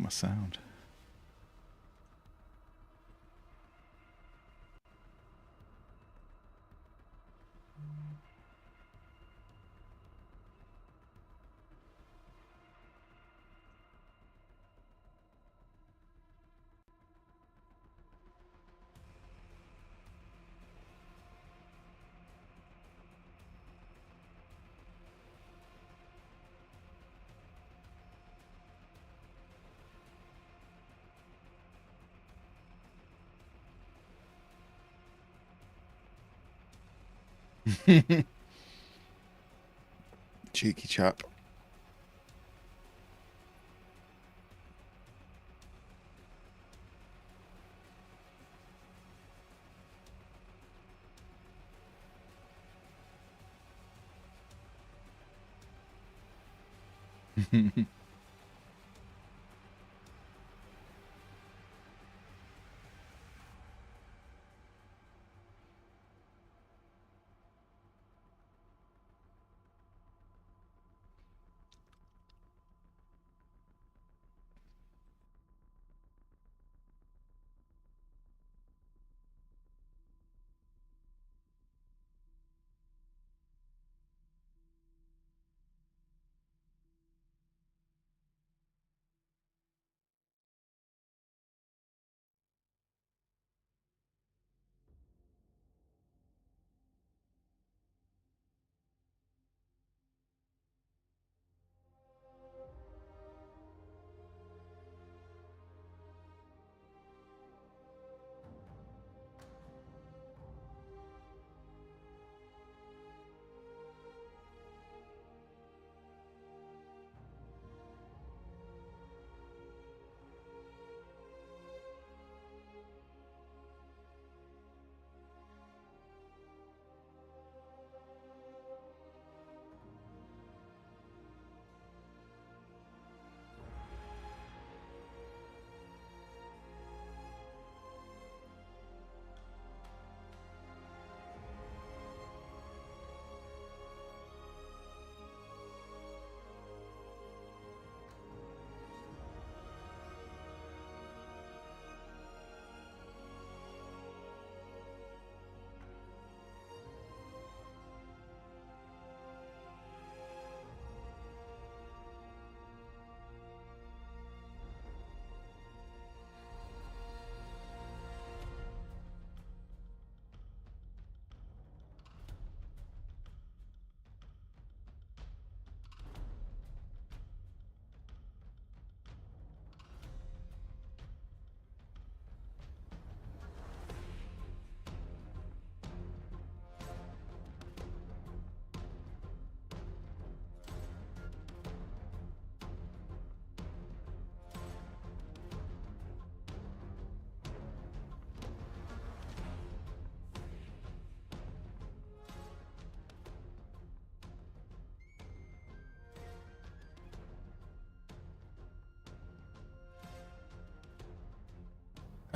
my sound. Cheeky chap.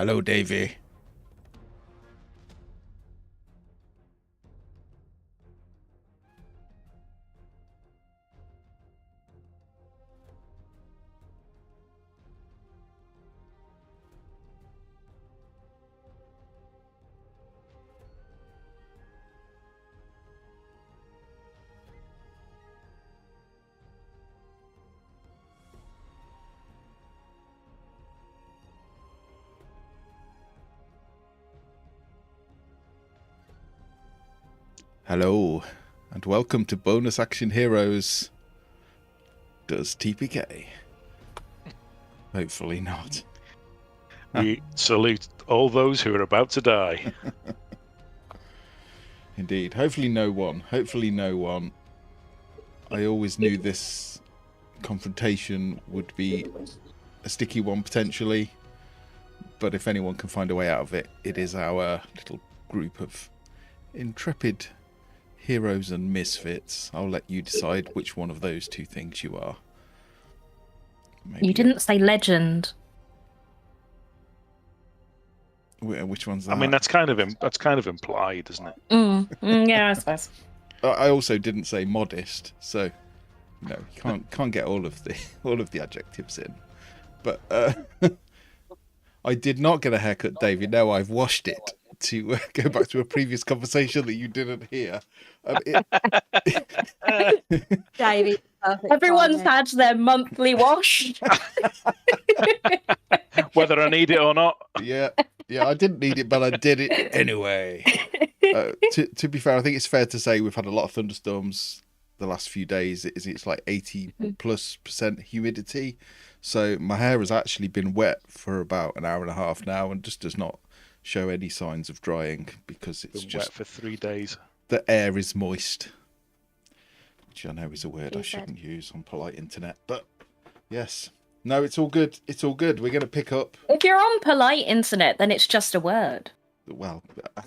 Hello, Davy. Hello, and welcome to Bonus Action Heroes. Does TPK? Hopefully not. We salute all those who are about to die. Indeed. Hopefully no one. Hopefully no one. I always knew this confrontation would be a sticky one potentially, but if anyone can find a way out of it, it is our little group of intrepid heroes and misfits. I'll let you decide which one of those two things you are. Maybe you didn't say legend. Which one's that? I mean, that's kind of implied, isn't it? Yeah, I suppose. I also didn't say modest, so no, you can't get all of the adjectives in. But I did not get a haircut, David. No, I've washed it. To go back to a previous conversation that you didn't hear. Davey, perfect Everyone's timing. had their monthly wash. Whether I need it or not. Yeah, I didn't need it, but I did it anyway. To be fair, I think it's fair to say we've had a lot of thunderstorms the last few days. It's like 80+% humidity. So my hair has actually been wet for about an hour and a half now and just does not show any signs of drying because it's Been just wet for 3 days. the air is moist. Which I know is a word I He said. shouldn't use on polite internet, but yes. No, it's all good. It's all good. We're going to pick up. If you're on polite internet, then it's just a word. Well,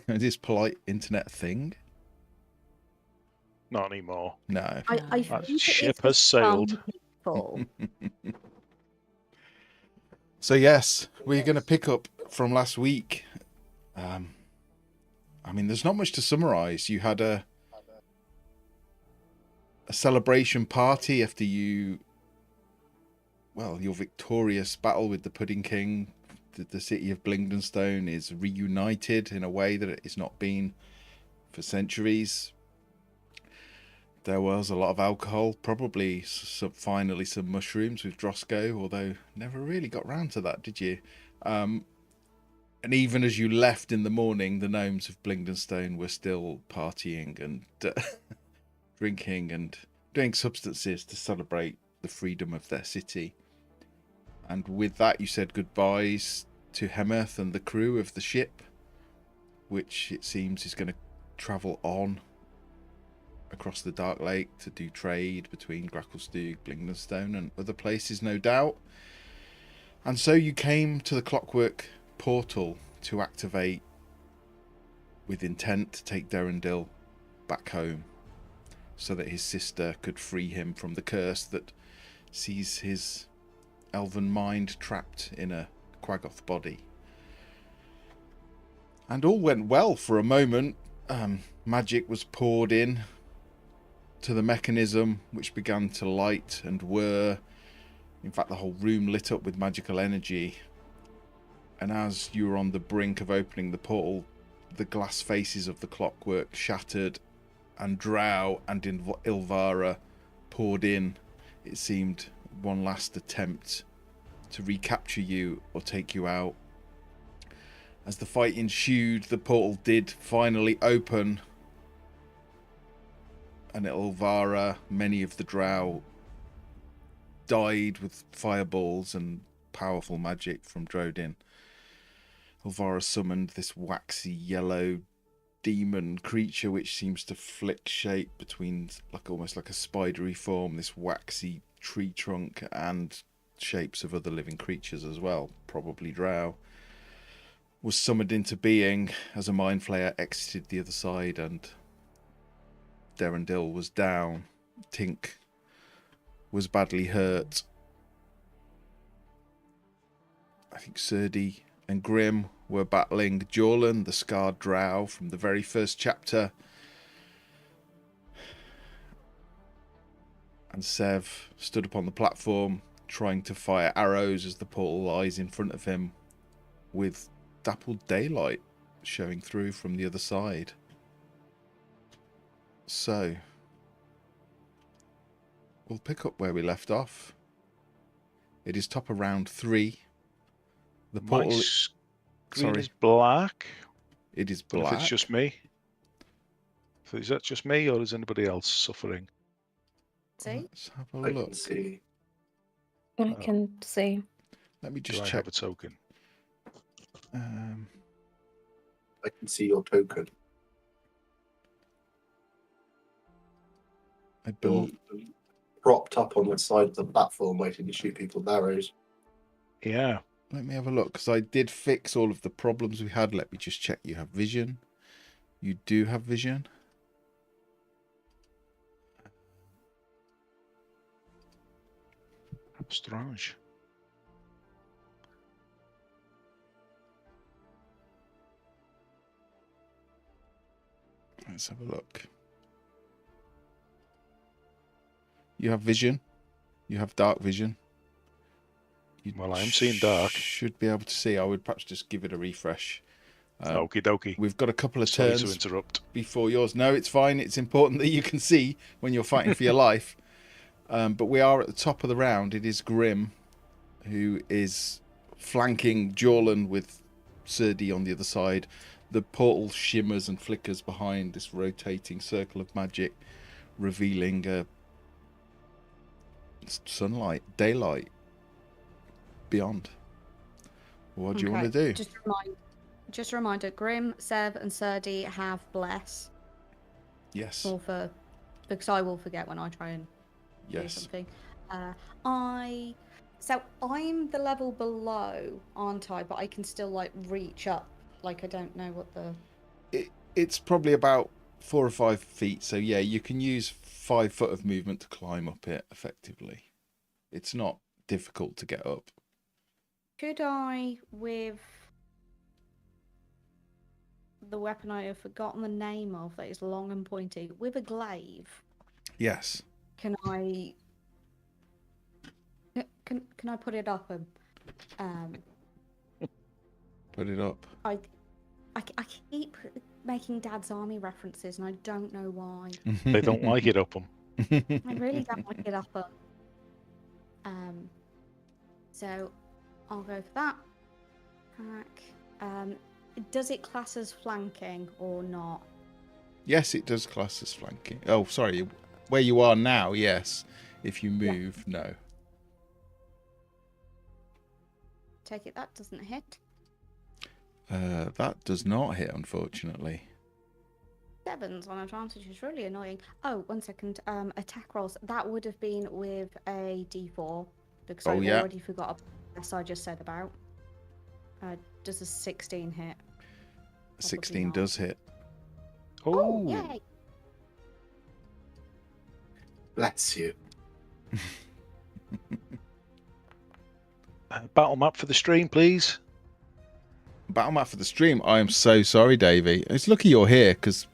is polite internet a thing? Not anymore. No. I That think ship it is has sailed. some people. So yes, we're going to pick up from last week. I mean, there's not much to summarise. You had a celebration party after your victorious battle with the Pudding King. The city of Blingdenstone is reunited in a way that it has not been for centuries. There was a lot of alcohol, probably finally some mushrooms with Drosko, although never really got round to that, did you? And even as you left in the morning, the gnomes of Blingdenstone were still partying and drinking and doing substances to celebrate the freedom of their city. And with that, you said goodbyes to Hemeth and the crew of the ship, which it seems is going to travel on across the Dark Lake to do trade between Gracklestugh, Blingdenstone and other places, no doubt. And so you came to the Clockwork Portal to activate with intent to take Derendil back home so that his sister could free him from the curse that sees his elven mind trapped in a Quaggoth body. And all went well for a moment. Magic was poured in to the mechanism, which began to light and whir. In fact, the whole room lit up with magical energy. And as you were on the brink of opening the portal, the glass faces of the clockwork shattered, and Drow and Ilvara poured in. It seemed one last attempt to recapture you or take you out. As the fight ensued, the portal did finally open, and Ilvara, many of the Drow, died with fireballs and powerful magic from Drodin. Ilvara summoned this waxy yellow demon creature which seems to flick shape between almost like a spidery form, this waxy tree trunk, and shapes of other living creatures as well, probably Drow. Was summoned into being as a mind flayer exited the other side, and Derendil was down. Tink was badly hurt. I think Serdi and Grim were battling Jorlan, the scarred Drow from the very first chapter. And Sev stood upon the platform trying to fire arrows as the portal lies in front of him, with dappled daylight showing through from the other side. So we'll pick up where we left off. It is top of round 3. The portal. My screen Sorry. is black. It is But black. if it's just me. So is that just me, or is anybody else suffering? See? Let's have a I look. can see. I can see. Let me Do just I check. have a token? I can see your token. I You're believe. propped up on the side of the platform waiting to shoot people with arrows. Yeah. Let me have a look, because I did fix all of the problems we had. Let me just check. You have vision. You do have vision. Strange. Let's have a look. You have vision. You have dark vision. You Well, I am seeing dark. Should be able to see. I would perhaps just give it a refresh. Okie dokie. We've got a couple of Sorry to turns interrupt. before yours. No, it's fine. It's important that you can see when you're fighting for your life. But we are at the top of the round. It is Grim, who is flanking Jorlan with Serdi on the other side. The portal shimmers and flickers behind this rotating circle of magic, revealing sunlight, daylight beyond. What do you want to do? Just a reminder, Grim, Sev, and Serdi have bless. Yes. Because I will forget when I try and do something. So I'm the level below, aren't I? But I can still like reach up. Like I don't know what the. It's probably about 4 or 5 feet. So yeah, you can use 5 foot of movement to climb up it effectively. It's not difficult to get up. Could I, with the weapon I have forgotten the name of, that is long and pointy, with a glaive? Yes. Can I? Can I put it up and Put it up. I keep making Dad's Army references and I don't know why. They don't like it up them. I really don't like it up them. So I'll go for that. Does it class as flanking or not? Yes, it does class as flanking. Oh, sorry. Where you are now, yes. If you move, no. Take it that doesn't hit. That does not hit, unfortunately. 7s on advantage is really annoying. Oh, 1 second. Attack rolls. That would have been with a D4 because I already forgot about I just said about. Does a 16 hit? 16 does hit. Oh, yay! Bless you. Battle map for the stream, please. Battle map for the stream. I am so sorry, Davey. It's lucky you're here because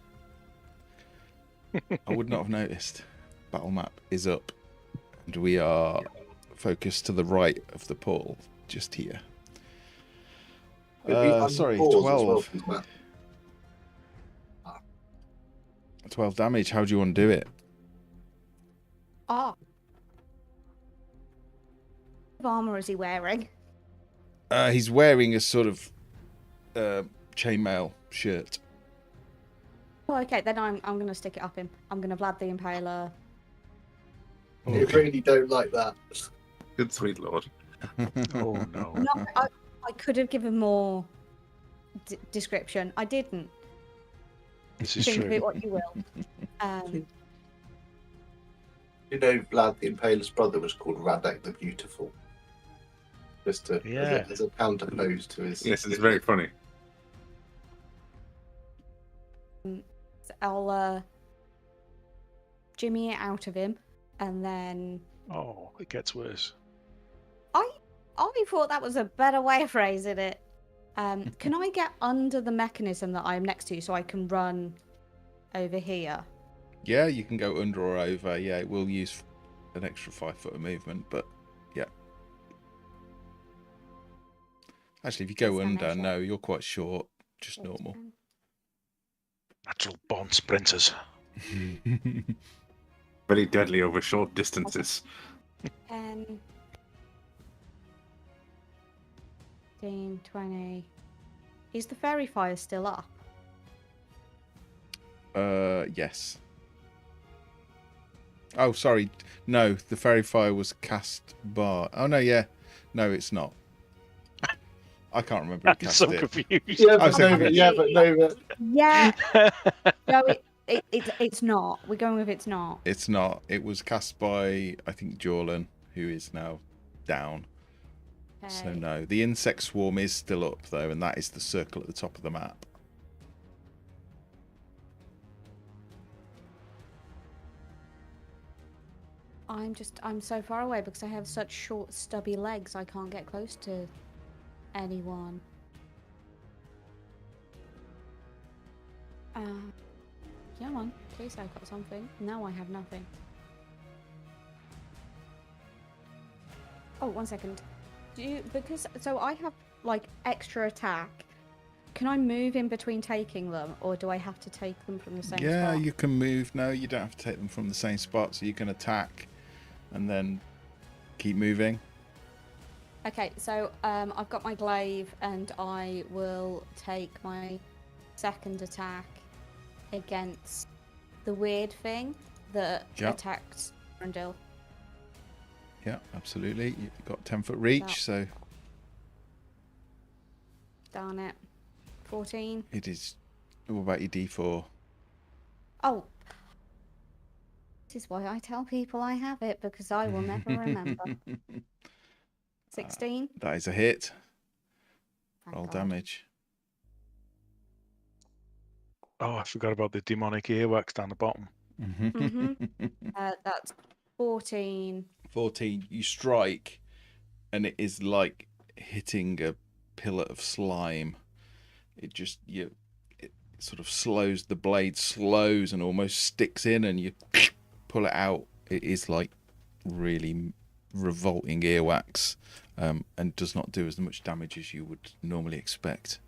I would not have noticed. Battle map is up, and we are focused to the right of the portal, just here. Sorry, 12. 12 damage. How do you want to do it? What armor is he wearing? He's wearing a sort of chainmail shirt. Oh, okay, then I'm gonna stick it up him. I'm gonna Vlad the Impaler. You really don't like that. Good sweet lord. Oh no. No, I could have given more description. I didn't. This is Think of true. it what you will. You know, Vlad the Impaler's brother was called Radek the Beautiful. Just to, as a counterpose to his. Yes, it's very funny. So I'll jimmy it out of him, and then Oh, it gets worse. I thought that was a better way of phrasing it. Can I get under the mechanism that I'm next to so I can run over here? Yeah, you can go under or over. Yeah, it will use an extra 5 foot of movement, but yeah. Actually, if you go under, no, you're quite short. Just normal. Natural born sprinters. Very deadly over short distances. 10, 15, 20. Is the fairy fire still up? Yes. Oh, sorry. No, the fairy fire was cast by... Oh, no, yeah. No, it's not. I can't remember who I'm cast so it. confused. Yeah, I'm but so no, but yeah, but no, but Yeah. No, it's not. We're going with it's not. It's not. It was cast by, I think, Jorlan, who is now down. So Okay. no. The insect swarm is still up, though, and that is the circle at the top of the map. I'm so far away because I have such short, stubby legs. I can't get close to anyone. Come on, please, I've got something. No, I have nothing. Oh, 1 second. Because so I have like extra attack. Can I move in between taking them, or do I have to take them from the same Yeah, spot? you can move. No, you don't have to take them from the same spot, so you can attack and then keep moving. Okay, so I've got my glaive, and I will take my second attack against the weird thing that attacked Rundle. Yeah, absolutely. You've got 10-foot reach, so... Darn it. 14. It is... What about your D4? Oh. This is why I tell people I have it, because I will never remember. 16. That is a hit. Thank Roll God. damage. Oh, I forgot about the demonic earwax down the bottom. That's 14. 14. You strike, and it is like hitting a pillar of slime. It just it sort of slows, the blade slows and almost sticks in, and you pull it out. It is like really revolting earwax, and does not do as much damage as you would normally expect.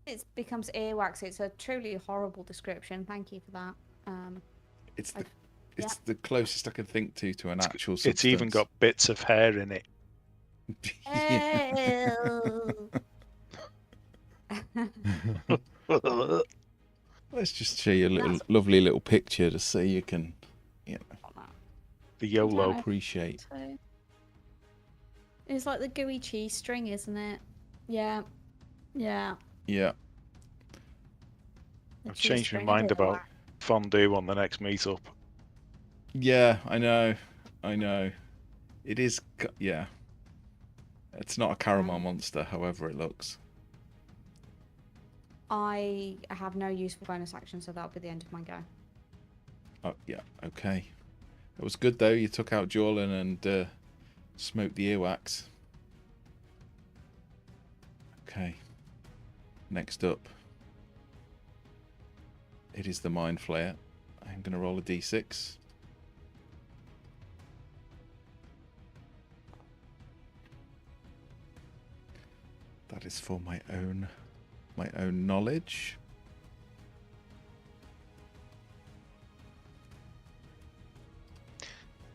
It becomes earwax. It's a truly horrible description. Thank you for that. It's the closest I can think to an actual substance. It's even got bits of hair in it. Let's just show you a lovely little picture to so you can, the YOLO. Appreciate. It's like the gooey cheese string, isn't it? Yeah. Yeah. I've changed my mind about fondue on the next meetup. Yeah, I know. It is, yeah. It's not a caramel monster, however it looks. I have no useful bonus action, so that'll be the end of my go. Oh, yeah, okay. It was good, though. You took out Jorlin and smoked the earwax. Okay. Next up. It is the Mind Flayer. I'm going to roll a d6. That is for my own knowledge.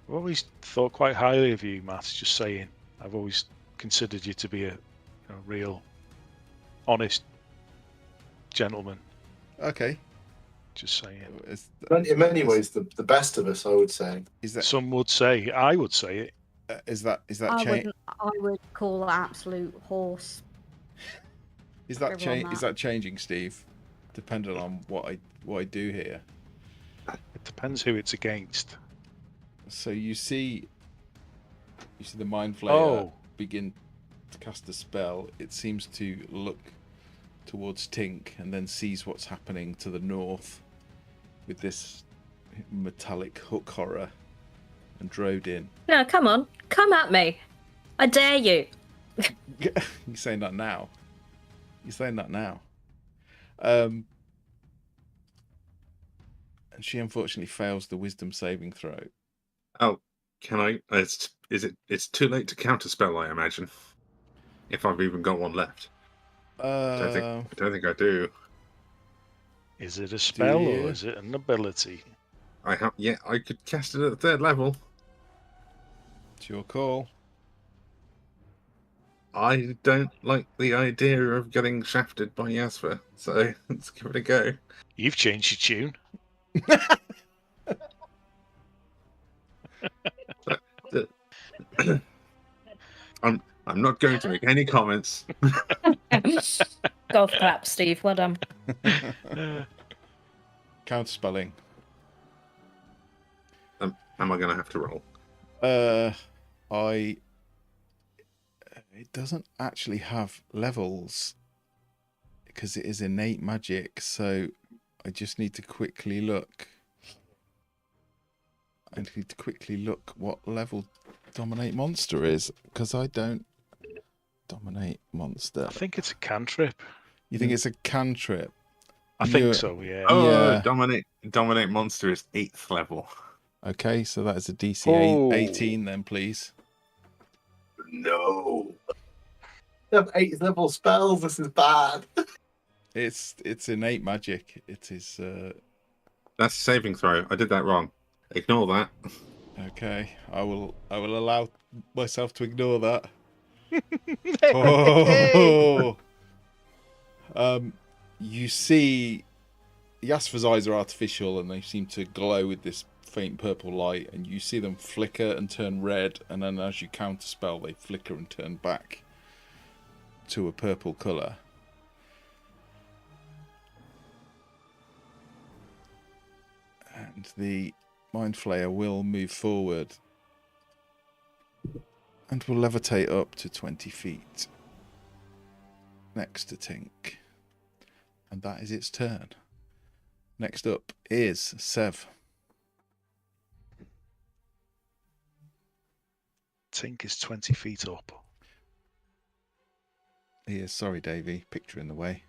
I've always thought quite highly of you, Matt. Just saying. I've always considered you to be a real, honest gentleman. Okay. Just saying. In many ways, the best of us, I would say. Is that? Some would say. I would say it. Is that? I would call absolute horse. Is that changing, Steve? Depending on what I do here. It depends who it's against. So you see the Mind Flayer begin to cast a spell. It seems to look towards Tink and then sees what's happening to the north with this metallic hook horror and drove in. No, come on. Come at me. I dare you. You're saying that now. And she unfortunately fails the wisdom saving throw. Oh, can I? It's too late to counterspell, I imagine. If I've even got one left. I don't think I do. Is it a spell or is it an ability? I could cast it at the 3rd level. It's your call. I don't like the idea of getting shafted by Yasva, so let's give it a go. You've changed your tune. I'm not going to make any comments. Golf clap, Steve. Well done. Counterspelling. Am I going to have to roll? It doesn't actually have levels because it is innate magic, so I just need to quickly look. I need to quickly look what level Dominate Monster is, because I don't dominate monster. I think it's a cantrip. You think it's a cantrip? I think so, yeah. Oh, Yeah. Dominate Monster is 8th level. Okay, so that is a DC Oh. 18 then, please. No. You have 8th level spells. This is bad. It's innate magic. It is. That's a saving throw. I did that wrong. Ignore that. Okay, I will allow myself to ignore that. Oh. You see, Yasfa's eyes are artificial and they seem to glow with this faint purple light, and you see them flicker and turn red, and then as you counterspell, they flicker and turn back to a purple colour. And the Mind Flayer will move forward and will levitate up to 20 feet next to Tink. And that is its turn. Next up is Sev. Tink is 20 feet up. He is. Sorry, Davey. Picture in the way.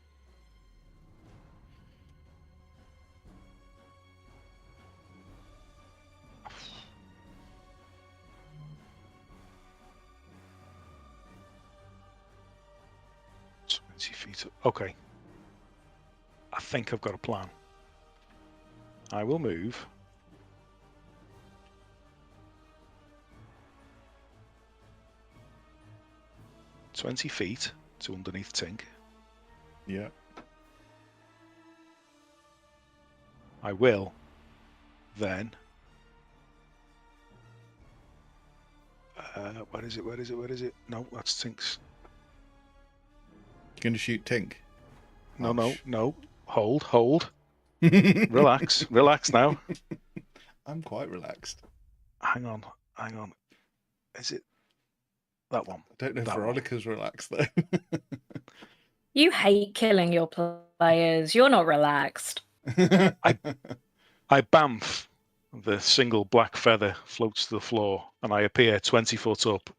Feet up. Okay. I think I've got a plan. I will move. "20 feet to underneath Tink. Yeah. I will then. Where is it? Where is it? Where is it? No, that's Tink's. You're going to shoot Tink? No, no, no. Hold. Relax. Relax now. I'm quite relaxed. Hang on. Is it that one? I don't know if That Veronica's relaxed, though. You hate killing your players. You're not relaxed. I bamf. The single black feather floats to the floor, and I appear 20 foot up.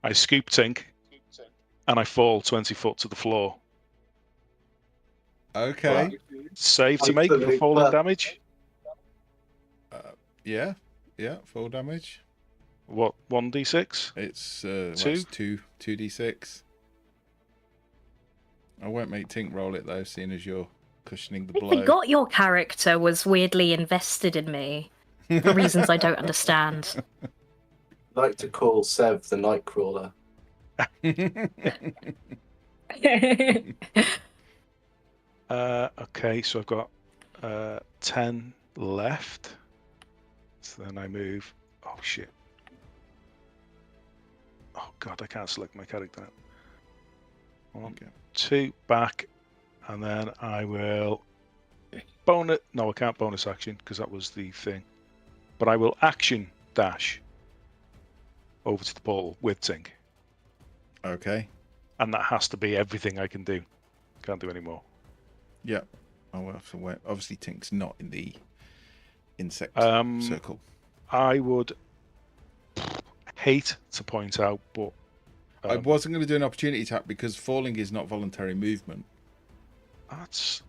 I scoop Tink, and I fall 20 foot to the floor. Okay. Save to make for falling damage. Yeah, fall damage. What, 1d6? It's 2d6. I won't make Tink roll it though, seeing as you're cushioning the blow. I forgot your character was weirdly invested in me for reasons I don't understand. I'd like to call Sev the Nightcrawler. Okay, so I've got 10 left. So then I move. Oh shit. Oh god, I can't select my character. 1, 2 back, and then I will bonus. No, I can't bonus action because that was the thing. But I will action dash over to the portal with Tink. Okay. And that has to be everything I can do. Can't do any more. Yeah. I will have to wait. Obviously, Tink's not in the insect circle. I would hate to point out, but I wasn't going to do an opportunity attack because falling is not voluntary movement. That's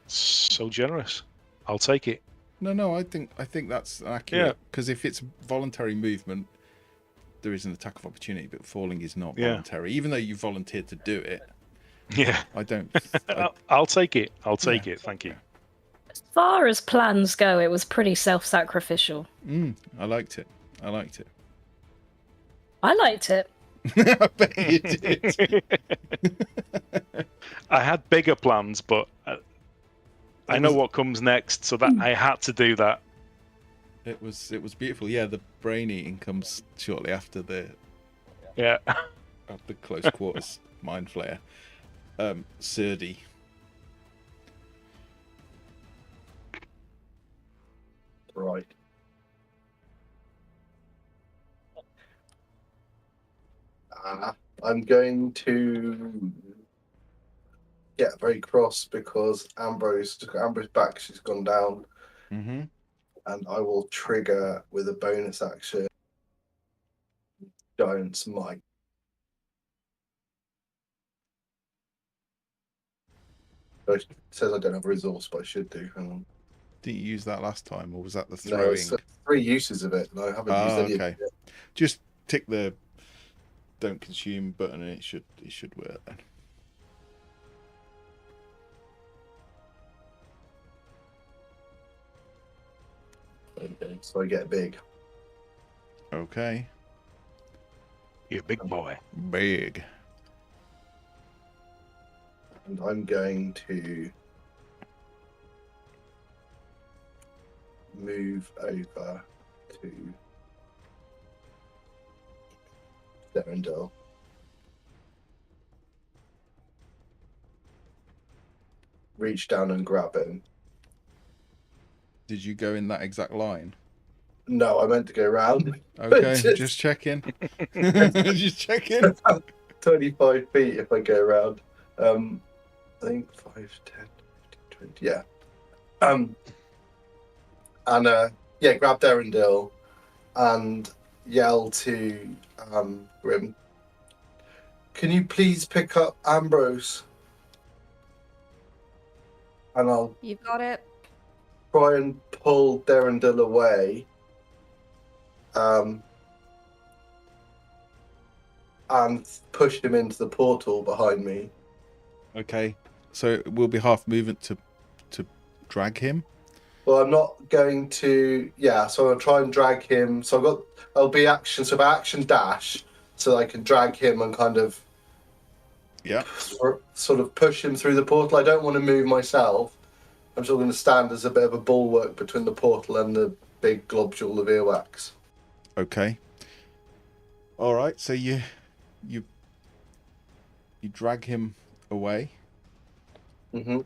so generous. I'll take it. No, I think that's accurate. Because if it's voluntary movement, there is an attack of opportunity, but falling is not voluntary. Even though you volunteered to do it. Yeah. I don't. I'll take it. I'll take it. Thank you. As far as plans go, it was pretty self-sacrificial. I liked it. I liked it. I bet you did. I had bigger plans, but I know what comes next, so that I had to do that. It was beautiful. Yeah, the brain eating comes shortly after the close quarters mind flayer. Surdy. Right. I'm going to get very cross because Ambrose back. She's gone down. Mm-hmm. And I will trigger with a bonus action Giant's Might. It says I don't have a resource, but I should do. Hang on. Didn't you use that last time, or was that the No, throwing? it's 3 uses of it, and I haven't used any of it yet. Just tick the don't consume button, and it should work then. Okay, so I get big. Okay. You're a big boy. Big. And I'm going to move over to Derendil. Reach down and grab him. Did you go in that exact line? No, I meant to go round. Okay, just checking. Just checking. 25 feet if I go around. I think 5, 10, 15, 20. Yeah. And grab Derendil and yell to Grim. Can you please pick up Ambrose? And I'll You've got it. try and pull Derendil away. And push him into the portal behind me. Okay, so it will be half movement to drag him. Well, I'm not going to. Yeah, so I'll try and drag him. So I'll be action. So by action dash, so I can drag him and kind of. Yeah. Sort of push him through the portal. I don't want to move myself. I'm still going to stand as a bit of a bulwark between the portal and the big globule of earwax. Okay. All right. So you drag him away. Mm-hmm.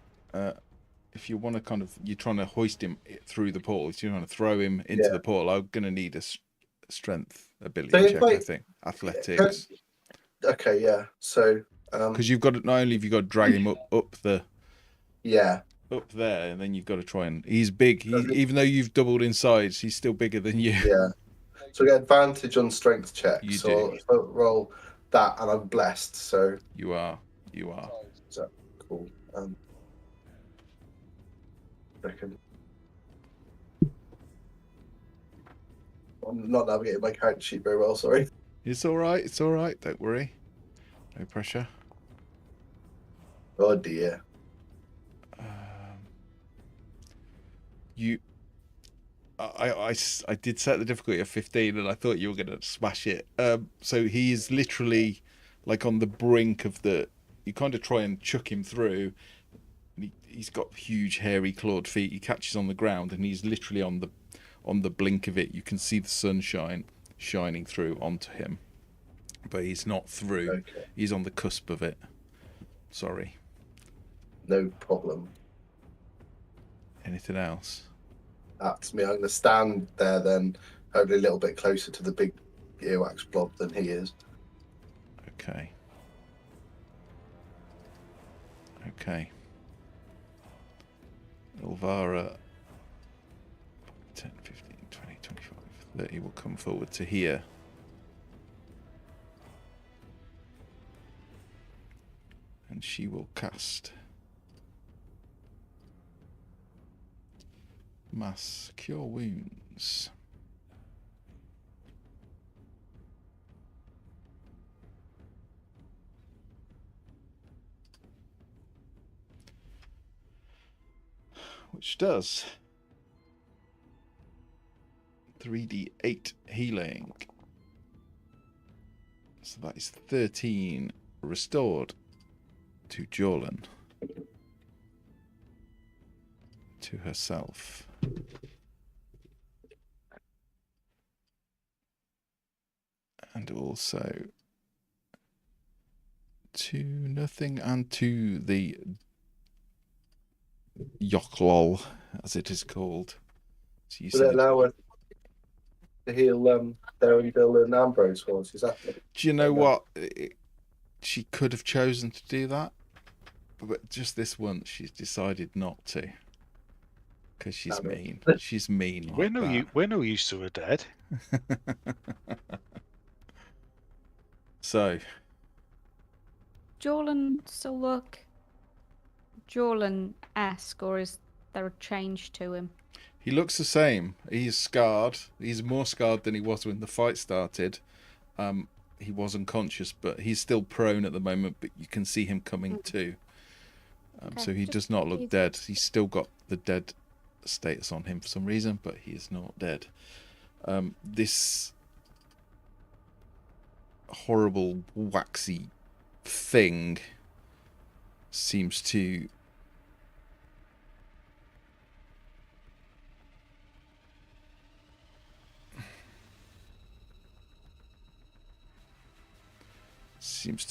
If you want to you're trying to hoist him through the portal. If you want to throw him into the portal, I'm going to need a strength ability check, I think. Athletics. Okay, yeah. So. Because you've got not only have you got to drag him up there, and then you've got to try and. He's big. Even though you've doubled in size, he's still bigger than you. Yeah. So I get advantage on strength checks. You so do. I'll roll that, and I'm blessed. So you are. So cool. Second. I'm not navigating my character sheet very well. Sorry. It's all right. It's all right. Don't worry. No pressure. Oh dear. I did set the difficulty at 15, and I thought you were going to smash it. So he is literally like on the brink of the. You kind of try and chuck him through. He's got huge, hairy, clawed feet. He catches on the ground, and he's literally on the blink of it. You can see the sunshine shining through onto him, but he's not through. Okay. He's on the cusp of it. Sorry. No problem. Anything else? That's me. I'm going to stand there then, hopefully a little bit closer to the big earwax blob than he is. Okay. Ilvara, 10, 15, 20, 25, 30 will come forward to here. And she will cast Mass Cure Wounds. Which does 3d8 healing. So that is 13 restored to Jorlan. To herself. And also to nothing and to the Yoklol, as it is called. So Will it allow us to heal Derendil and Ambrose for us? Is that? Do you know what? She could have chosen to do that, but just this once, she's decided not to. Because she's mean. She's mean like that. We're no use to her dead. So. Jorlan still look Jorlan-esque, or is there a change to him? He looks the same. He's scarred. He's more scarred than he was when the fight started. He was unconscious, but he's still prone at the moment, but you can see him coming to. Okay, So he does not look dead. He's still got the dead status on him for some reason, but he is not dead. This horrible, waxy thing seems to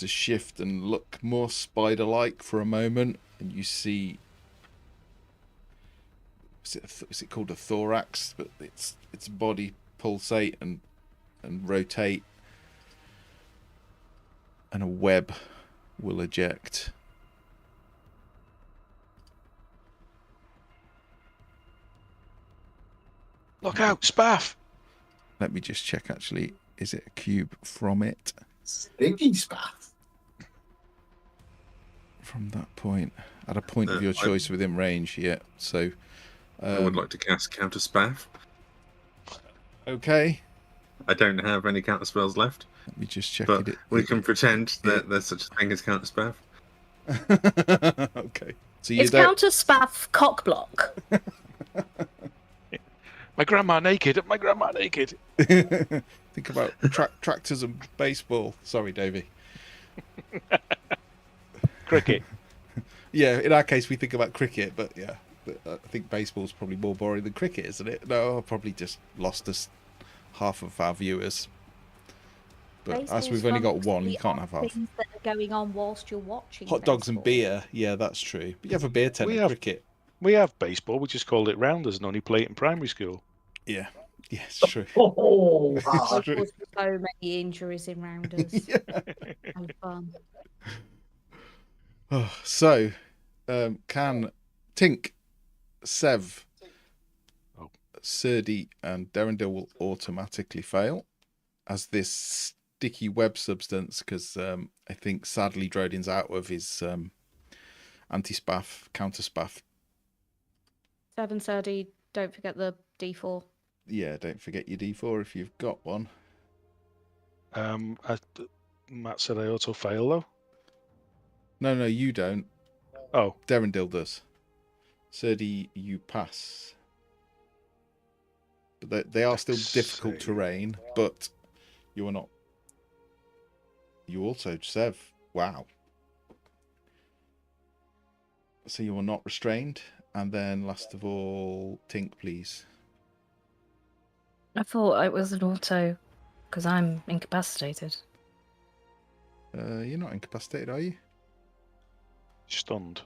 shift and look more spider-like for a moment, and you see, is it called a thorax? But its body pulsate and rotate, and a web will eject. Look out, Spaff! Let me just check. Actually, is it a cube from it? Sticky Spaff. From that point, at a point of your choice within range, yeah. So, I would like to cast Counter Spaff. Okay. I don't have any counter spells left. Let me just check but it. We can pretend that there's such a thing as Counter Spaff. Okay. So you Is Counter Spaff cock block? My grandma naked. My grandma naked. Think about tractors and baseball. Sorry, Davey. Cricket. Yeah, in our case, we think about cricket, but yeah, I think baseball's probably more boring than cricket, isn't it? No, I probably just lost us half of our viewers. But Baseball's as we've only got fun one, because you can't have half. things that are going on whilst you're watching. Hot dogs and baseball. beer. Yeah, that's true. But you have a beer tent in cricket. We have baseball. We just called it rounders and only play it in primary school. Yeah. Yeah, it's true. Oh, wow. I've caused so many injuries in rounders. Yeah. And fun. Oh, so, can Tink, Sev, Serdi, and Derendil will automatically fail as this sticky web substance, because I think sadly Drodin's out of his anti-spaff, counter-spaff. 7 Surdy, don't forget the D4. Yeah, don't forget your D4 if you've got one. Matt said I auto fail though. No, you don't. Oh. Derendil does. Serdi, you pass. But they are still difficult terrain, but you are not. You also, Sev. Wow. So you are not restrained. And then last of all, Tink, please. I thought it was an auto because I'm incapacitated. You're not incapacitated, are you? Stunned.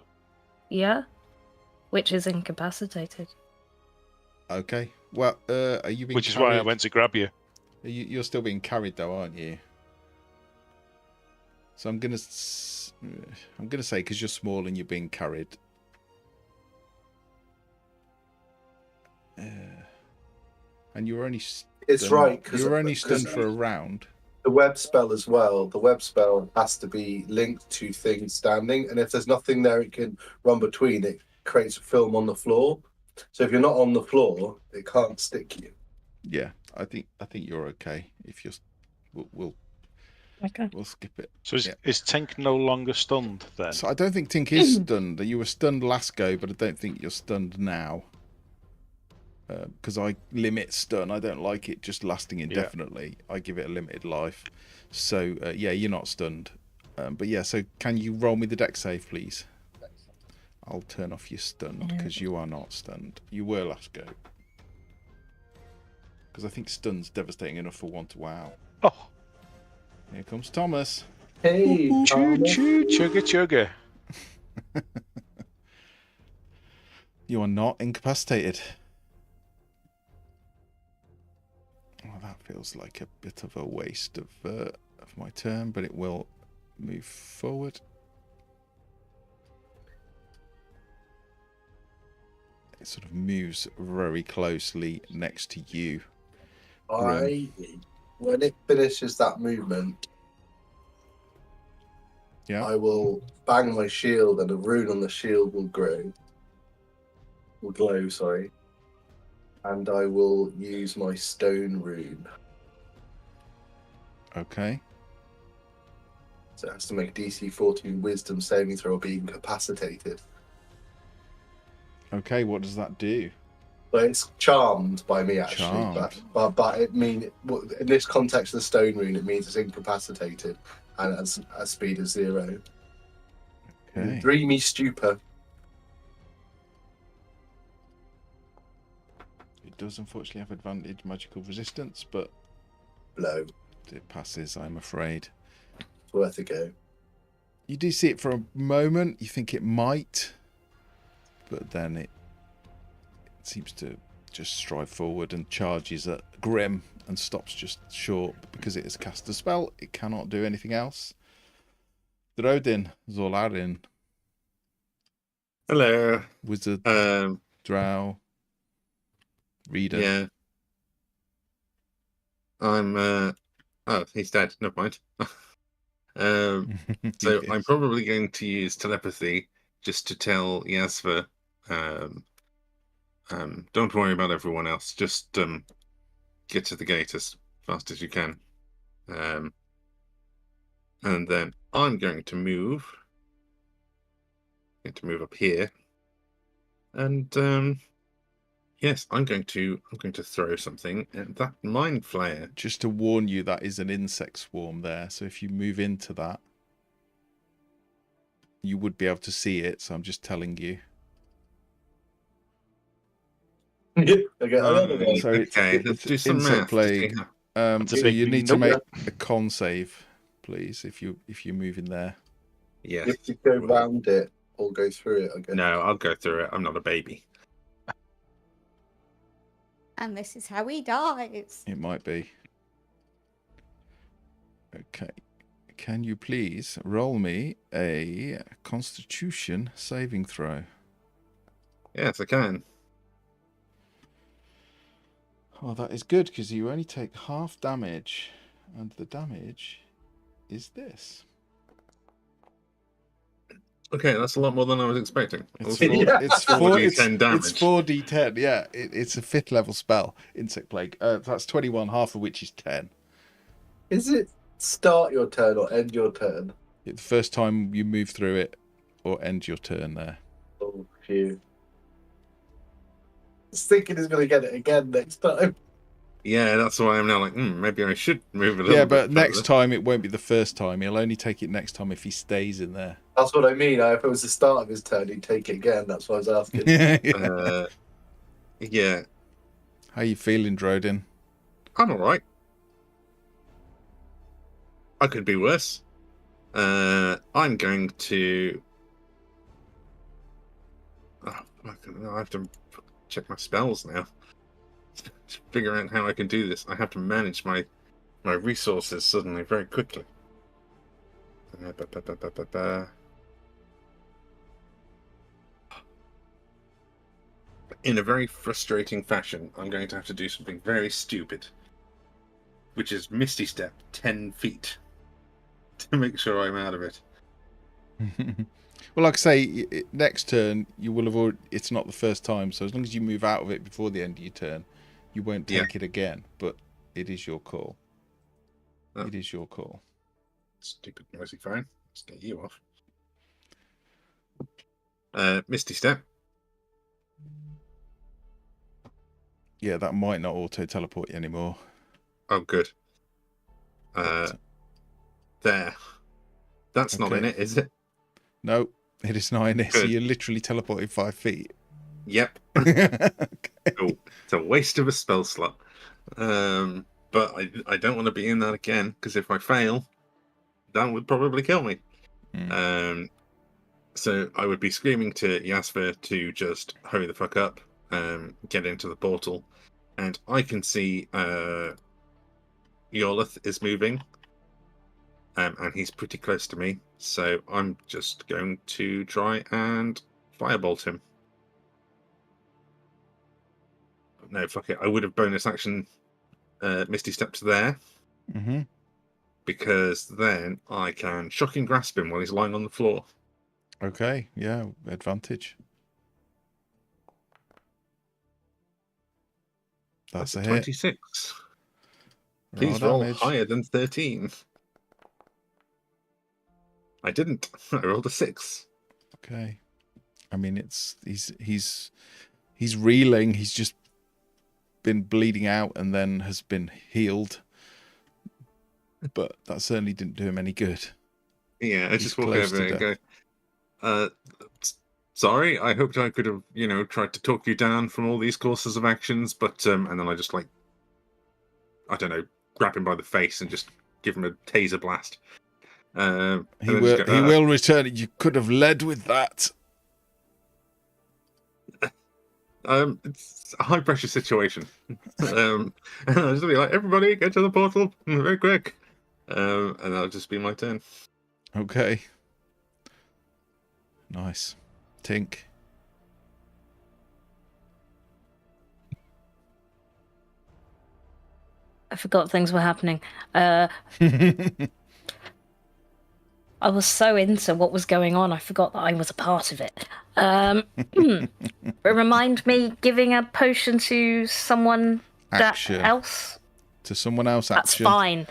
Yeah? Which is incapacitated. Okay. Well, are you being Which is carried? why I went to grab you. You're still being carried, though, aren't you? So I'm gonna say because you're small and you're being carried. And you were only. It's right because you were only stunned for a round. The web spell as well. The web spell has to be linked to things standing, and if there's nothing there, it can run between. It creates a film on the floor. So if you're not on the floor, it can't stick you. Yeah, I think you're okay. If you're, we'll skip it. So is Tink no longer stunned then? So I don't think Tink is stunned. You were stunned last go, but I don't think you're stunned now. Because I limit stun. I don't like it just lasting indefinitely. Yeah. I give it a limited life. So yeah, you're not stunned. But yeah, so can you roll me the dex save, please? I'll turn off your stunned because you are not stunned. You were last go. Because I think stun's devastating enough for one to wow. Oh. Here comes Thomas. Hey, choo choo, chugga chugga. You are not incapacitated. Well, that feels like a bit of a waste of my turn, but it will move forward. It sort of moves very closely next to you. When it finishes that movement, yeah, I will bang my shield and a rune on the shield will grow. will glow, sorry. And I will use my stone rune. Okay. So it has to make DC 14 wisdom saving throw or be incapacitated. Okay, what does that do? But it's charmed by me, actually. Charmed. But it means, in this context of the stone rune, it means it's incapacitated and has a speed of 0. Okay. Dreamy stupor. It does unfortunately have advantage magical resistance, but Blow. it passes, I'm afraid. It's worth a go. You do see it for a moment, you think it might, but then it seems to just stride forward and charges at Grim and stops just short. But because it has cast a spell, it cannot do anything else. Drodin, Zolarin. Hello. Wizard, Drow, Reader. Yeah. I'm oh, he's dead. Never mind. So Yes. I'm probably going to use telepathy just to tell Yasva, don't worry about everyone else. Just get to the gate as fast as you can. And then I'm going to move. Up here. And yes, I'm going to throw something at that mind flare. Just to warn you, that is an insect swarm there. So if you move into that, you would be able to see it. So I'm just telling you. Okay, So it's, let's do some insect math. plague. That's a So big you need to number. make a con save, please, if you move in there. Yes. You have to go round it or go through it, I guess. No, I'll go through it. I'm not a baby. And this is how he dies. It might be. Okay. Can you please roll me a Constitution saving throw? Yes, I can. Oh, that is good because you only take half damage, and the damage is this. Okay, that's a lot more than I was expecting. It's Also, 4d10 damage. It's 4d10, yeah. It's a 5th level spell, Insect Plague. That's 21, half of which is 10. Is it start your turn or end your turn? The first time you move through it or end your turn there. Oh, phew. I was thinking he's going to get it again next time. Yeah, that's why I'm now like, maybe I should move a little Yeah, bit but next further. time it won't be the first time. He'll only take it next time if he stays in there. That's what I mean. If it was the start of his turn, he'd take it again. That's what I was asking. Yeah. How you feeling, Drodin? I'm alright. I could be worse. I'm going to... Oh, I have to check my spells now. To figure out how I can do this. I have to manage my resources suddenly very quickly. In a very frustrating fashion, I'm going to have to do something very stupid, which is Misty Step 10 feet to make sure I'm out of it. Well, like I say, next turn you will have already, it's not the first time, so as long as you move out of it before the end of your turn, you won't take it again. But it is your call. Oh. It is your call. Stupid noisy phone. Let's get you off. Misty Step. Yeah, that might not auto teleport you anymore. Oh, good. There. That's not in it, is it? No, it is not in it. So you're literally teleported 5 feet. Yep. Okay. Oh, it's a waste of a spell slot. But I don't want to be in that again, because if I fail, that would probably kill me. So I would be screaming to Yasva to just hurry the fuck up, get into the portal, and I can see Yorlith is moving, and he's pretty close to me, so I'm just going to try and firebolt him. No, fuck it. I would have bonus action Misty Steps there. Mm-hmm. Because then I can shocking grasp him while he's lying on the floor. Okay, yeah, advantage. That's a hit. 26. Please Roll roll damage. higher than 13. I didn't. I rolled a 6. Okay. I mean, he's reeling. He's just been bleeding out and then has been healed. But that certainly didn't do him any good. Yeah, I He's just walk close over to and go, sorry, I hoped I could have, tried to talk you down from all these courses of actions, but, and then I just, I don't know, grab him by the face and just give him a taser blast. He will return it. You could have led with that. It's a high pressure situation. And I'll just be like, everybody get to the portal very quick. And that'll just be my turn. Okay. Nice. Tink. I forgot things were happening. I was so into what was going on, I forgot that I was a part of it. Remind me, giving a potion to someone else? To someone else, That's action. fine.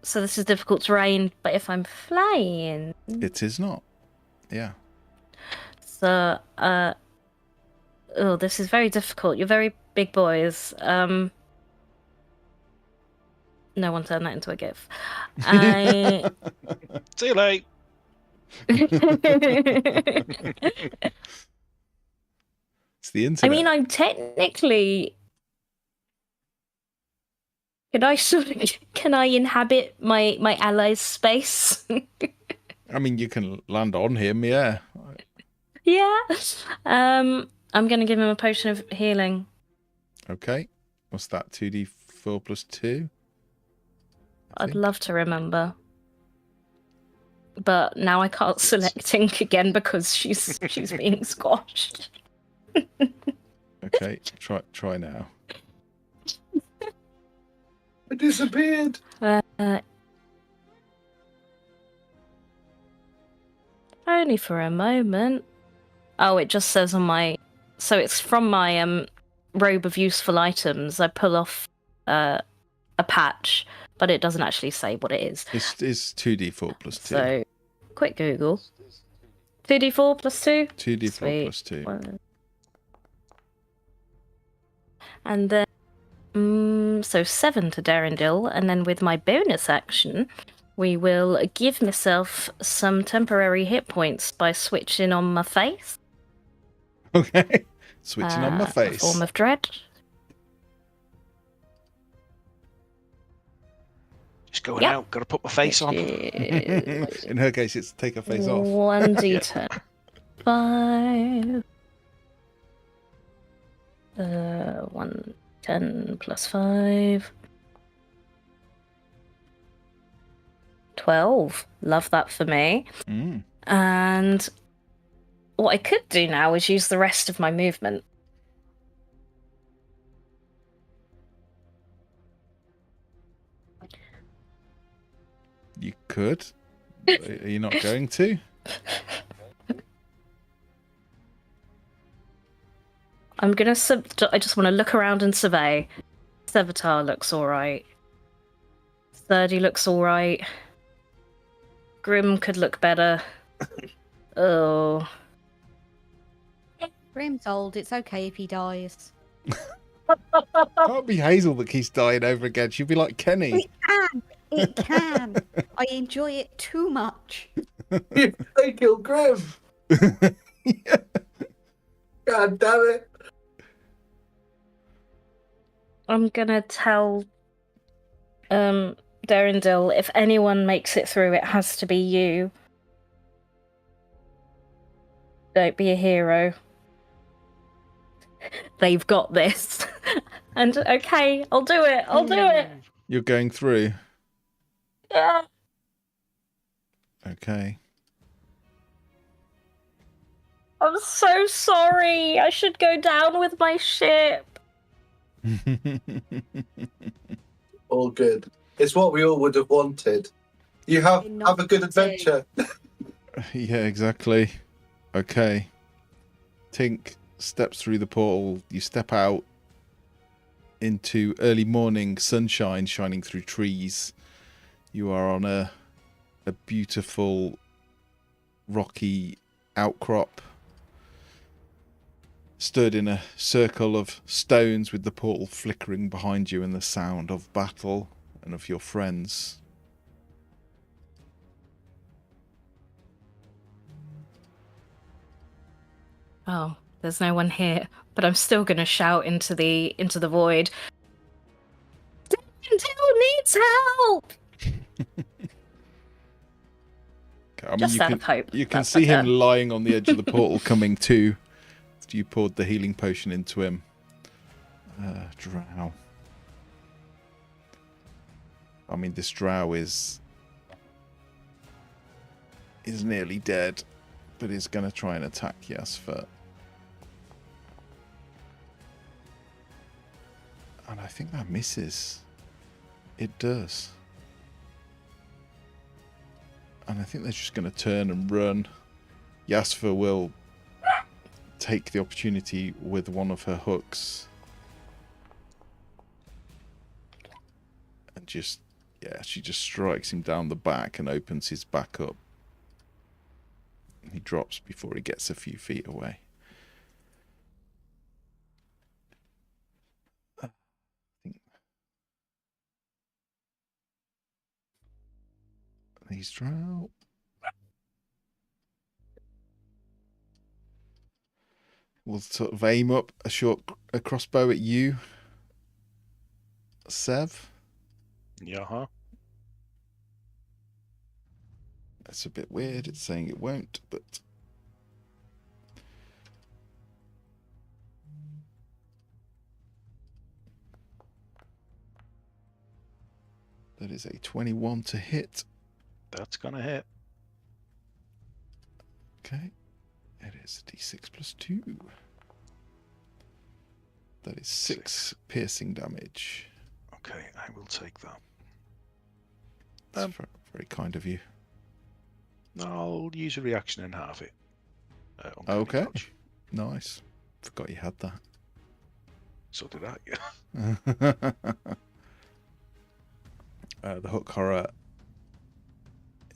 So this is difficult terrain, but if I'm flying... It is not. Yeah. So, oh, this is very difficult. You're very big boys. No one turned that into a GIF. See you later. It's the internet. I mean, I'm technically... Can I inhabit my ally's space? I mean, you can land on him, yeah. Yeah. I'm gonna give him a potion of healing. Okay. What's that? 2d4 plus 2? I'd love to remember. But now I can't select Ink again because she's being squashed. Okay, try now. I disappeared. Only for a moment. Oh, it just says on my... So it's from my robe of useful items. I pull off a patch, but it doesn't actually say what it is. It's 2d4 plus 2. So, quick Google. 2d4 plus 2? 2d4 Sweet. plus 2. And then... so 7 to Darendil, and then with my bonus action, we will give myself some temporary hit points by switching on my face. Okay. Switching on my face. A form of dread. Just going out. Got to put my face on. In her case, it's take her face off. 1d10. 5. 1d10 plus 5. 12. Love that for me. And what I could do now is use the rest of my movement. You could. Are you not going to? I'm gonna I just want to look around and survey. Sevatar looks alright. 30 looks alright. Grim could look better. Oh. Grim's old. It's okay if he dies. Can't be Hazel that keeps dying over again. She'd be like Kenny. It can. It can. I enjoy it too much. They killed Grim. Yeah. God damn it. I'm gonna tell Darendil, if anyone makes it through, it has to be you. Don't be a hero. They've got this. And okay, I'll do it. I'll do it. You're going through. Yeah. Okay. I'm so sorry. I should go down with my ship. All good. It's what we all would have wanted. You have a good adventure. Yeah, exactly. Okay. Tink, steps through the portal. You step out into early morning sunshine shining through trees. You are on a beautiful rocky outcrop, stood in a circle of stones with the portal flickering behind you and the sound of battle and of your friends. Oh, there's no one here, but I'm still going to shout into the void. Devondale needs help! I mean, Just out of hope. you can That's see my him turn. lying on the edge of the portal coming to. You poured the healing potion into him. Drow. I mean, this drow is nearly dead, but is going to try and attack Yasfer. And I think that misses. It does. And I think they're just going to turn and run. Yasfer will take the opportunity with one of her hooks. And just, yeah, she just strikes him down the back and opens his back up. And he drops before he gets a few feet away. These drow. We'll sort of aim up a crossbow at you, Sev. Yeah. That's a bit weird. It's saying it won't, but that is a 21 to hit. That's gonna hit. Okay. It is a d6 plus 2. That is 6 piercing damage. Okay, I will take that. That's very kind of you. I'll use a reaction and halve it. Okay. Nice. Forgot you had that. So did I, yeah. The hook horror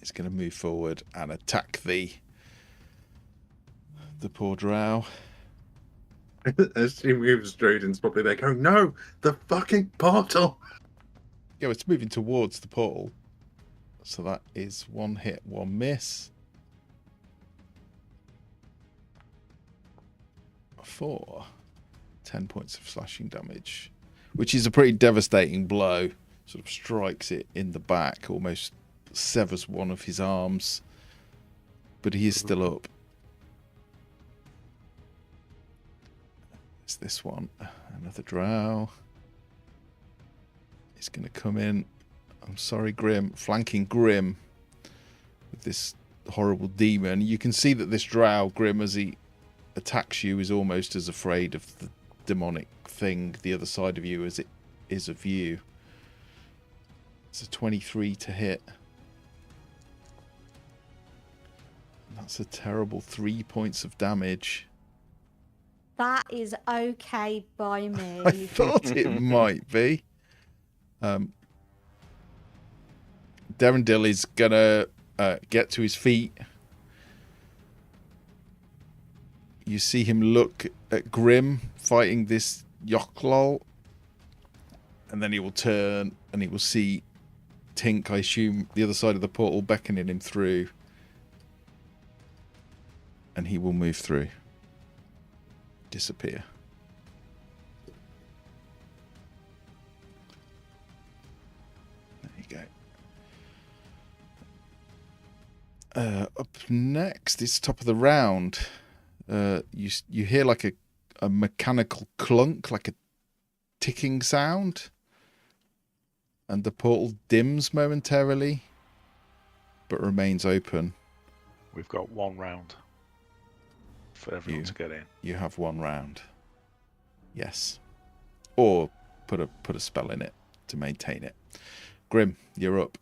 is going to move forward and attack the poor drow. As she moves, Droden's probably there going, no, the fucking portal. Yeah, it's moving towards the portal. So that is 1 hit, 1 miss. 4. 10 points of slashing damage, which is a pretty devastating blow. Sort of strikes it in the back, almost severs one of his arms. But he is still up. It's this one. Another drow. He's going to come in. I'm sorry, Grim. Flanking Grim with this horrible demon. You can see that this drow, Grim, as he attacks you, is almost as afraid of the demonic thing the other side of you as it is of you. It's a 23 to hit. And that's a terrible 3 points of damage. That is okay by me. I thought it might be. Derendil is gonna get to his feet. You see him look at Grim fighting this Yoklol, and then he will turn and he will see Tink, I assume, the other side of the portal beckoning him through, and he will move through. Disappear. There you go. Up next, it's top of the round. You hear like a mechanical clunk, like a ticking sound, and the portal dims momentarily, but remains open. We've got 1 round for everyone to get in. You have 1 round. Yes. Or put a spell in it to maintain it. Grim, you're up.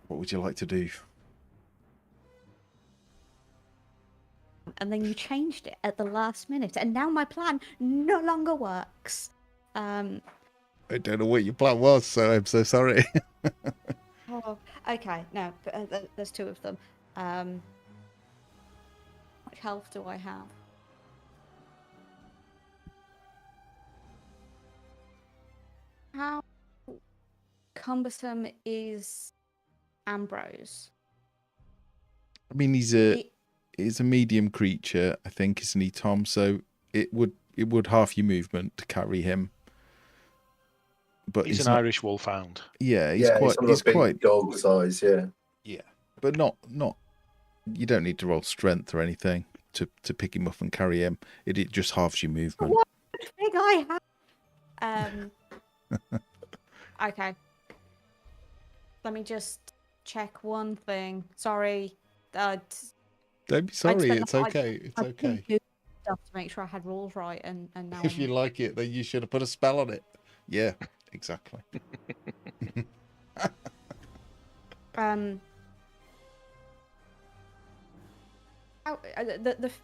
What would you like to do? and then you changed it at the last minute, and now my plan no longer works. I don't know what your plan was, so I'm so sorry. Oh, okay, no, but there's two of them. What health do I have? How cumbersome is Ambrose? I mean, he's a medium creature, I think, isn't he, Tom? So it would half your movement to carry him. But he's an Irish wolfhound. Yeah, he's quite dog size. Yeah, but not. You don't need to roll strength or anything to pick him up and carry him. It just halves your movement. What big I have. Okay. Let me just check one thing. Sorry. Don't be sorry. It's okay. It's okay. Stuff to make sure I had rules right, and now. If you like it, then you should have put a spell on it. Yeah, exactly. How,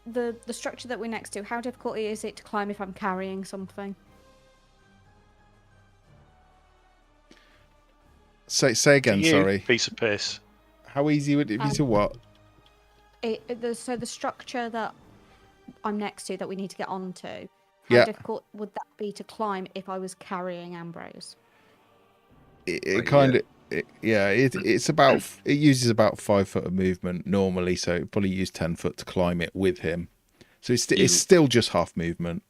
the structure that we're next to, how difficult is it to climb if I'm carrying something? Say again, sorry. Piece of piss. How easy would it be to what? So the structure that I'm next to that we need to get onto, how difficult would that be to climb if I was carrying Ambrose? It uses about 5 foot of movement normally, so it'd probably use 10 foot to climb it with him. So it's still just half movement.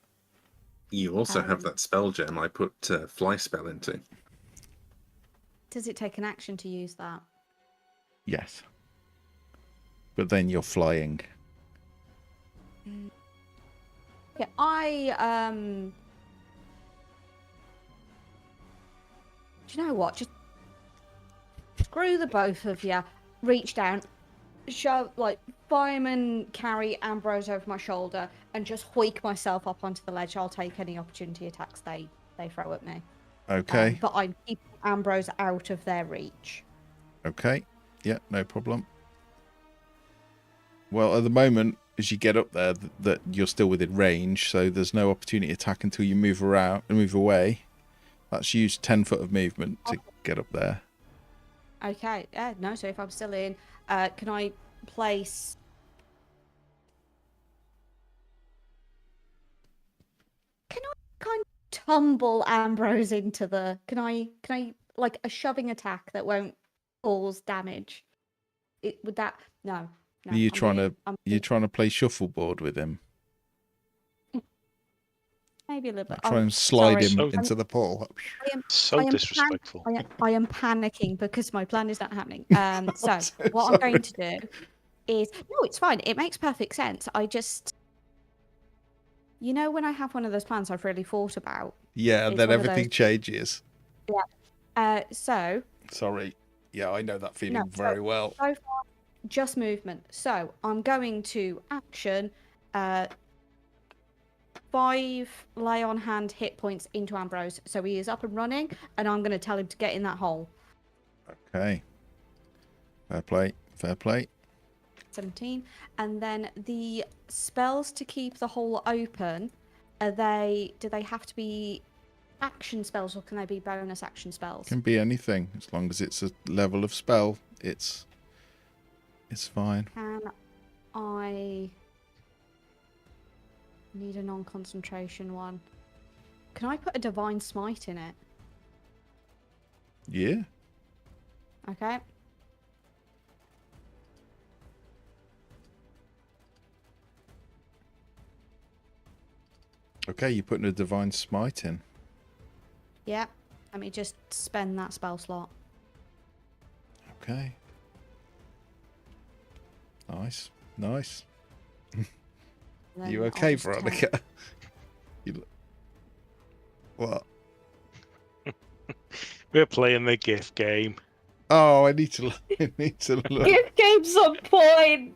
You also have that spell gem I put fly spell into. Does it take an action to use that? Yes. But then you're flying. Okay, do you know what? Just screw the both of you. Reach down, shove, fireman carry Ambrose over my shoulder, and just hoik myself up onto the ledge. I'll take any opportunity attacks they throw at me. Okay. But I'm keeping Ambrose out of their reach. Okay. Yeah, no problem. Well, at the moment, as you get up there, that you're still within range, so there's no opportunity attack until you move around and move away. That's used 10 foot of movement to get up there. Okay. No, so if I'm still in, can I place... Can I kind of tumble Ambrose into the... Can I like a shoving attack that won't cause damage? Would that... No. You're trying to play shuffleboard with him. Maybe a little bit. Try and slide him into the pool. So disrespectful. I am panicking because my plan is not happening. So what I'm going to do is... No, it's fine. It makes perfect sense. I just... You know when I have one of those plans I've really thought about? Yeah, and then everything changes. Yeah. So... Sorry. Yeah, I know that feeling very well. So far, just movement. So I'm going to action 5 lay on hand hit points into Ambrose. So he is up and running, and I'm going to tell him to get in that hole. Okay. Fair play. Fair play. 17. And then the spells to keep the hole open, do they have to be action spells, or can they be bonus action spells? Can be anything, as long as it's a level of spell. It's fine. Can I need a non-concentration one? Can I put a divine smite in it? Yeah. Okay. Okay, you're putting a divine smite in. Yeah. Let me just spend that spell slot. Okay. Nice. You okay, Veronica? What? We're playing the gift game. Oh, I need to look. Gift game's on point.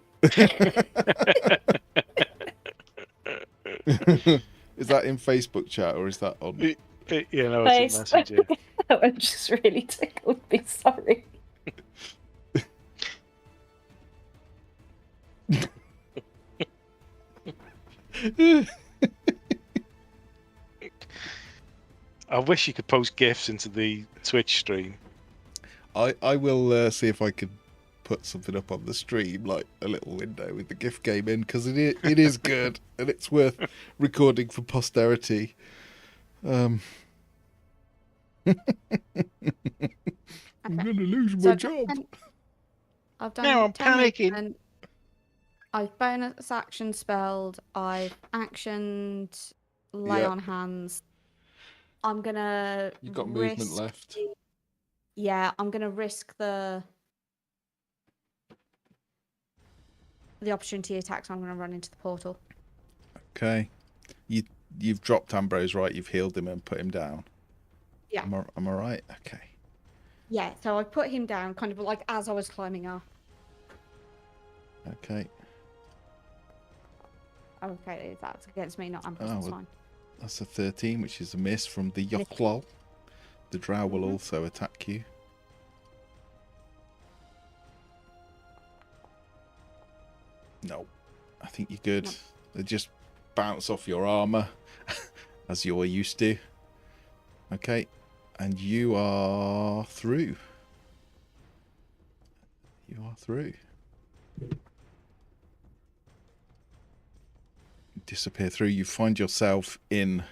Is that in Facebook chat or is that on? It's a message. That one just really tickled me. Sorry. I wish you could post GIFs into the Twitch stream. I will see if I can put something up on the stream, like a little window with the GIF game in, because it is good and it's worth recording for posterity. I'm gonna lose my job. I've done. Now I'm panicking. I've bonus action spelled. I've actioned lay on hands. I'm gonna. You've got movement left. Yeah, I'm gonna risk the opportunity attack, so I'm gonna run into the portal. Okay, you've dropped Ambrose, right? You've healed him and put him down. Yeah. Am I right? Okay. Yeah, so I put him down, kind of like as I was climbing up. Okay. Okay, that's against me, not Ambrose. That's fine. That's a 13, which is a miss from the Yochlol. The drow will also attack you. No, I think you're good. No. They just bounce off your armor, as you're used to. Okay, and you are through. You are through. Disappear through. You find yourself in...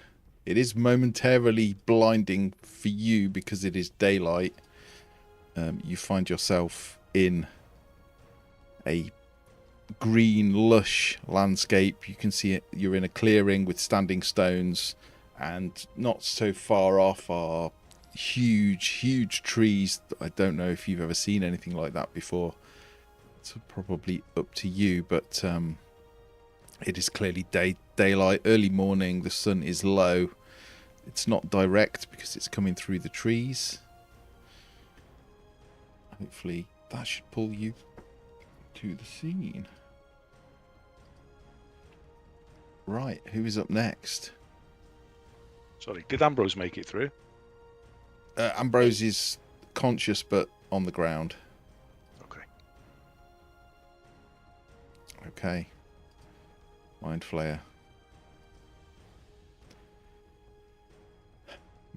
It is momentarily blinding for you because it is daylight. You find yourself in a green, lush landscape. You can see it. You're in a clearing with standing stones, and not so far off are huge trees. I don't know if you've ever seen anything like that before. It's probably up to you, but it is clearly daylight, early morning. The sun is low. It's not direct because it's coming through the trees. Hopefully that should pull you to the scene. Right, who is up next? Sorry, did Ambrose make it through? Ambrose is conscious but on the ground. Okay. Okay. Mind Flayer.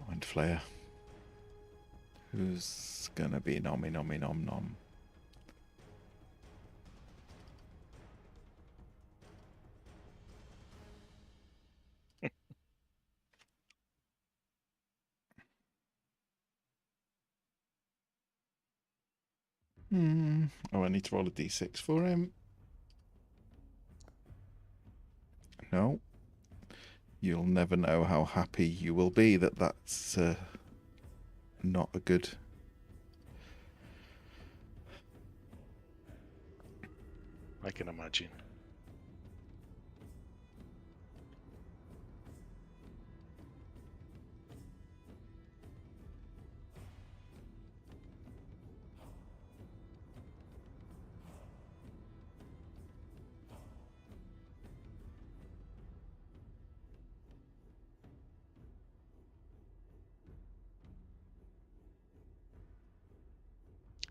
Mind Flayer. Who's gonna be nommy nom nom? Oh, I need to roll a d6 for him. No. You'll never know how happy you will be that that's not a good... I can imagine.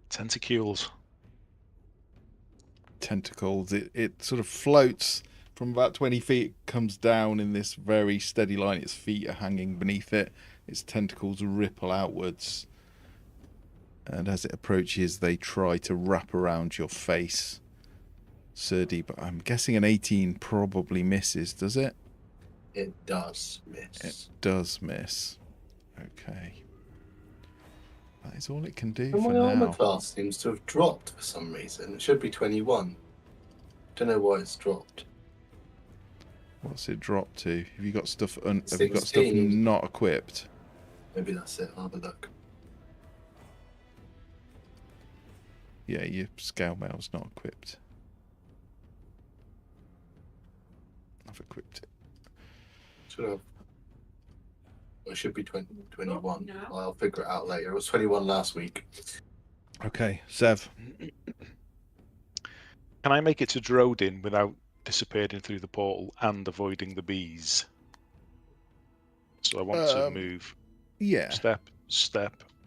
Tentacles. Tentacles. It sort of floats from about 20 feet, comes down in this very steady line. Its feet are hanging beneath it. Its tentacles ripple outwards. And as it approaches, they try to wrap around your face, Serdi. But I'm guessing an 18 probably misses, does it? It does miss. It does miss. Okay. That is all it can do and for my armor now. class seems to have dropped for some reason. It should be 21. Don't know why it's dropped. What's it dropped to? Have you got stuff? Have you got stuff 16. not equipped? Maybe that's it. I'll have a look. Yeah, your scale mail's not equipped. I've equipped it. Should have. It should be 21. I'll figure it out later. It was 21 last week. Okay, Sev. Can I make it to Drodin without disappearing through the portal and avoiding the bees? So I want to move. Yeah. Step.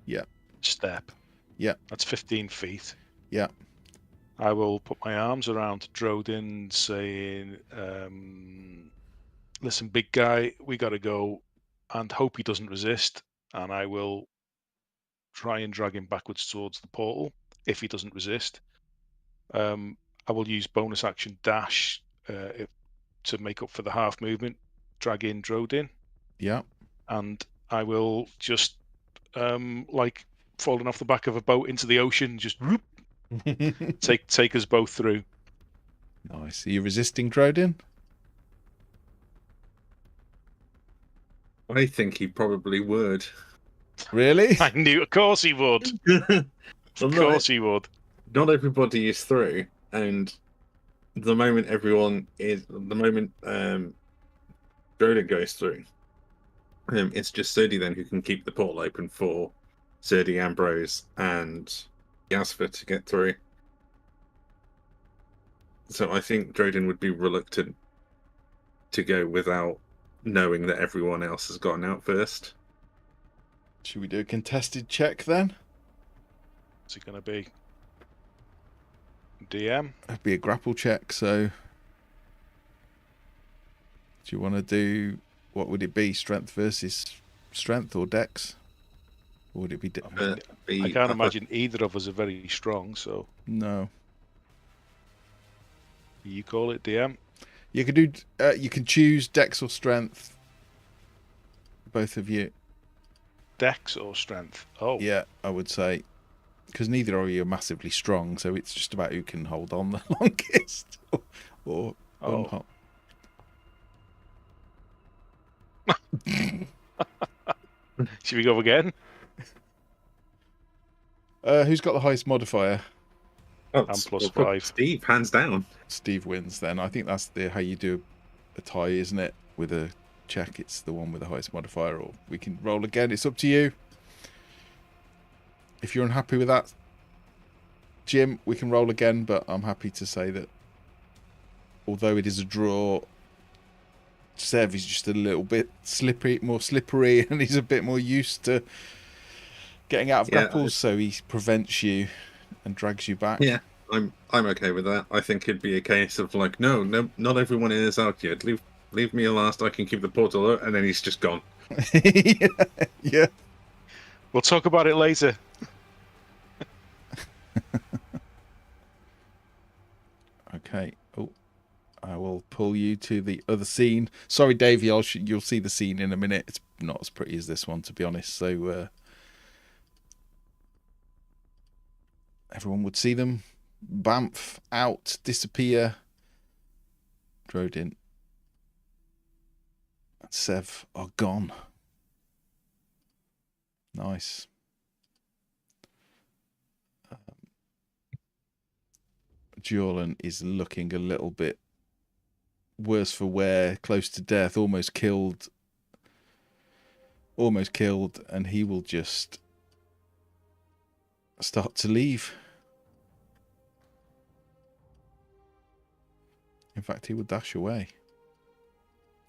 Yeah. Step. Yeah. That's 15 feet. Yeah. I will put my arms around Drodin, saying, listen, big guy, we got to go and hope he doesn't resist. And I will try and drag him backwards towards the portal if he doesn't resist. I will use bonus action dash to make up for the half movement, drag in Drodin. Yeah. And I will just, like falling off the back of a boat into the ocean, just whoop, take us both through. Nice. Are you resisting Drodin? I think he probably would. Really? I knew, of course he would. Of course he would. Not everybody is through, and the moment Drodin goes through, it's just Serdi then who can keep the portal open for Serdi, Ambrose, and Yasfer to get through. So I think Drodin would be reluctant to go without knowing that everyone else has gotten out first. Should we do a contested check then? What's it going to be? DM? It'd be a grapple check, so... Do you want to do... What would it be? Strength versus strength or dex? Or would it be... I can't imagine either of us are very strong, so... No. You call it, DM? You can do... you can choose dex or strength. Both of you. Dex or strength? Oh. Yeah, I would say. Because neither of you are massively strong, so it's just about who can hold on the longest. or unhold. Should we go again? Who's got the highest modifier? Oh, I'm +5. Steve, hands down. Steve wins then. I think that's how you do a tie, isn't it? With a check, it's the one with the highest modifier, or we can roll again. It's up to you. If you're unhappy with that, Jim, we can roll again, but I'm happy to say that although it is a draw, Sev is just a little bit more slippery, and he's a bit more used to getting out of grapples, so he prevents you and drags you back. Yeah, I'm okay with that. I think it'd be a case of like, no, not everyone is out yet. Leave me last. I can keep the portal out, and then he's just gone. Yeah. We'll talk about it later. Okay. Oh, I will pull you to the other scene. Sorry, Davey. You'll see the scene in a minute. It's not as pretty as this one, to be honest. So everyone would see them. Bamf out, disappear. Drodin and Sev are gone. Nice. Jorlan is looking a little bit worse for wear, close to death, almost killed, and he will just start to leave. In fact, he will dash away.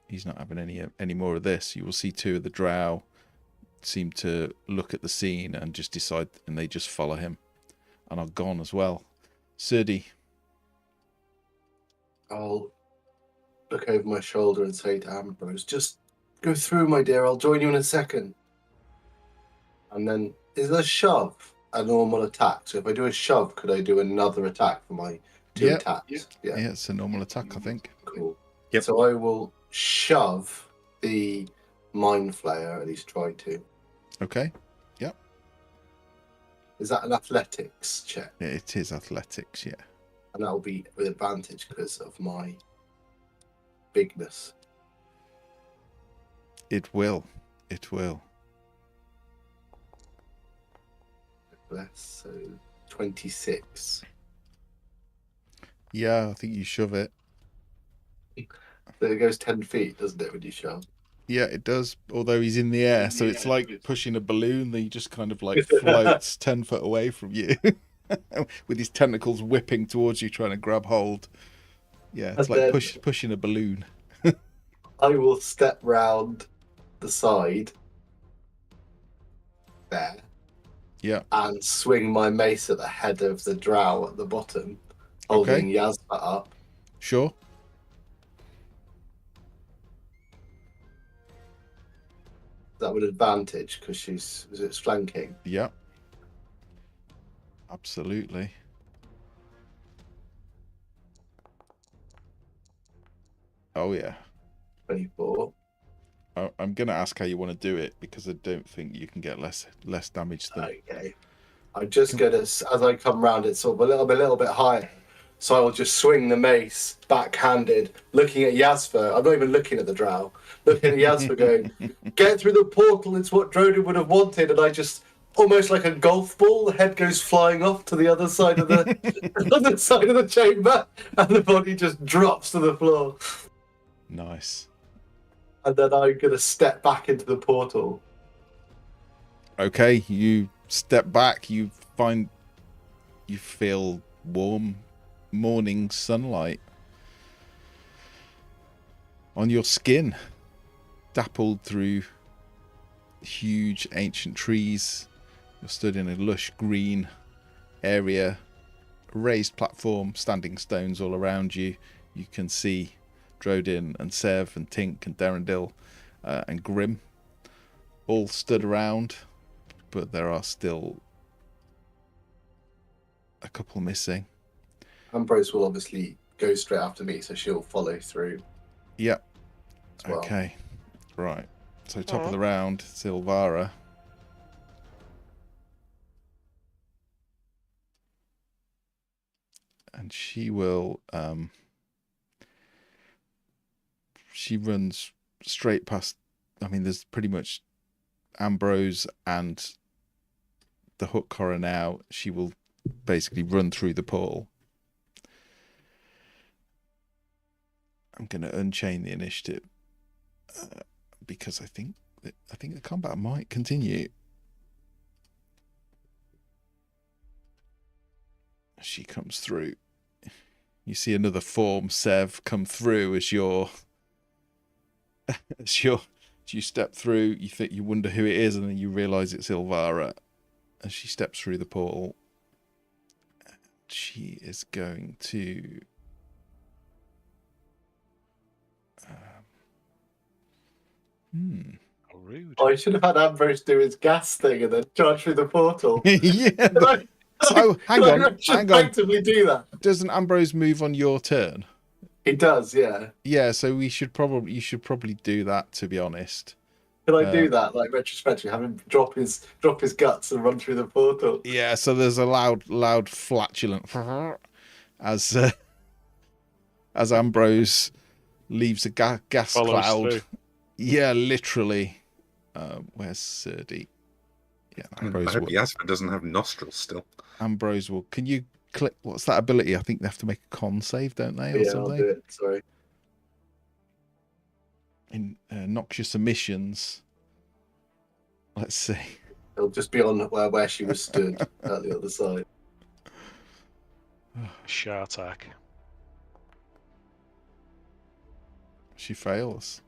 He's not having any more of this. You will see two of the drow seem to look at the scene and just decide, and they just follow him and are gone as well. Serdi. I'll look over my shoulder and say to Ambrose, just go through, my dear. I'll join you in a second. And then, is a shove a normal attack? So if I do a shove, could I do another attack for my two attacks? Yeah, it's a normal attack, I think. Cool. Yep. So I will shove the Mind Flayer, at least try to. Okay. Yep. Is that an athletics check? Yeah, it is athletics, yeah. And that will be with advantage because of my bigness. It will. It will. Bless. So 26. Yeah, I think you shove it. So it goes 10 feet, doesn't it, when you shove? Yeah, it does. Although he's in the air, so it's like pushing a balloon. He just kind of like floats 10 foot away from you, with his tentacles whipping towards you, trying to grab hold. Yeah, it's And like pushing a balloon. I will step round the side there. Yeah. And swing my mace at the head of the drow at the bottom, holding Yasma up. Sure. that would advantage because it's flanking. Yep. Absolutely. Oh yeah. 24. I'm gonna ask how you want to do it because I don't think you can get less damage than. Okay. I'm just gonna, as I come round, it's sort of a little bit higher. So I will just swing the mace backhanded, looking at Yasper. I'm not even looking at the drow. Looking at Yasper, going, "Get through the portal. It's what Drodin would have wanted." And I just, almost like a golf ball, the head goes flying off to the other side of the other side of the chamber, and the body just drops to the floor. Nice. And then I'm gonna step back into the portal. Okay, you step back. You feel warm morning sunlight on your skin, dappled through huge ancient trees. You're stood in a lush green area, a raised platform, standing stones all around you. You can see Drodin and Sev and Tink and Derendil and Grim all stood around, but there are still a couple missing. Ambrose will obviously go straight after me, so she'll follow through. Yep. Well. Okay. Right. So top of the round, it's Ilvara. And she will she runs straight past. I mean, there's pretty much Ambrose and the hook horror now. She will basically run through the portal. I'm going to unchain the initiative because I think the combat might continue. She comes through. You see another form, Sev, come through as you step through. You wonder who it is, and then you realise it's Ilvara as she steps through the portal. She is going to. How rude. I should have had Ambrose do his gas thing and then charge through the portal. Yeah. So hang on. Actively do that. Doesn't Ambrose move on your turn? He does, yeah. Yeah, so you should probably do that, to be honest. Can I do that, like retrospectively, have him drop his guts and run through the portal? Yeah, so there's a loud flatulent as Ambrose leaves a gas cloud. Through. Yeah, literally. Where's Serdi? Yeah, Ambrose. I hope Yasper doesn't have nostrils still. Ambrose will. Can you click? What's that ability? I think they have to make a con save, don't they, or something? I'll do it. Sorry. In noxious emissions. Let's see. It'll just be on where she was stood at the other side. Shartak. She fails.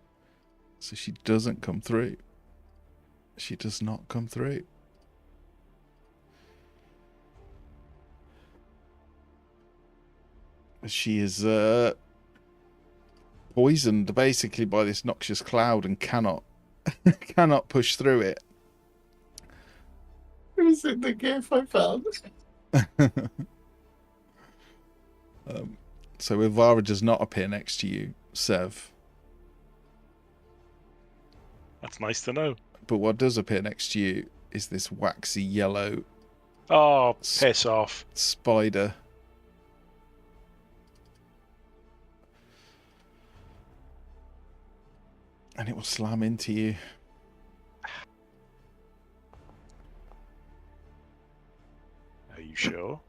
So she doesn't come through. She does not come through. She is poisoned basically by this noxious cloud and cannot push through it. It was in the GIF I found. So Ilvara does not appear next to you, Sev. That's nice to know. But what does appear next to you is this waxy yellow. Oh, piss off. Spider. And it will slam into you. Are you sure?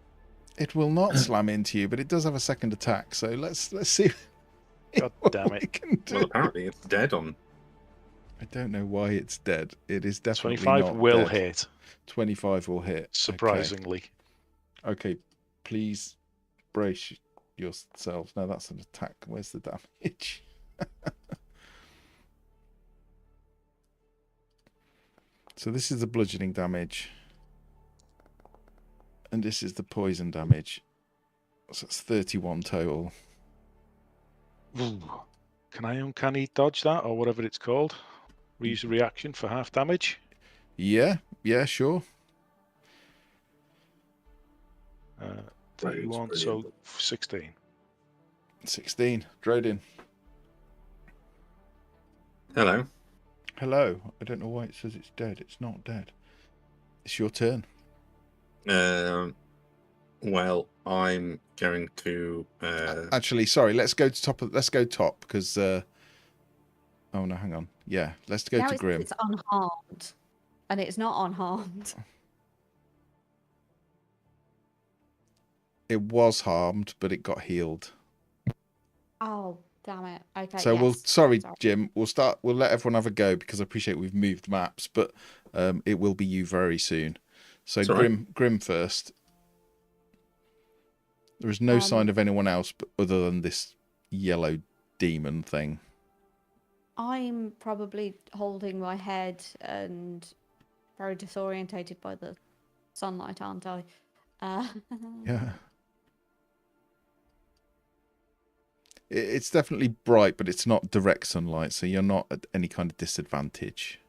It will not slam into you, but it does have a second attack. So let's see. God damn it! Well, apparently it's dead on. I don't know why it's dead. It is definitely 25 not will dead. hit. 25 will hit. Surprisingly. Okay, please brace yourselves. No, that's an attack. Where's the damage? So this is the bludgeoning damage. And this is the poison damage. So it's 31 total. Ooh. Can I uncanny dodge that, or whatever it's called? use a reaction for half damage? Yeah, sure. 31, so 16. 16. Drodin. Hello. Hello. I don't know why it says it's dead. It's not dead. It's your turn. Well, I'm going to. Actually, sorry. Let's go top because. Oh no, hang on. Yeah, let's go to Grim. It's unharmed, and it's not unharmed. It was harmed, but it got healed. Oh, damn it. Okay. So yes. sorry, Jim. We'll let everyone have a go because I appreciate we've moved maps, but it will be you very soon. So Grim first. There is no sign of anyone else other than this yellow demon thing. I'm probably holding my head and very disorientated by the sunlight, aren't I? Yeah. It's definitely bright, but it's not direct sunlight, so you're not at any kind of disadvantage.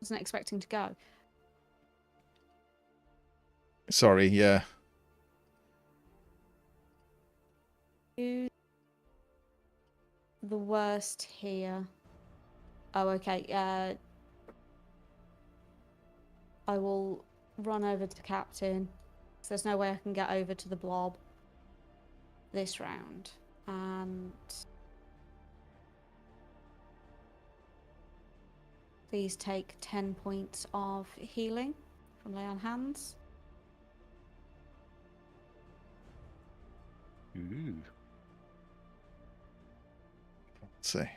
Wasn't expecting to go. Sorry, yeah. Who's the worst here? Oh, okay. I will run over to Captain. There's no way I can get over to the blob this round. And please take 10 points of healing from Lay on Hands. Ooh. Let's see.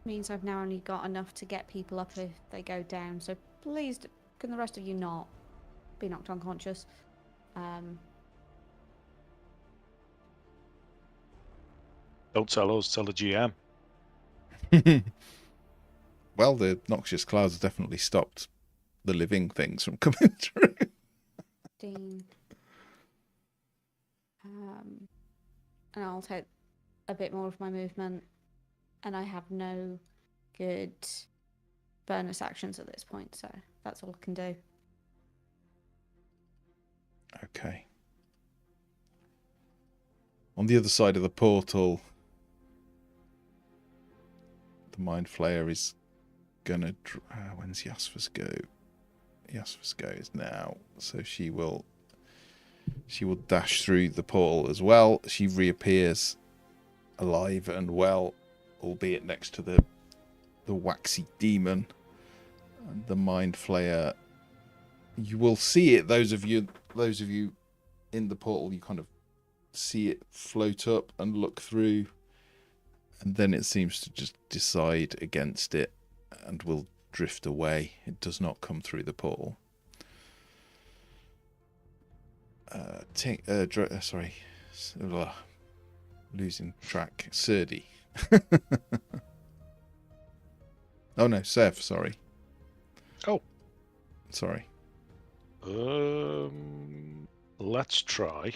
Means I've now only got enough to get people up if they go down. So please, can the rest of you not be knocked unconscious? Don't tell us, tell the GM. Well, the noxious clouds have definitely stopped the living things from coming through. 15. And I'll take a bit more of my movement. And I have no good bonus actions at this point, so that's all I can do. Okay. On the other side of the portal, the Mind Flayer is gonna. When's Yasva's go? Yasva's go is now, so she will dash through the portal as well. She reappears alive and well, albeit next to the waxy demon. And the Mind Flayer, you will see it. Those of you in the portal, you kind of see it float up and look through, and then it seems to just decide against it and will drift away. It does not come through the portal. Sorry, losing track. Serdi. Oh no, Sev. Sorry. Oh, sorry. Let's try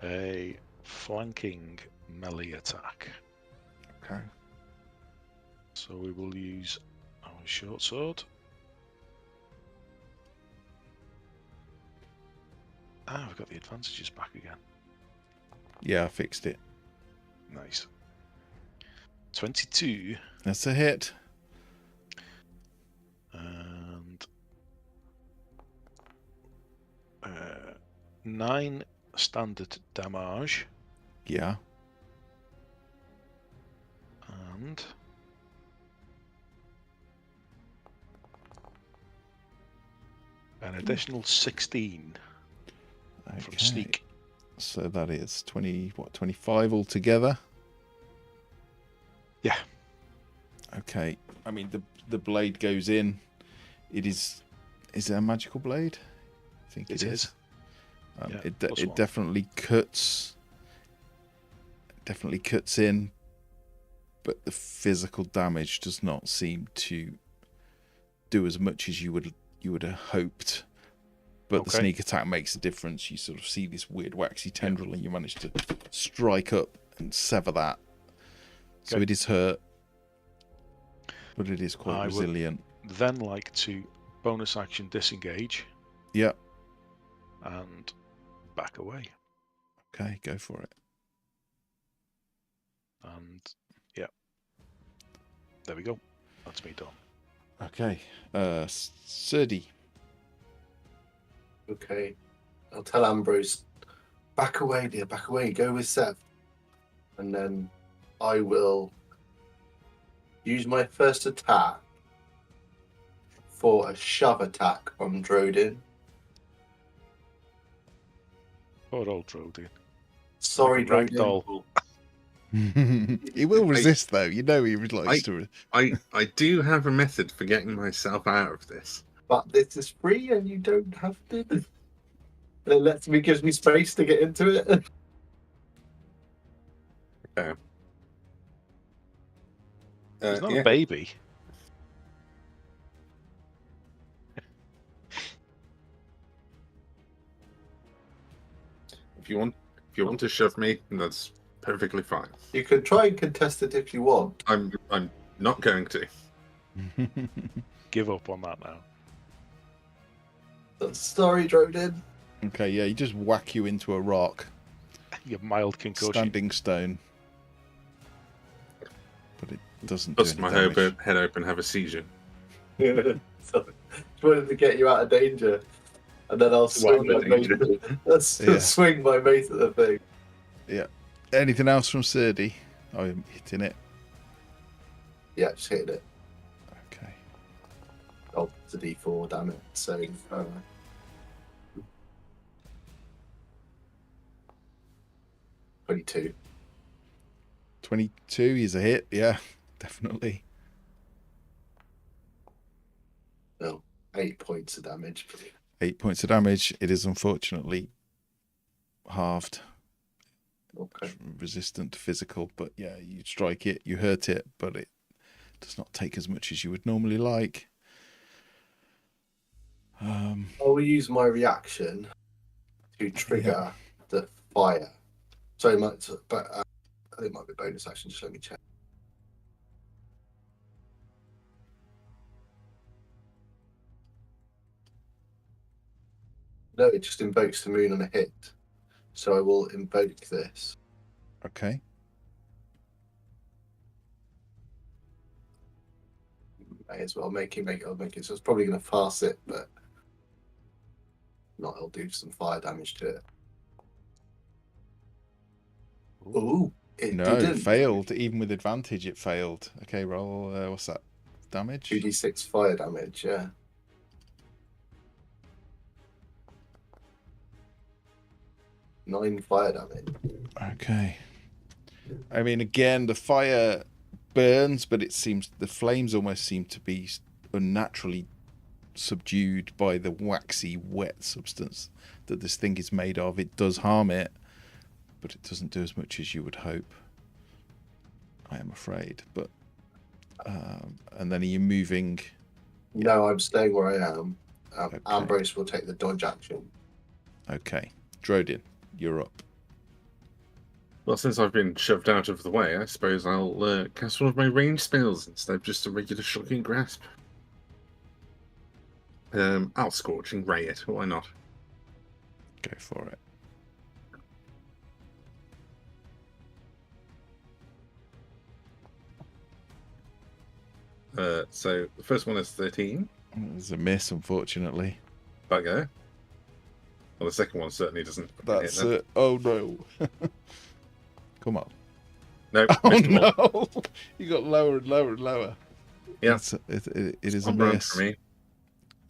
a flanking melee attack. Okay. So we will use our short sword. Ah, we've got the advantages back again. Yeah, I fixed it. Nice. 22. That's a hit. And 9 standard damage. Yeah. And an additional 16 from sneak. So that is 25 altogether? Yeah. Okay. I mean, the blade goes in. It is it a magical blade? I think it is. Yeah, it definitely cuts. Definitely cuts in, but the physical damage does not seem to do as much as you would you would have hoped. But the Okay. sneak attack makes a difference. You sort of see this weird waxy tendril and you manage to strike up and sever that. So Okay. it is hurt, but it is quite I would resilient. then like to bonus action disengage Yep. and back away. Okay, go for it. And yeah, there we go. That's me done. Okay, Serdi. Okay. I'll tell Ambrose, back away, dear, back away. Go with Seth. And then I will use my first attack for a shove attack on Drodin. Poor old Drodin. Sorry, Like a Drodin. ragdoll. He will resist, though. You know he likes to. I do have a method for getting myself out of this. But this is free and you don't have to. And it gives me space to get into it. Okay. He's not yeah. a baby. If you want to shove me, that's perfectly fine. You can try and contest it if you want. I'm not going to. Give up on that now. Sorry, Drodin. Okay, yeah, he just whack you into a rock. You have mild concussion. Standing stone. But it doesn't Bust do my any damage. head open, have a seizure. So, just wanted to get you out of danger. And then I'll swing my mate. Swing my mate at the thing. Yeah. Anything else from Serdi? Oh, I'm hitting it. Yeah, just hitting it. Okay. Oh, it's a D4, damn it. So, 22. 22 is a hit, yeah, definitely. No, 8 points of damage. 8 points of damage. It is unfortunately halved. Okay. Resistant to physical, but yeah, you strike it, you hurt it, but it does not take as much as you would normally like. I will use my reaction to trigger the fire. So much, but I think it might be bonus action. Just let me check. No, it just invokes the moon on a hit. So I will invoke this. Okay. May as well make it. So it's probably going to farce it, but not. It'll do some fire damage to it. Ooh, it No, didn't. it failed. Even with advantage, it failed. Okay, roll. What's that? Damage? 2d6 fire damage, yeah. Nine fire damage. Okay. I mean, again, the fire burns, but it seems the flames almost seem to be unnaturally subdued by the waxy, wet substance that this thing is made of. It does harm it, but it doesn't do as much as you would hope, I am afraid. But and then are you moving? No, I'm staying where I am. Okay. Ambrose will take the dodge action. Okay. Drodin, you're up. Well, since I've been shoved out of the way, I suppose I'll cast one of my ranged spells instead of just a regular shocking grasp. I'll Scorching Ray it. Why not? Go for it. So the first one is 13. It's a miss, unfortunately. Bugger. Well, the second one certainly doesn't. That's hit, it. Oh no. Come on. No. Oh missed them all. no. You got lower and lower and lower. Yeah. It is a One round miss. for me.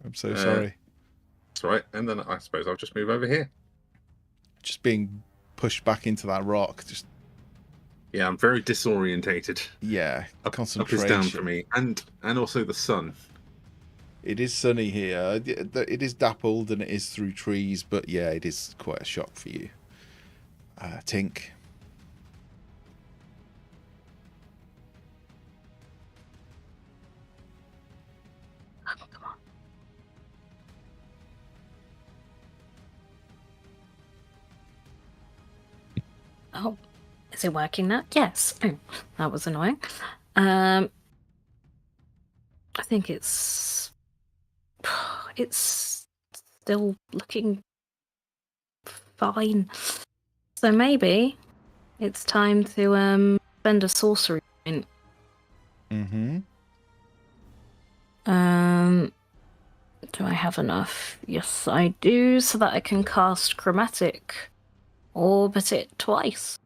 I'm so sorry. That's right. And then I suppose I'll just move over here. Just being pushed back into that rock. Just Yeah, I'm very disorientated. yeah. Up Concentration. is down for me, and also the sun. It is sunny here. It is dappled and it is through trees, but yeah, it is quite a shock for you. Tink. Oh, come on. Oh, is it working now? Yes. Oh, that was annoying. I think it's still looking fine. So maybe it's time to spend a sorcery point. Mm-hmm. Do I have enough? Yes, I do, so that I can cast Chromatic Orbit it twice.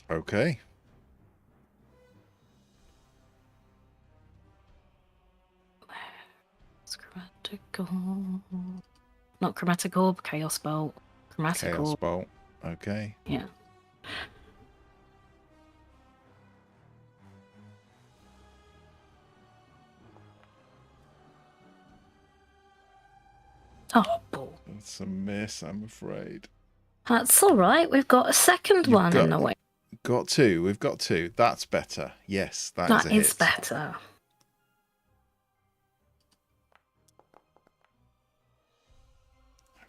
Okay. It's Chromatic Orb. Not Chromatic Orb, Chaos Bolt. Chromatic Chaos Orb. Bolt. Okay. Yeah. Oh, ball. That's a miss, I'm afraid. That's all right. We've got a second one in the way. Got two. We've got two. That's better. Yes, that Is hit. better.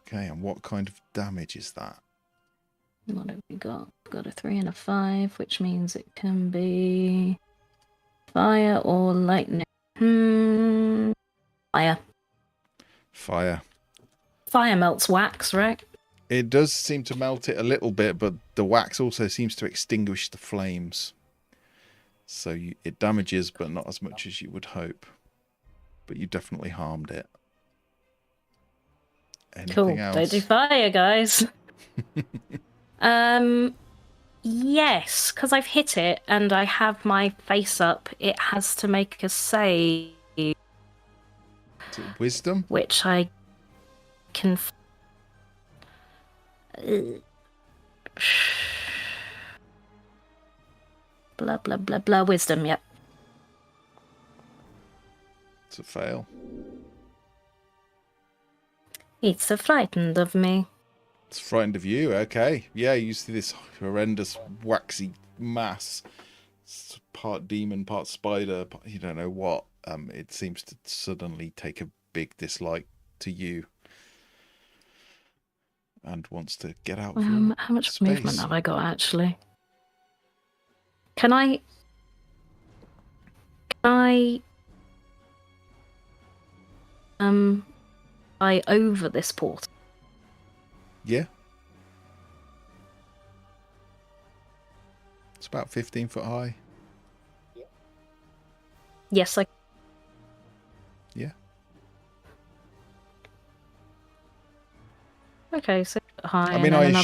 Okay, and what kind of damage is that? What have we got? We've got a 3 and a 5, which means it can be fire or lightning. Fire. Fire. Fire melts wax, right? It does seem to melt it a little bit, but the wax also seems to extinguish the flames. So it damages, but not as much as you would hope. But you definitely harmed it. Anything else? Don't do fire, guys. Yes, because I've hit it and I have my face up. It has to make a save. Is it wisdom? Which I can. Blah, blah, blah, blah. Wisdom, yep. It's a fail. It's frightened of me. It's frightened of you, okay. Yeah, you see this horrendous waxy mass. It's part demon, part spider, you don't know what. It seems to suddenly take a big dislike to you. And wants to get out of your How much space. movement have I got, actually? Can I fly over this portal? Yeah. It's about 15 foot high. Yes, I. Yeah. Okay, so high. I mean, and I then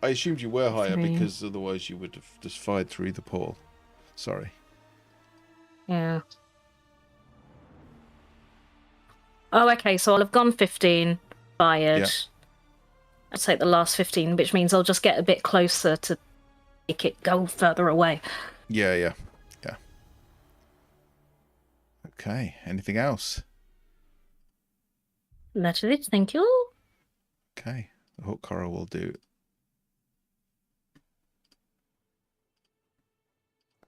assumed you were higher 3. because otherwise you would have just fired through the portal. Sorry. Yeah. Oh, okay. So I'll have gone 15, fired. Yeah. I'll take the last 15, which means I'll just get a bit closer to make it go further away. Yeah. Okay. Anything else? That's it. Thank you. Okay. The hook coral will do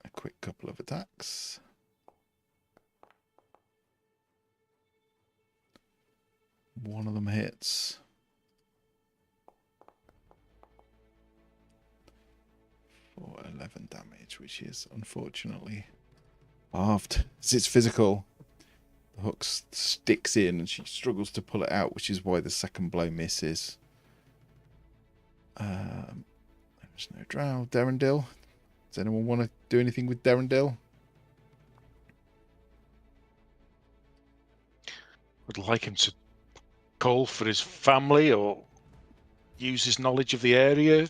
a quick couple of attacks. One of them hits. For 11 damage, which is unfortunately halved. As it's physical, the hook sticks in and she struggles to pull it out, which is why the second blow misses. There's no drow. Derendil. Does anyone want to do anything with Derendil? Would like him to call for his family or use his knowledge of the area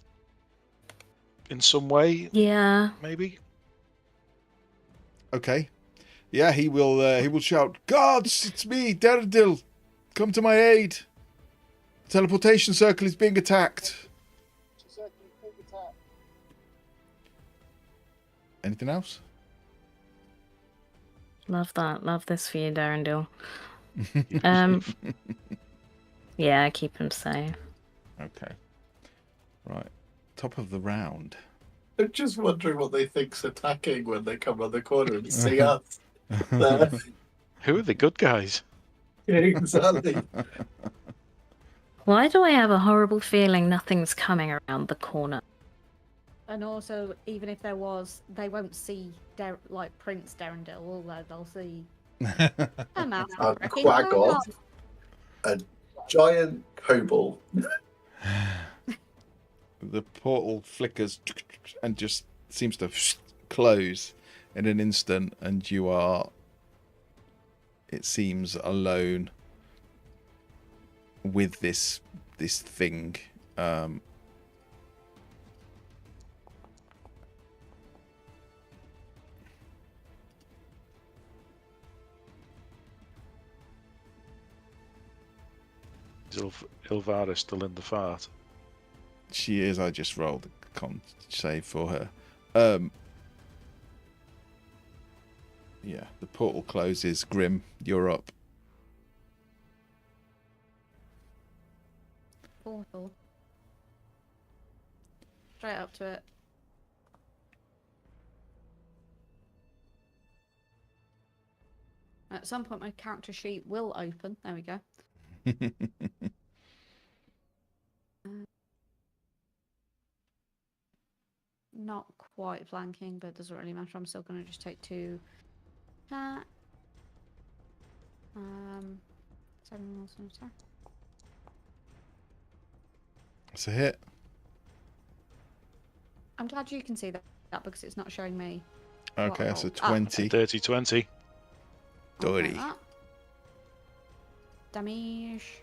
in some way. Yeah. Maybe. Okay. Yeah, he will shout, "Gods, it's me, Derendil. Come to my aid. The teleportation circle is being attacked." Anything else? Love that. Love this for you, Darendil. Yeah, keep him safe. Okay. Right. Top of the round. I'm just wondering what they think's attacking when they come around the corner and see us. There. Who are the good guys? Yeah, exactly. Why do I have a horrible feeling nothing's coming around the corner? And also, even if there was, they won't see like Prince Darendil, will they? They'll see a mouse. A Quaggoth, a giant kobold. The portal flickers and just seems to close in an instant, and you are, it seems, alone with this thing. Is Ilvara still in the fart? She is. I just rolled a con save for her. Yeah, the portal closes. Grim, you're up. Portal. Straight up to it. At some point, my character sheet will open. There we go. Not quite flanking, but it doesn't really matter. I'm still going to just take 2 attack. 7 more attack. It's a hit. I'm glad you can see that because it's not showing me. Okay, that's a 20. 30-20. Dirty. Damage.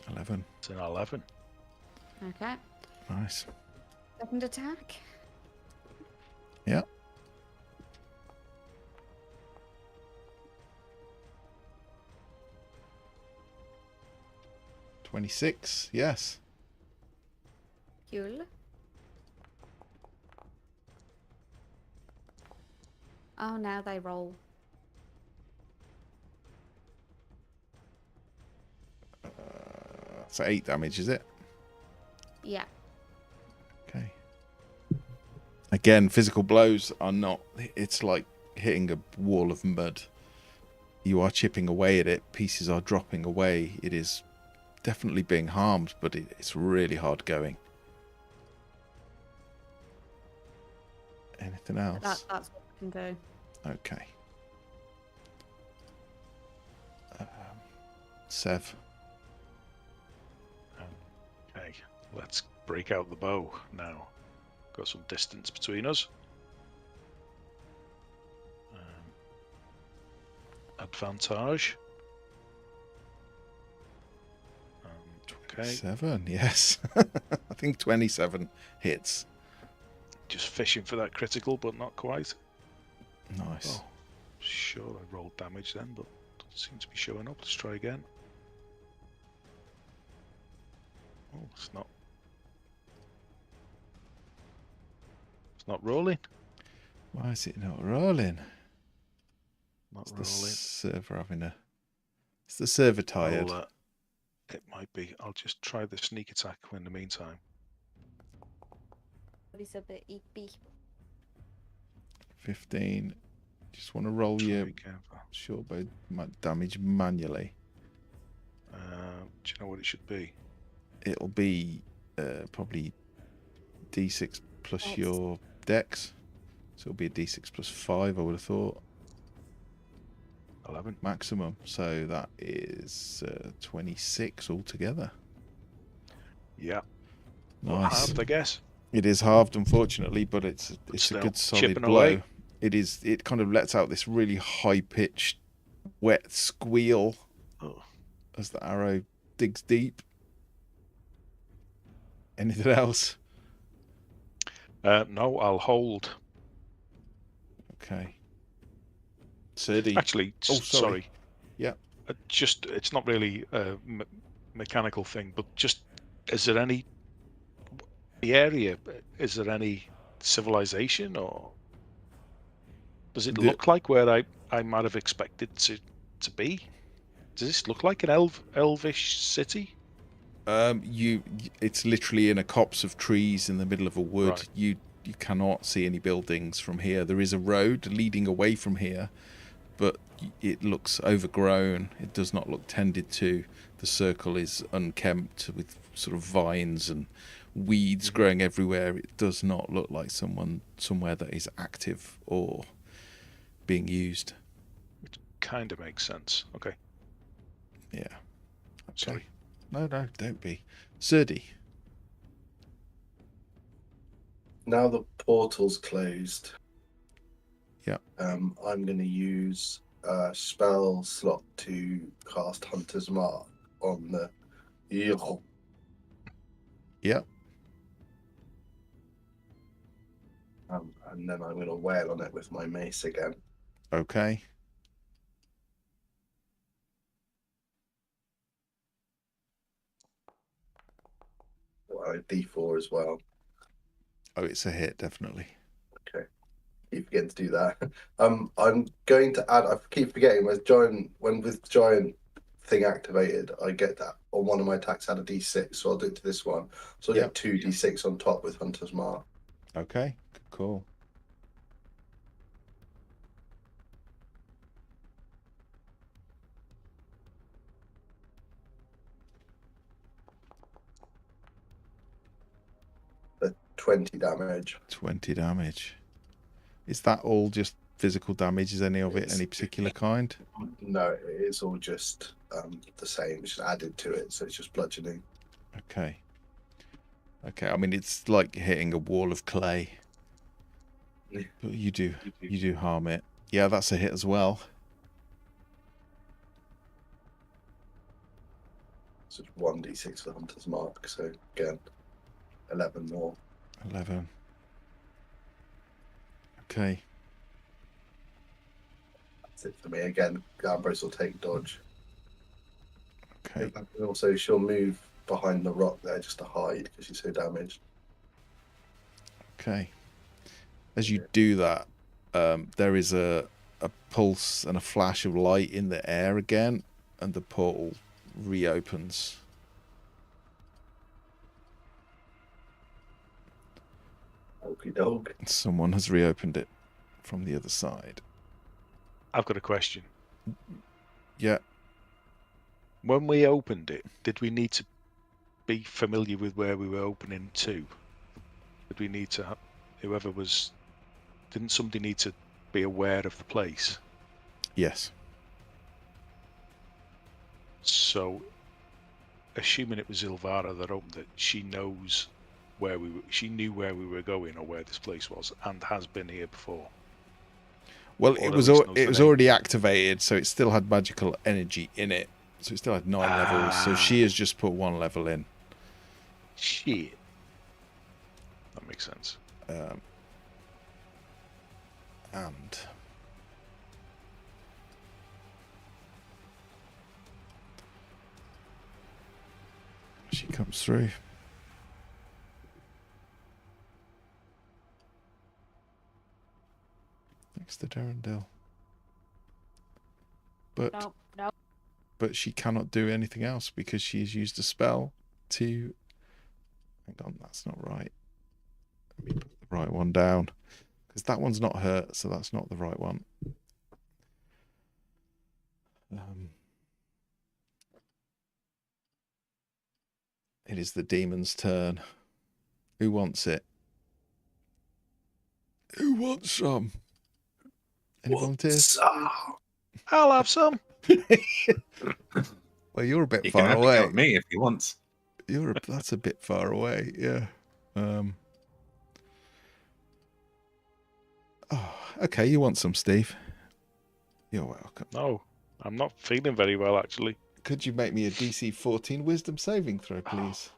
11. It's an 11. Okay. Nice. Second attack. Yeah. $26. Yes. Cool. Oh, now they roll. So 8 damage, is it? Yeah. Okay. Again, physical blows are not... It's like hitting a wall of mud. You are chipping away at it. Pieces are dropping away. It is definitely being harmed, but it's really hard going. Anything else? That's what I can do. Okay. Sev. Okay, let's break out the bow now. Got some distance between us. Advantage. Okay. 7, yes. I think 27 hits. Just fishing for that critical, but not quite. Nice. Oh, sure, I rolled damage then, but doesn't seem to be showing up. Let's try again. Oh, it's not. It's not rolling. Why is it not rolling? Not It's rolling. the server having a... It's the server tired. It might be. I'll just try the sneak attack in the meantime. What is a bit EP? 15. Just want to roll your Again. short bow damage manually. Do you know what it should be? It'll be probably D6 plus your dex. So it'll be a D6 plus 5, I would have thought. 11. Maximum. So that is 26 altogether. Yeah. Nice. Halved, I guess. It is halved, unfortunately, but it's a Still good solid chipping blow. away. It is. It kind of lets out this really high-pitched, wet squeal as the arrow digs deep. Anything else? No, I'll hold. Okay. Sirdy. Actually, sorry. Yeah. Just, it's not really a mechanical thing, but just, is there any, the area, is there any civilization, or does it look like where I might have expected to be? Does this look like an elvish city? It's literally in a copse of trees in the middle of a wood. Right. You cannot see any buildings from here. There is a road leading away from here, but it looks overgrown. It does not look tended to. The circle is unkempt with sort of vines and weeds growing everywhere, it does not look like somewhere that is active or being used. Which kind of makes sense. Okay. Yeah. Okay. Sorry. No, don't be. Serdi. Now the portal's closed. Yeah. I'm going to use a spell slot to cast Hunter's Mark on the. Yeah. And then I'm going to wail on it with my mace again. Okay. Well, D4 as well. Oh, it's a hit, definitely. Okay. Keep forgetting to do that. I'm going to add. I keep forgetting with giant thing activated, I get that on one of my attacks add a D6, so I'll do it to this one. So I'll get 2 D6 on top with Hunter's Mark. Okay, cool. The 20 damage. 20 damage. Is that all just physical damage? Is any of it any particular kind? No, it's all just the same. It's just added to it, so it's just bludgeoning. Okay. Okay, I mean, it's like hitting a wall of clay. But you do harm it. Yeah, that's a hit as well. So it's 1d6 for Hunter's Mark, so again, 11 more. 11. Okay. That's it for me. Again, Ambrose will take dodge. Okay. And also, she'll move behind the rock there just to hide because she's so damaged. Okay. As you do that, there is a pulse and a flash of light in the air again, and the portal reopens. Okey dog. Someone has reopened it from the other side. I've got a question. Yeah. When we opened it, did we need to be familiar with where we were opening to? Did we need to, didn't somebody need to be aware of the place? Yes. So, assuming it was Ilvara that opened it, she knows where she knew where we were going or where this place was, and has been here before. Well, it was already activated, so it still had magical energy in it. So it still had 9 levels. So she has just put 1 level in. Shit. That makes sense. And she comes through. Next to Darendelle. But No. But she cannot do anything else because she has used a spell to... Hang on, that's not right. Let me put the right one down. Because that one's not hurt, so that's not the right one. It is the demon's turn. Who wants it? Who wants some? Any volunteers? I'll have some. Well, you're a bit You far can have away. it with me if you want. That's a bit far away, yeah. Oh, okay, you want some, Steve? You're welcome. No, I'm not feeling very well, actually. Could you make me a DC 14 wisdom saving throw, please?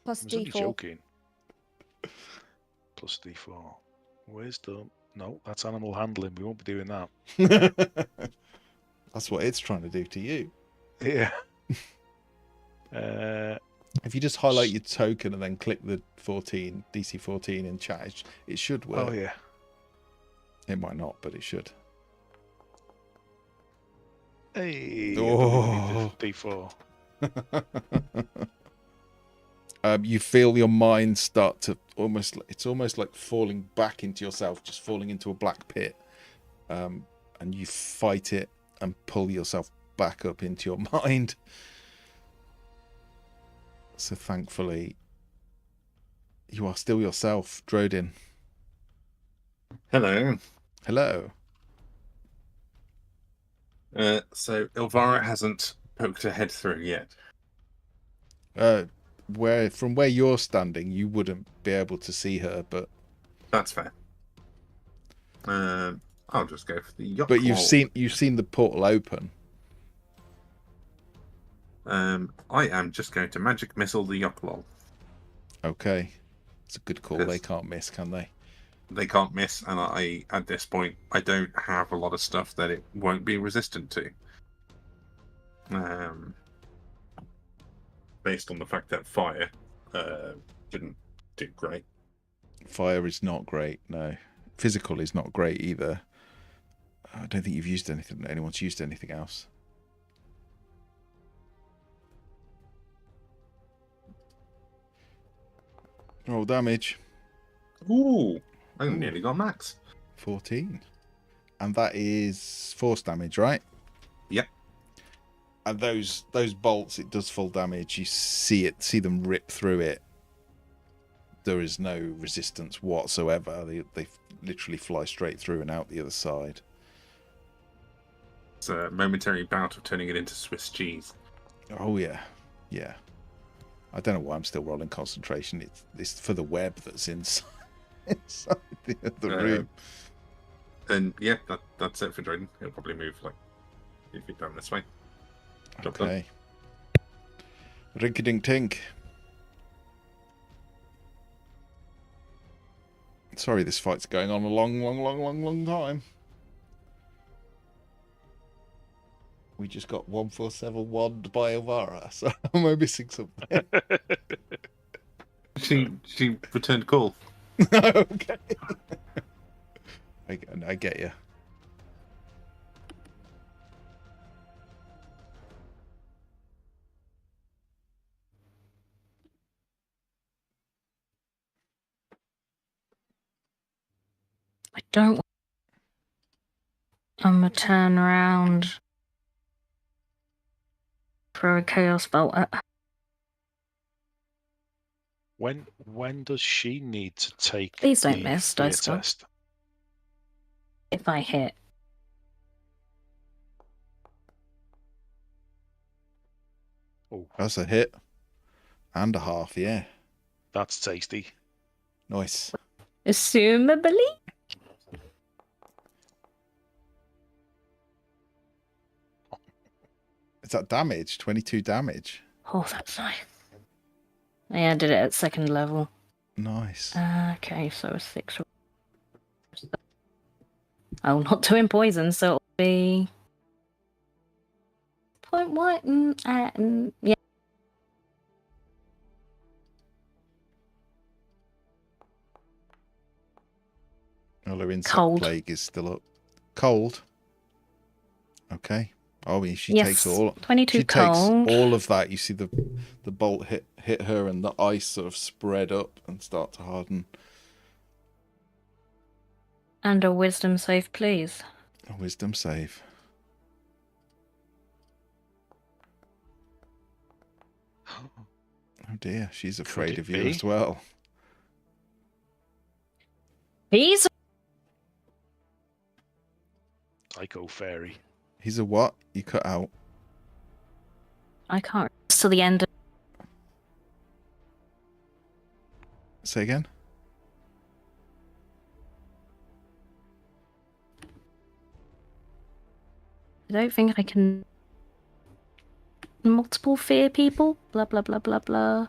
Plus I was only D4. joking. Plus D4. Wisdom. No, that's animal handling. We won't be doing that. That's what it's trying to do to you. Yeah. If you just highlight your token and then click the DC 14 in chat, it should work. Oh, yeah. It might not, but it should. Hey, Oh. D4. You feel your mind start to it's almost like falling back into yourself, just falling into a black pit. And you fight it and pull yourself back up into your mind. So thankfully, you are still yourself, Drodin. Hello. Hello. So Ilvara hasn't poked her head through yet. From where you're standing, you wouldn't be able to see her, but that's fair. I'll just go for the yacht. But you've seen the portal open. I am just going to magic missile the yacht. Okay, it's a good call. They can't miss, can they? They can't miss, and I at this point I don't have a lot of stuff that it won't be resistant to. Based on the fact that fire didn't do great. Fire is not great. No, physical is not great either. I don't think you've used anything. Anyone's used anything else. Roll damage. Ooh, I nearly got max. 14. And that is force damage, right? Yep. And those bolts, it does full damage. You see them rip through it. There is no resistance whatsoever. They literally fly straight through and out the other side. It's a momentary bout of turning it into Swiss cheese. Oh yeah, yeah. I don't know why I'm still rolling concentration. It's for the web that's inside the other room. And yeah, that's it for Drodin. He'll probably move like 2 feet down this way. Okay. Rinky-dink tink. Sorry, this fight's going on a long time. We just got 1471 by Ilvara, so am I missing something? She returned call. Okay. I get you. I don't. I'm gonna turn around. Throw a chaos bolt at her. When does she need to take Please don't the miss, fear dice roll. test? If I hit. Oh, That's a hit. And a half, yeah. that's tasty. Nice. Assumably? Is that damage? 22 damage. Oh, that's nice. Yeah, I did it at 2nd level. Nice. Okay, so a 6. Oh, not doing poison, so it'll be 0.1. Yeah. Well, her insect Cold. plague is still up. Cold. Okay. Oh, she Yes, takes all. 22 She cold. takes all of that. You see the bolt hit her, and the ice sort of spread up and start to harden. And a wisdom save, please. A wisdom save. Oh dear, she's afraid of you as well. He's Psycho fairy. He's a what? You cut out. I can't to the end. Say again. I don't think I can. Multiple fear people. Blah blah blah blah blah.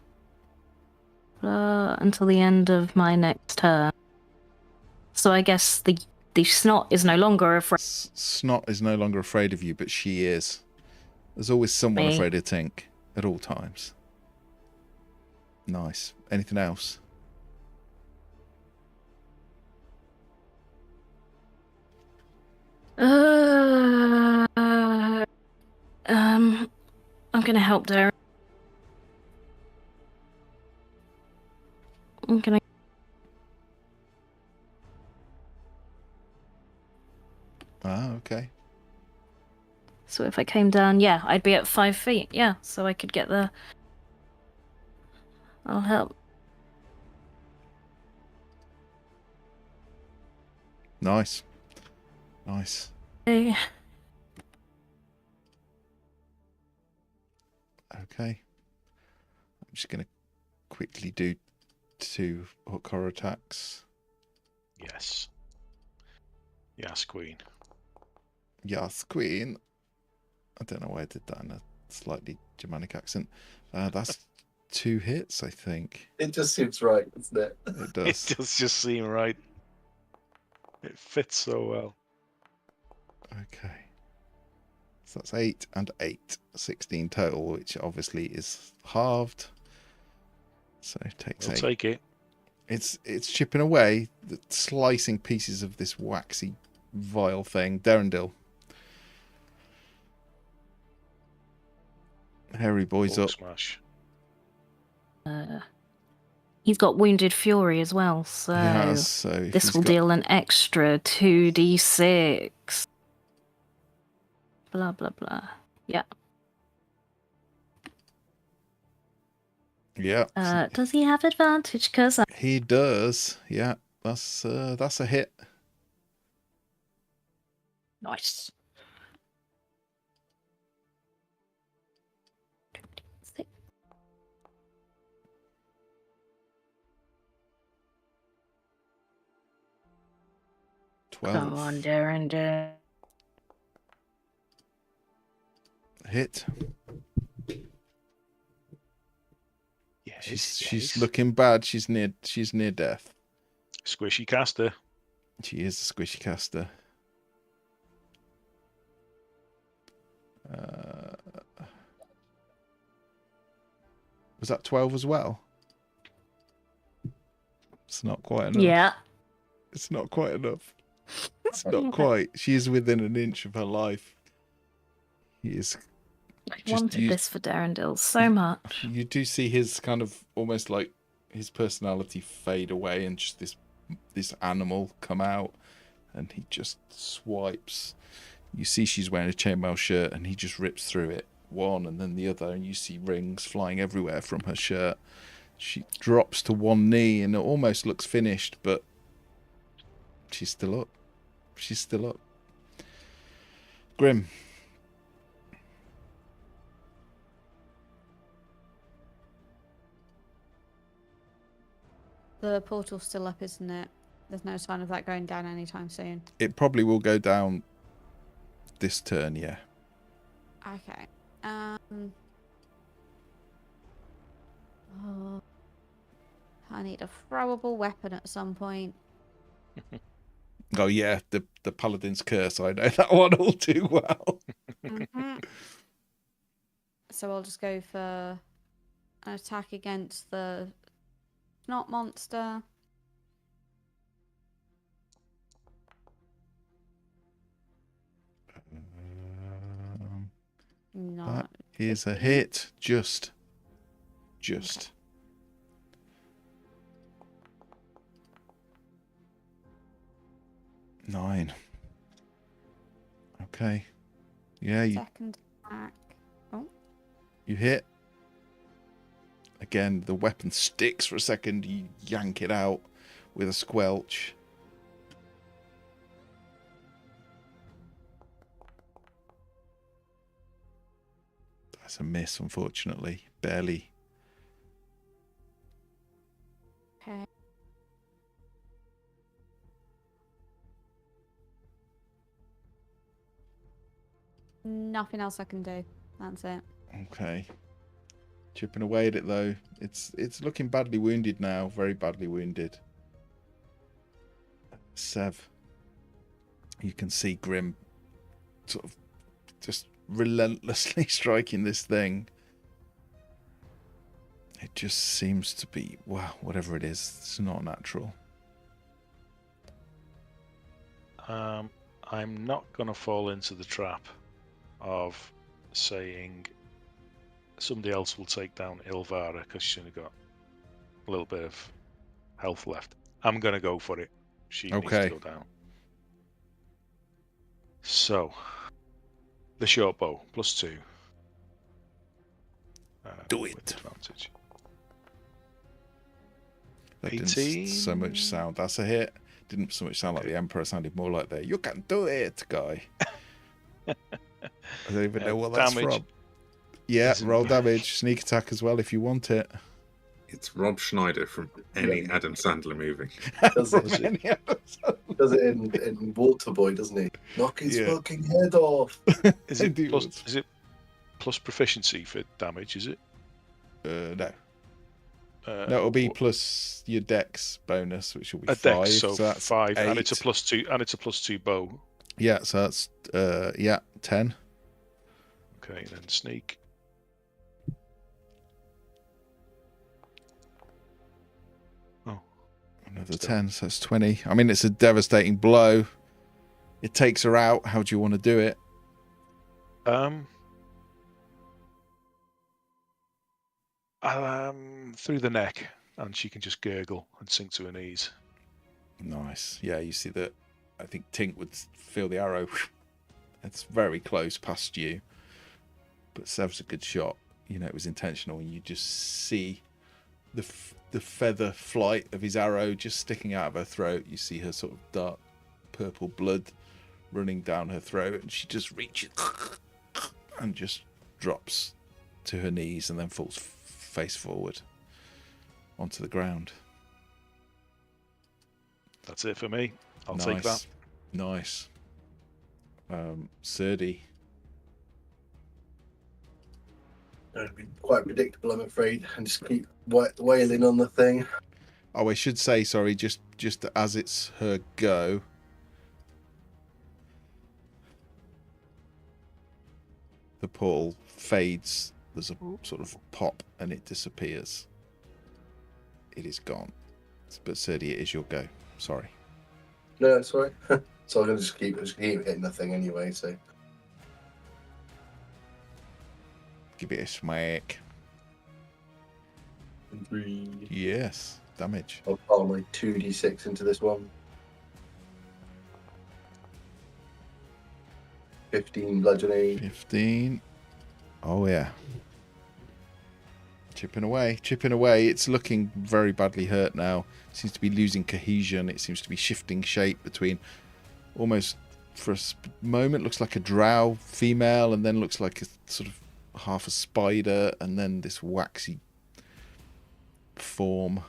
Blah until the end of my next turn. So I guess the snot is no longer afraid. Snot is no longer afraid of you, but she is. There's always someone afraid of Tink at all times. Nice. Anything else? I'm gonna help Darren. I'm gonna. Ah, okay. So if I came down, yeah, I'd be at 5 feet. Yeah, so I could get there. I'll help. Nice. Nice. Hey. Okay. I'm just going to quickly do 2 hook horror attacks. Yes. Yes, Queen. Yes, Queen. I don't know why I did that in a slightly Germanic accent. That's 2 hits, I think. It just seems right, doesn't it? It does. It does just seem right. It fits so well. Okay. So that's 8 and 8. 16 total, which obviously is halved. So it takes I'll 8. take it. It's chipping away, slicing pieces of this waxy, vile thing. Derendil. Hairy boy's Hulk up. Smash. He's got Wounded Fury as well, so He has, so if this he's will got- deal an extra 2d6. Blah, blah, blah. Yeah. Yeah. Does he have advantage? Because He does. Yeah. That's a hit. Nice. Come on, 12. Darren. Hit. Yes, She's looking bad. She's near death. Squishy caster. She is a squishy caster. Was that 12 as well? It's not quite enough. Yeah. It's not quite enough. It's not quite. She is within an inch of her life. He is. I wanted this for Darendil so much. You do see his kind of almost like his personality fade away, and just this animal come out, and he just swipes. You see she's wearing a chainmail shirt, and he just rips through it, one and then the other, and you see rings flying everywhere from her shirt. She drops to one knee, and it almost looks finished, but she's still up. She's still up. Grim. The portal's still up, isn't it? There's no sign of that going down anytime soon. It probably will go down this turn, yeah. Okay. Oh, I need a throwable weapon at some point. Oh yeah, the Paladin's Curse. I know that one all too well. So I'll just go for an attack against the snot monster. That is a hit. Just. Okay. 9. Okay. Yeah, Second attack. Oh. You hit. Again, the weapon sticks for a second. You yank it out with a squelch. That's a miss, unfortunately. Barely. Okay. Nothing else I can do. That's it. Okay. Chipping away at it though. It's looking badly wounded now. Very badly wounded. Sev. You can see Grim sort of just relentlessly striking this thing. It just seems to be, wow, whatever it is, it's not natural. I'm not going to fall into the trap of saying somebody else will take down Ilvara because she's only got a little bit of health left. I'm going to go for it. She needs to go down. So, the short bow, +2. Do with it. advantage. That 18. didn't so much sound. That's a hit. Didn't so much sound like the Emperor. Sounded more like the "You can do it" guy. I don't even know what that's damage. from. Yeah, Isn't roll bad. damage, sneak attack as well if you want it. It's Rob Schneider from any Adam Sandler movie. Does it in Waterboy, doesn't he? Knock his fucking head off. Is it plus proficiency for damage? Is it? No. No, it'll be plus your dex bonus, which will be a 5. dex, so that's 5, 8. and it's a +2, and it's a +2 bow. Yeah, so that's 10. Okay, and then sneak. Oh, another 10, so that's 20. I mean, it's a devastating blow. It takes her out. How do you want to do it? Through the neck, and she can just gurgle and sink to her knees. Nice. Yeah, you see that. I think Tink would feel the arrow. It's very close past you, but Sev's a good shot. You know, it was intentional, and you just see the feather flight of his arrow just sticking out of her throat. You see her sort of dark purple blood running down her throat, and she just reaches and just drops to her knees and then falls face forward onto the ground. That's it for me. I'll Nice. take that. Nice. Serdi. It'd be quite predictable, I'm afraid, and just keep wailing on the thing. Oh, I should say, sorry, just as it's her go. The portal fades. There's a sort of pop, and it disappears. It is gone. But Serdi, it is your go. Sorry. No, it's all right. So I'm going to just keep hitting the thing anyway, so. Give it a smack. 3. Yes. Damage. I'll pile my 2d6 into this one. 15 bludgeoning. 15. Oh, yeah. Chipping away. It's looking very badly hurt now. Seems to be losing cohesion. It seems to be shifting shape between almost, for a moment, looks like a drow female, and then looks like a sort of half a spider, and then this waxy form.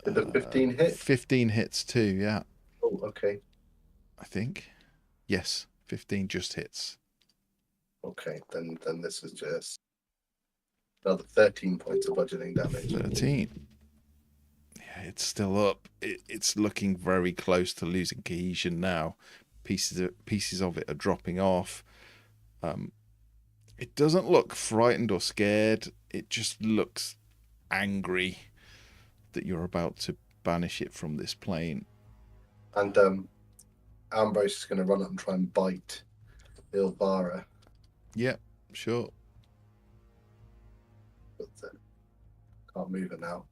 Did the 15 hit? 15 hits too, yeah. Oh, okay. I think. Yes, 15 just hits. Okay, then this is just another 13 points of bludgeoning damage. 13. Yeah, it's still up. It's looking very close to losing cohesion now. Pieces of it are dropping off. It doesn't look frightened or scared. It just looks angry that you're about to banish it from this plane. And Ambrose is going to run up and try and bite Ilvara. Yeah, sure. But can't move it now.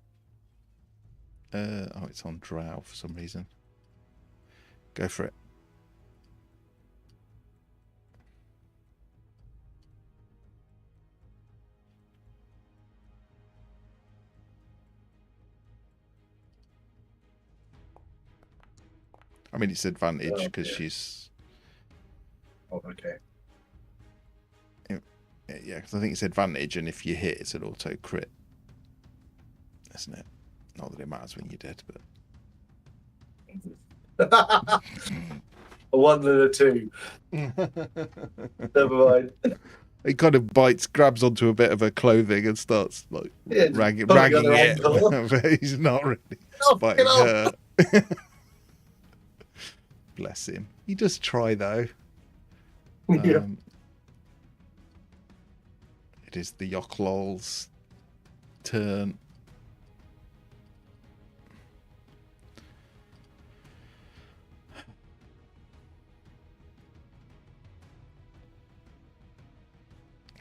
Oh, it's on drow for some reason. Go for it. I mean, it's advantage because she's... Oh, okay. Yeah, because I think it's advantage, and if you hit, it's an auto crit. Isn't it? Not that it matters when you're dead, but... A 1 and a 2. Never mind. He kind of bites, grabs onto a bit of her clothing and starts like ragging it. But he's not really biting her. Bless him. He does try though. Yeah. It is the Yochlol's turn.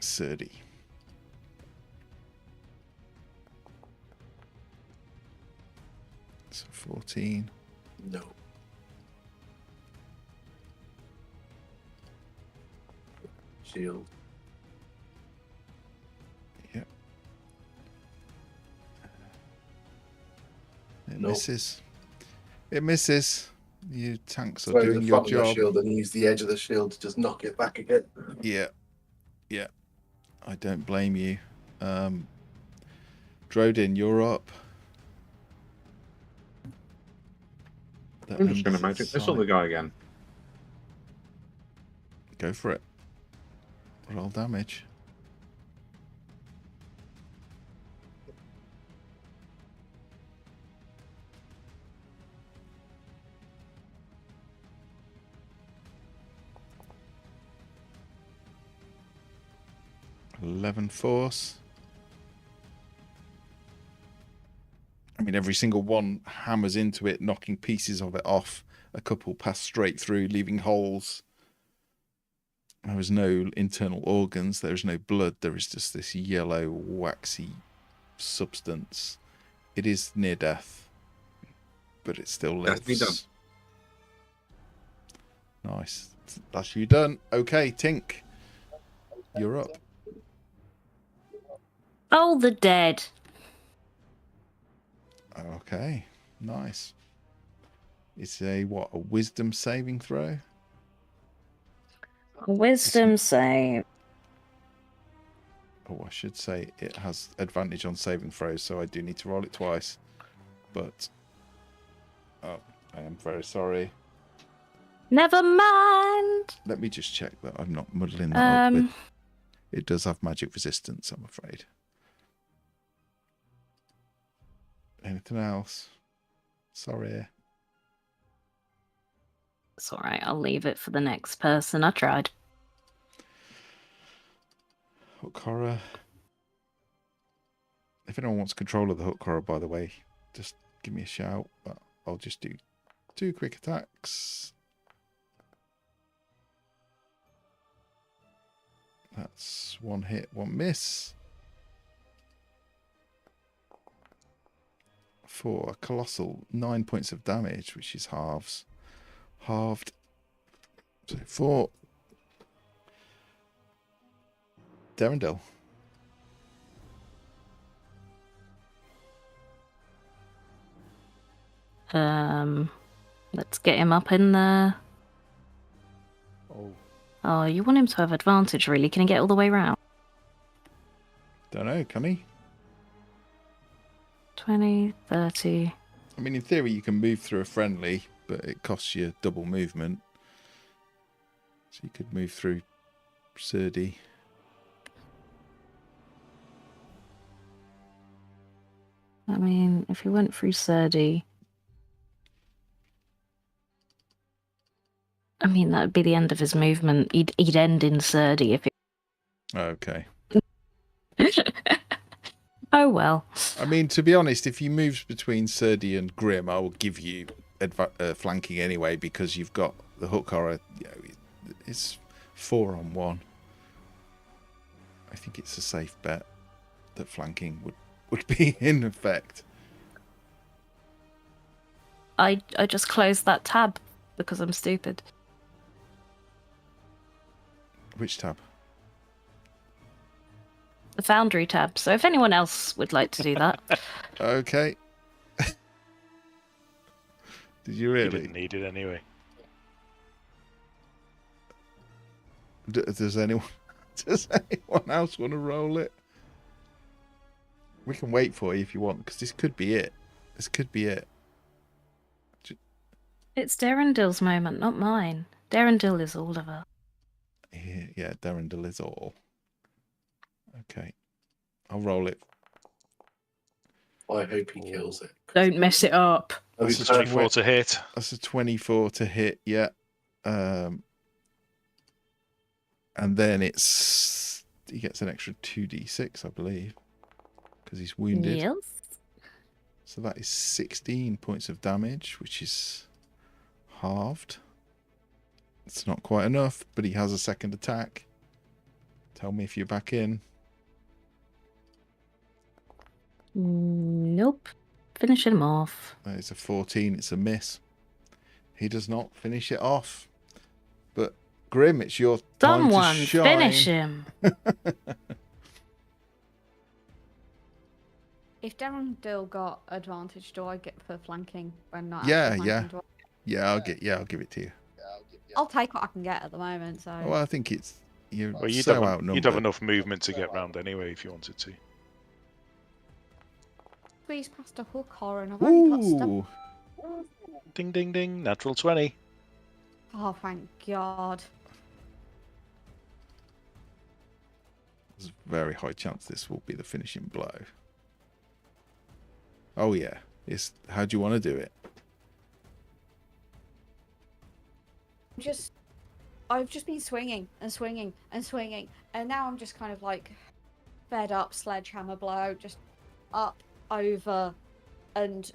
Serdi. So 14. No. Shield. Yep. misses. It misses. You tanks are Throw doing the your front of your job. shield and use the edge of the shield to just knock it back again. Yeah. I don't blame you. Drodin, you're up. I'm just going to magic missile the guy again. Go for it. Roll damage. Force. I mean, every single one hammers into it, knocking pieces of it off. A couple pass straight through, leaving holes. There is no internal organs. There is no blood. There is just this yellow, waxy substance. It is near death, but it still lives. That's me done. Nice. That's you done. Okay, Tink, you're up. Oh, the dead. Okay, nice. It's a wisdom saving throw? A wisdom save. Oh, I should say it has advantage on saving throws, so I do need to roll it twice. But, oh, I am very sorry. Never mind. Let me just check that I'm not muddling that up with... It does have magic resistance, I'm afraid. Anything else? Sorry. It's alright, I'll leave it for the next person. I tried. Hook horror. If anyone wants control of the hook horror, by the way, just give me a shout. But I'll just do 2 quick attacks. That's 1 hit, 1 miss. For a colossal 9 points of damage, which is halved. So 4. Derendil. Let's get him up in there. Oh. Oh, you want him to have advantage, really? Can he get all the way round? Don't know, can he? 20, 30. I mean, in theory, you can move through a friendly, but it costs you double movement. So you could move through Serdi. I mean, if he went through Serdi... I mean, that would be the end of his movement. He'd end in Serdi if it... Okay. Oh, well. I mean, to be honest, if he moves between Serdi and Grim, I will give you flanking anyway, because you've got the hook horror. You know, it's 4 on 1. I think it's a safe bet that flanking would be in effect. I just closed that tab because I'm stupid. Which tab? The Foundry tab. So if anyone else would like to do that. Okay. Did you really? You didn't need it anyway. Does anyone else want to roll it? We can wait for you if you want, because this could be it. This could be it. It's Derendil's moment, not mine. Derendil is all of us. Yeah, Derendil is all. Okay. I'll roll it. I hope he kills it. Don't mess it up. That's a 24 to hit. That's a 24 to hit, yeah. And then he gets an extra 2d6, I believe, because he's wounded. Yes. So that is 16 points of damage, which is halved. It's not quite enough, but he has a second attack. Tell me if you're back in. Nope. Finish him off. That is a 14. It's a miss. He does not finish it off. But Grim, it's your time Someone to shine. finish him. If Darren got advantage, do I get for flanking when not Yeah, actually flanking? yeah. I'll give it to you. I'll take what I can get at the moment. So. Well, I think you're Well, so outnumbered. you'd have enough movement to get round anyway if you wanted to. Squeeze past a hook horror and I've only got stuff. Ooh, Ding, ding, ding. Natural 20. Oh, thank God. there's a very high chance this will be the finishing blow. Oh yeah, how do you want to do it? I've just been swinging and swinging and swinging, and now I'm just kind of like fed up. Sledgehammer blow, just up, over, and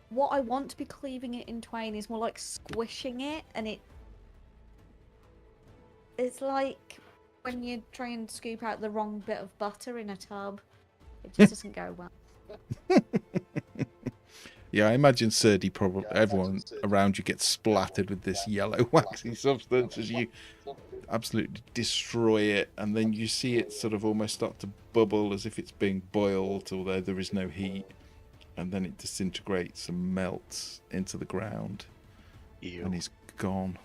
what I want to be cleaving it in twain is more like squishing it, and it's like when you try and scoop out the wrong bit of butter in a tub. It just doesn't go well. Yeah, I imagine Serdi probably everyone around you gets splattered with this yellow waxy substance as you absolutely destroy it, and then you see it sort of almost start to bubble as if it's being boiled, although there is no heat, and then it disintegrates and melts into the ground. Ew. And he's gone.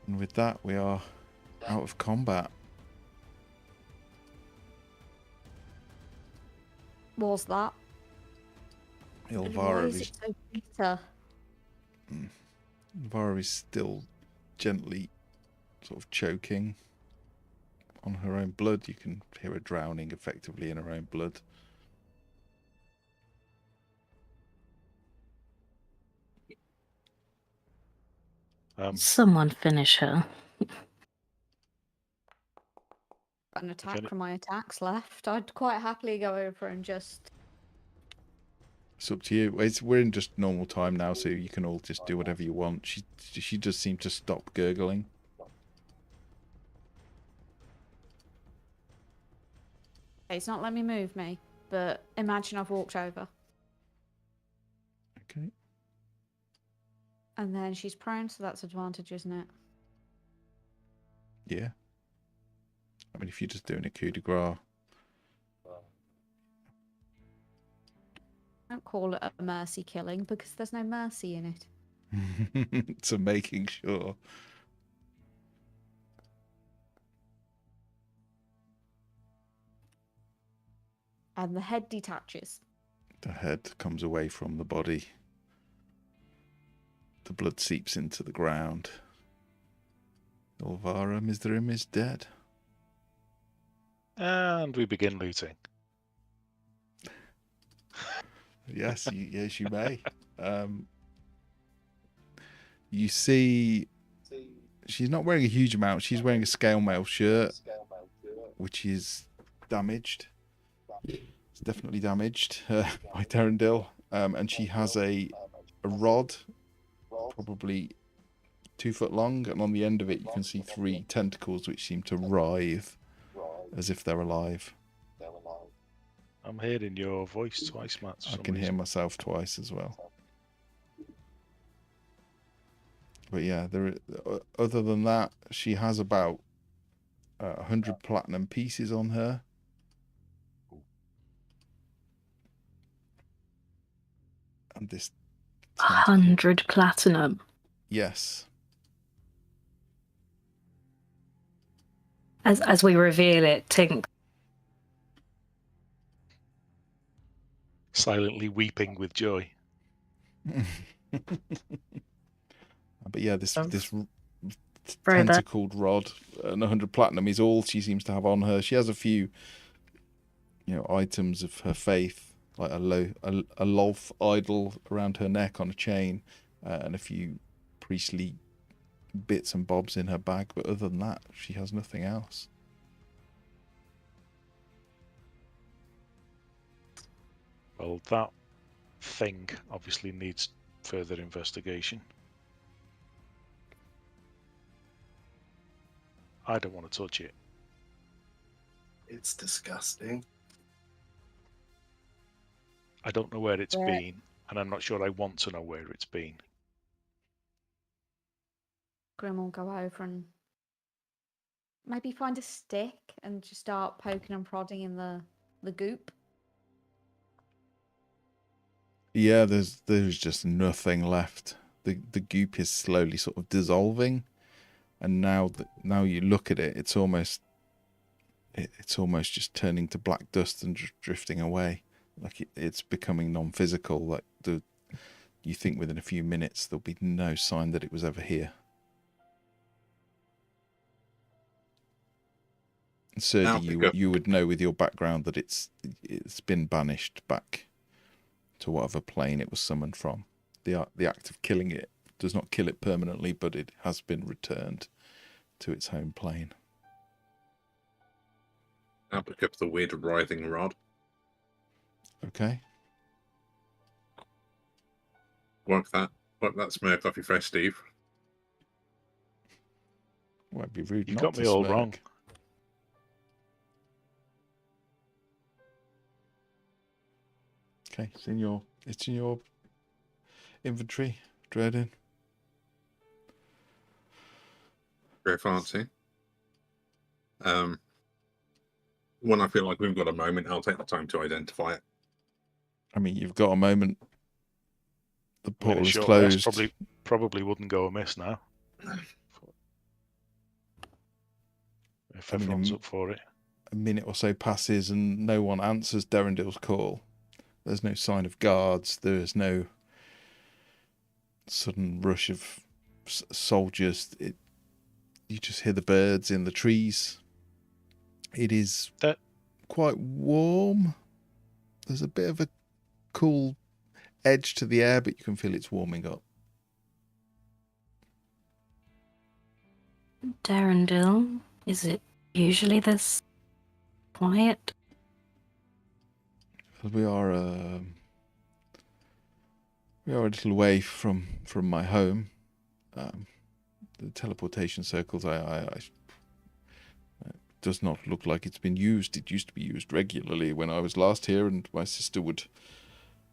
And with that, we are out of combat. Was that? Ilvara Why is it so bitter? Ilvara is still gently sort of choking on her own blood. You can hear her drowning effectively in her own blood. Someone finish her. An attack from my attacks left. I'd quite happily go over and just. It's up to you. We're in just normal time now, so you can all just do whatever you want. She does seem to stop gurgling. It's not letting me move me, but imagine I've walked over. Okay. And then she's prone, so that's advantage, isn't it? Yeah. I mean, if you're just doing a coup de grace. Don't call it a mercy killing because there's no mercy in it. So making sure. And the head detaches. The head comes away from the body. The blood seeps into the ground. Ilvara Mizdarim is dead. And we begin looting. Yes, yes, you may. You see, she's not wearing a huge amount. She's wearing a scale mail shirt, which is damaged. It's definitely damaged by Terrendil. And she has a rod, probably 2 foot long, and on the end of it you can see 3 tentacles which seem to writhe as if they're alive. I'm hearing your voice twice, Matt. I can hear myself twice as well. But yeah, other than that, she has about 100 platinum pieces on her. And this 100 platinum. Yes. As we reveal it, Tink. Silently weeping with joy. But yeah, this tentacled rod and 100 platinum is all she seems to have on her. She has a few, items of her faith, like a Lolf idol around her neck on a chain, and a few priestly bits and bobs in her bag. But other than that, she has nothing else. Well, that thing obviously needs further investigation. I don't want to touch it. It's disgusting. I don't know where it's been, and I'm not sure I want to know where it's been. Grim will go over and maybe find a stick and just start poking and prodding in the the goop? Yeah, there's just nothing left. The goop is slowly sort of dissolving, and now you look at it, it's almost just turning to black dust and drifting away. Like it's becoming non-physical. Like you think within a few minutes there'll be no sign that it was ever here. Certainly, you would know with your background that it's been banished back to whatever plane it was summoned from. The act of killing it does not kill it permanently, but it has been returned to its home plane. I'll pick up the weird writhing rod. Okay. Wipe that smirk off your face, Steve. Well, it'd be rude You not got to me all smirk. wrong. Okay, it's in your inventory, Dredin. Very fancy. When I feel like we've got a moment, I'll take the time to identify it. I mean, you've got a moment. The portal is Short closed. rest probably wouldn't go amiss now. If everyone's up for it. A minute or so passes and no one answers Derendil's call. There's no sign of guards. There's no sudden rush of soldiers. You just hear the birds in the trees. It is quite warm. There's a bit of a cool edge to the air, but you can feel it's warming up. Derendil, is it usually this quiet? We are a little way from my home. The teleportation circles, does not look like it's been used. It used to be used regularly when I was last here, and my sister would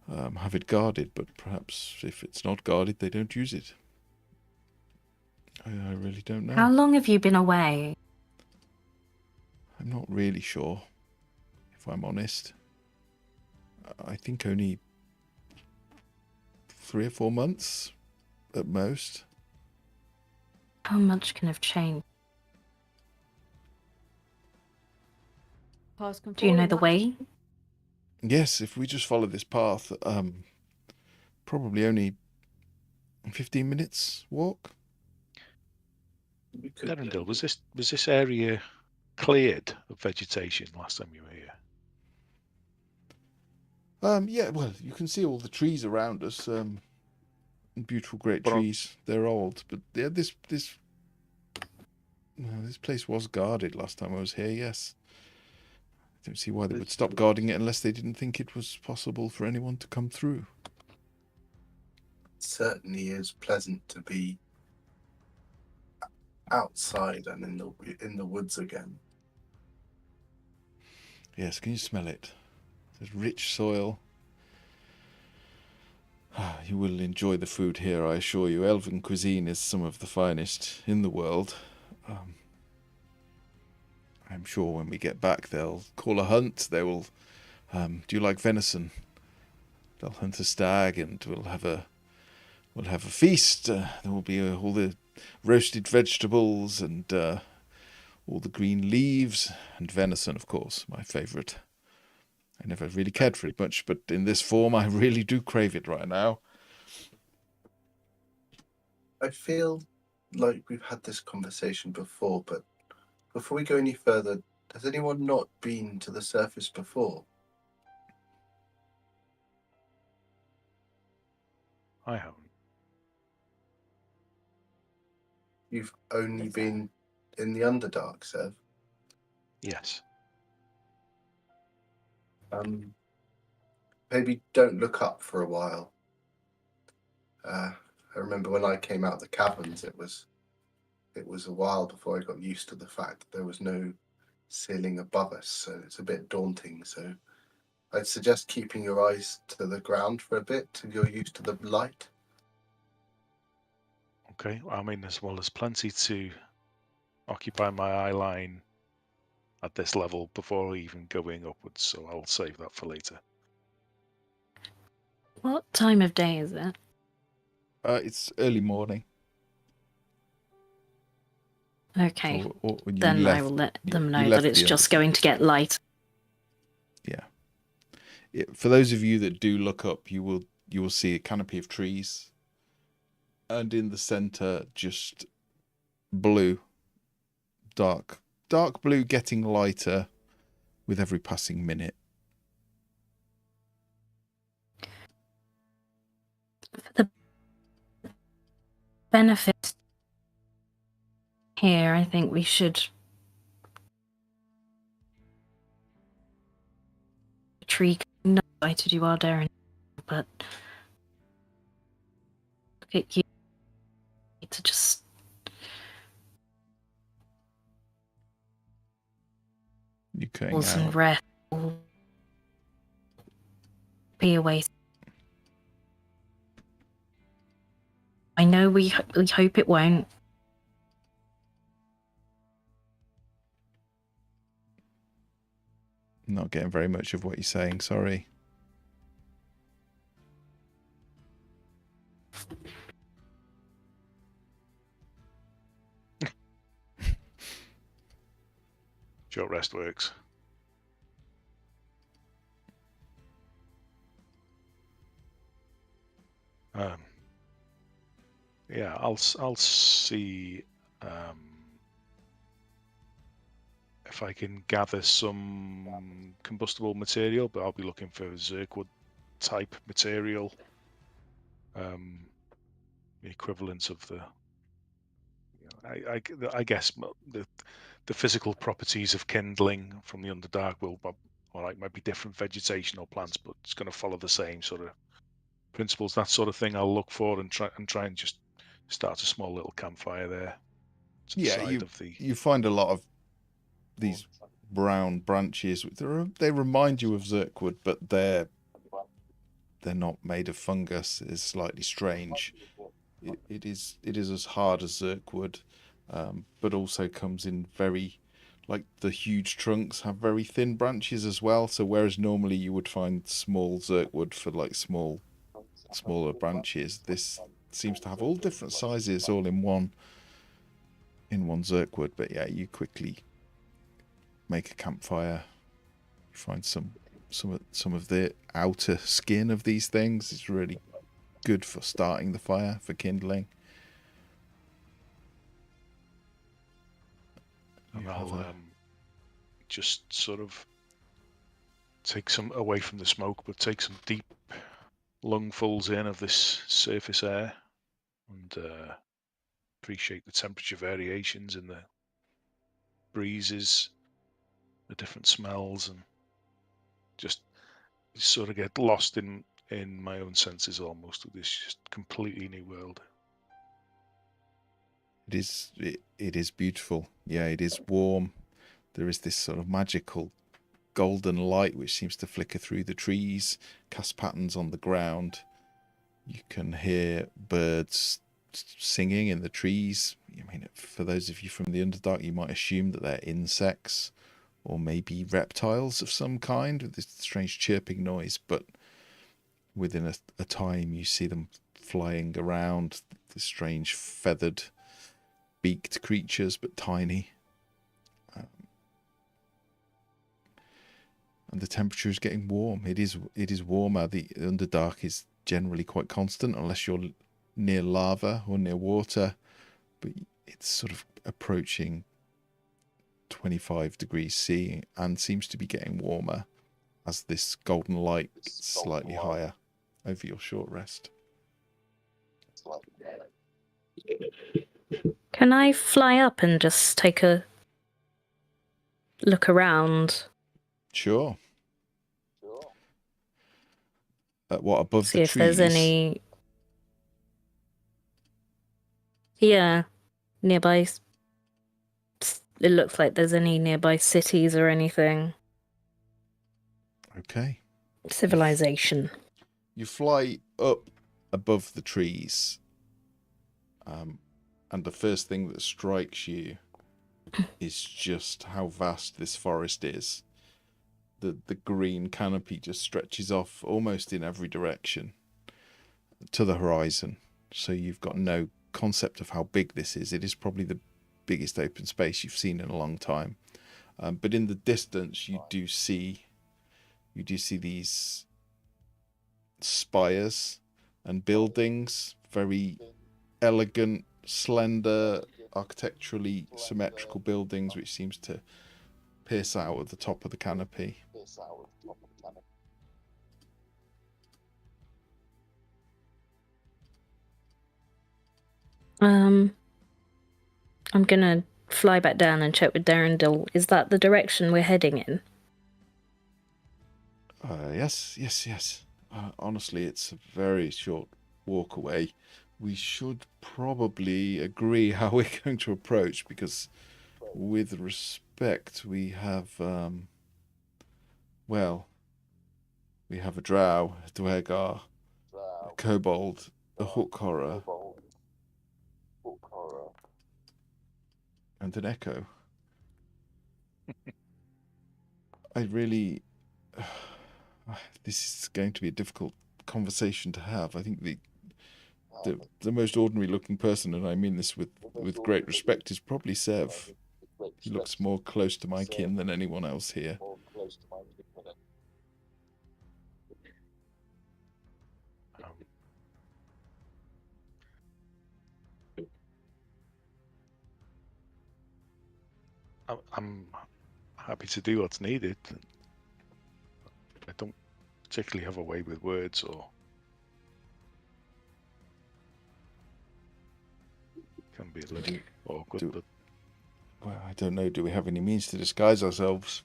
have it guarded. But perhaps if it's not guarded, they don't use it. I really don't know. How long have you been away? I'm not really sure, if I'm honest. I think only 3 or 4 months at most. How much can have changed? Do you know the way? Yes, if we just follow this path, probably only 15 minutes walk. Derendil, was this area cleared of vegetation last time you were here? Yeah, well, you can see all the trees around us. Beautiful, great trees. They're old, but yeah, this place was guarded last time I was here. Yes, I don't see why they would stop guarding it unless they didn't think it was possible for anyone to come through. It certainly is pleasant to be outside and in the woods again. Yes, can you smell it? There's rich soil. You will enjoy the food here, I assure you. Elven cuisine is some of the finest in the world. I'm sure when we get back, they'll call a hunt. They will. Do you like venison? They'll hunt a stag, and we'll have a feast. There will be all the roasted vegetables and all the green leaves and venison, of course, my favourite. I never really cared for it much, but in this form, I really do crave it right now. I feel like we've had this conversation before, but before we go any further, has anyone not been to the surface before? I haven't. You've only been in the Underdark, Sev? Yes. Maybe don't look up for a while. I remember when I came out of the caverns, it was a while before I got used to the fact that there was no ceiling above us, so it's a bit daunting. So I'd suggest keeping your eyes to the ground for a bit till you're used to the light. Okay. I mean, there's plenty to occupy my eye line at this level before even going upwards, so I'll save that for later. What time of day is it? It's early morning. Okay. Or then I will let them know that it's just going to get light. Yeah. For those of you that do look up, you will see a canopy of trees, and in the center, just blue, dark blue, getting lighter with every passing minute. For the benefit here, I think we should tree invited you are there, but look at you to just You cutting pause and out. rest. Be away. I know we hope it won't. Not getting very much of what you're saying, sorry. Short rest works. Yeah, I'll see if I can gather some combustible material, but I'll be looking for Zerkwood type material, the equivalent of the. I guess the physical properties of kindling from the Underdark might be different vegetation or plants, but it's going to follow the same sort of principles. That sort of thing I'll look for and try and just start a small little campfire there. Yeah, you find a lot of these brown branches. They remind you of Zerkwood, but they're not made of fungus. It's slightly strange. It is as hard as Zerkwood, but also comes in very, like the huge trunks have very thin branches as well. So whereas normally you would find small Zerkwood for like smaller branches, this seems to have all different sizes all in one Zerkwood. But yeah, you quickly make a campfire. You find some of the outer skin of these things. It's really good for starting the fire, for kindling. And I'll just sort of take some away from the smoke, but take some deep lungfuls in of this surface air, and appreciate the temperature variations in the breezes, the different smells, and just sort of get lost in my own senses almost of this just completely new world. It is beautiful. Yeah, it is warm. There is this sort of magical golden light which seems to flicker through the trees, cast patterns on the ground. You can hear birds singing in the trees. I mean, for those of you from the Underdark, you might assume that they're insects or maybe reptiles of some kind with this strange chirping noise, but within a time you see them flying around, the strange feathered beaked creatures, but tiny. And the temperature is getting warm. It is warmer. The Underdark is generally quite constant unless you're near lava or near water, but it's sort of approaching 25 degrees C and seems to be getting warmer as this golden light gets slightly higher over your short rest. Can I fly up and just take a look around? Sure. What, above See the if trees? there's any. Yeah, nearby. It looks like there's any nearby cities or anything. Okay. Civilization. You fly up above the trees, and the first thing that strikes you is just how vast this forest is. The green canopy just stretches off almost in every direction to the horizon. So you've got no concept of how big this is. It is probably the biggest open space you've seen in a long time. But in the distance, you do see these spires and buildings, very elegant, slender, architecturally symmetrical buildings, which seems to pierce out at the top of the canopy. I'm gonna fly back down and check with Darendil. Is that the direction we're heading in? Yes. Honestly, it's a very short walk away. We should probably agree how we're going to approach, because with respect, we have, we have a drow, a dwegar, a kobold, a hook horror, and an echo. I really... this is going to be a difficult conversation to have. I think the most ordinary looking person, and I mean this with great respect, is probably Sev. He looks more close to my kin than anyone else here. I'm happy to do what's needed. I don't particularly have a way with words or can be a little awkward. But well, I don't know. Do we have any means to disguise ourselves?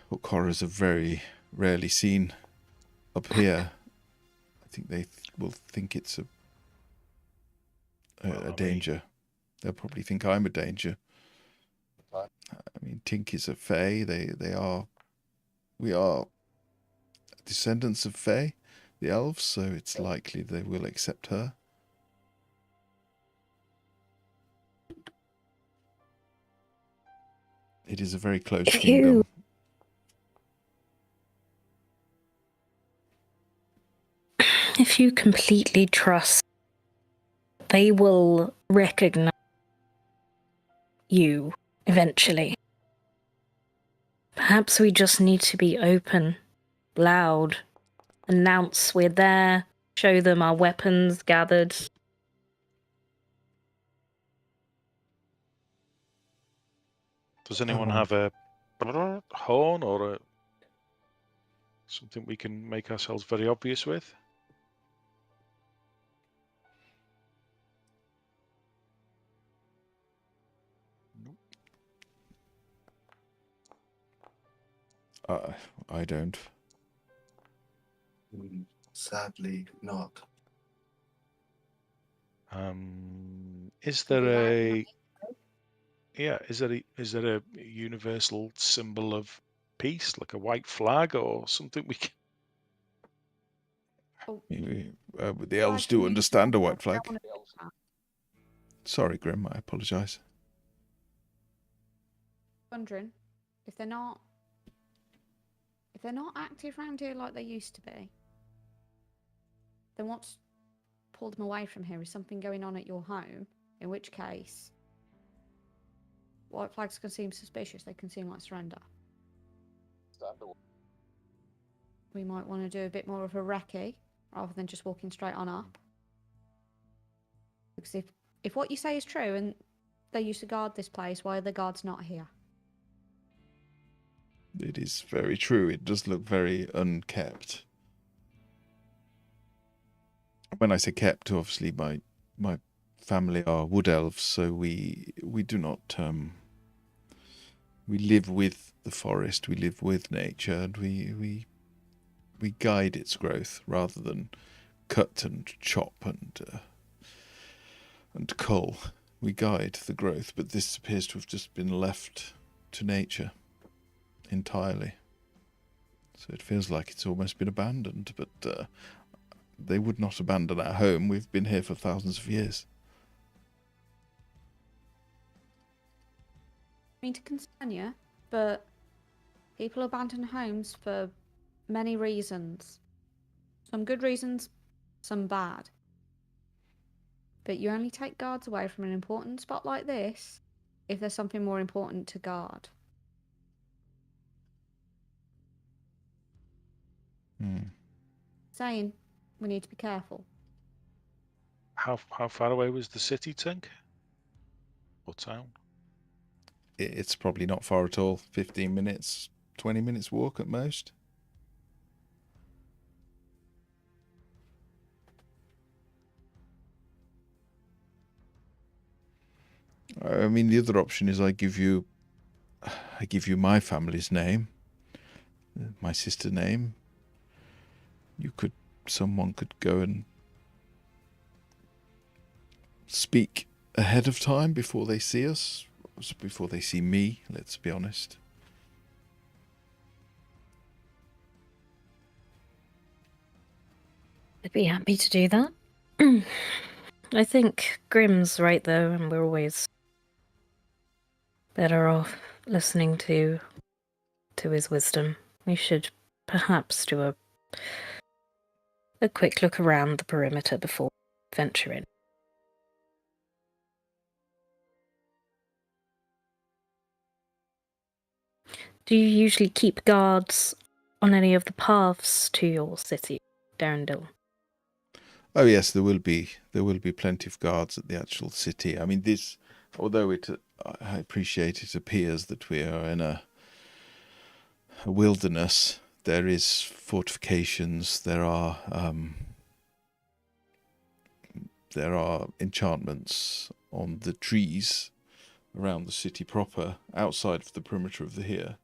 Hook horrors are very rarely seen up here. I think they will think it's a danger. They'll probably think I'm a danger. I mean, Tink is a fae. We are descendants of fae, the elves, so it's likely they will accept her. It is a very close kingdom. If you completely trust, they will recognize you eventually. Perhaps we just need to be open, loud, announce we're there, show them our weapons gathered. Does anyone have a horn or something we can make ourselves very obvious with? I don't. Sadly, not. Is there is there a universal symbol of peace, like a white flag or something we can... The elves do understand a white flag. Sorry, Grim, I apologise. Wondering if they're not active around here like they used to be, then what's pulled them away from here? Is something going on at your home? In which case, white flags can seem suspicious. They can seem like surrender. We might want to do a bit more of a recce rather than just walking straight on up. Because if what you say is true and they used to guard this place, why are the guards not here? It is very true. It does look very unkept. When I say kept, obviously my family are wood elves, so we do not we live with the forest, we live with nature, and we guide its growth rather than cut and chop and cull. We guide the growth, but this appears to have just been left to nature entirely. So it feels like it's almost been abandoned, but they would not abandon our home. We've been here for thousands of years. mean to concern you, but people abandon homes for many reasons. Some good reasons, some bad. But you only take guards away from an important spot like this if there's something more important to guard. Saying we need to be careful. How far away was the city, Tink? Or town? It's probably not far at all. 15 minutes, 20 minutes walk at most. I mean, the other option is I give you my family's name, my sister's name. Someone could go and speak ahead of time before they see us, before they see me, let's be honest. I'd be happy to do that. I think Grimm's right, though, and we're always better off listening to his wisdom. We should perhaps do a quick look around the perimeter before venturing. Do you usually keep guards on any of the paths to your city, Darendil? Oh yes, there will be plenty of guards at the actual city. I mean, although I appreciate it appears that we are in a wilderness, there is fortifications, there are enchantments on the trees around the city proper, outside of the perimeter of the here,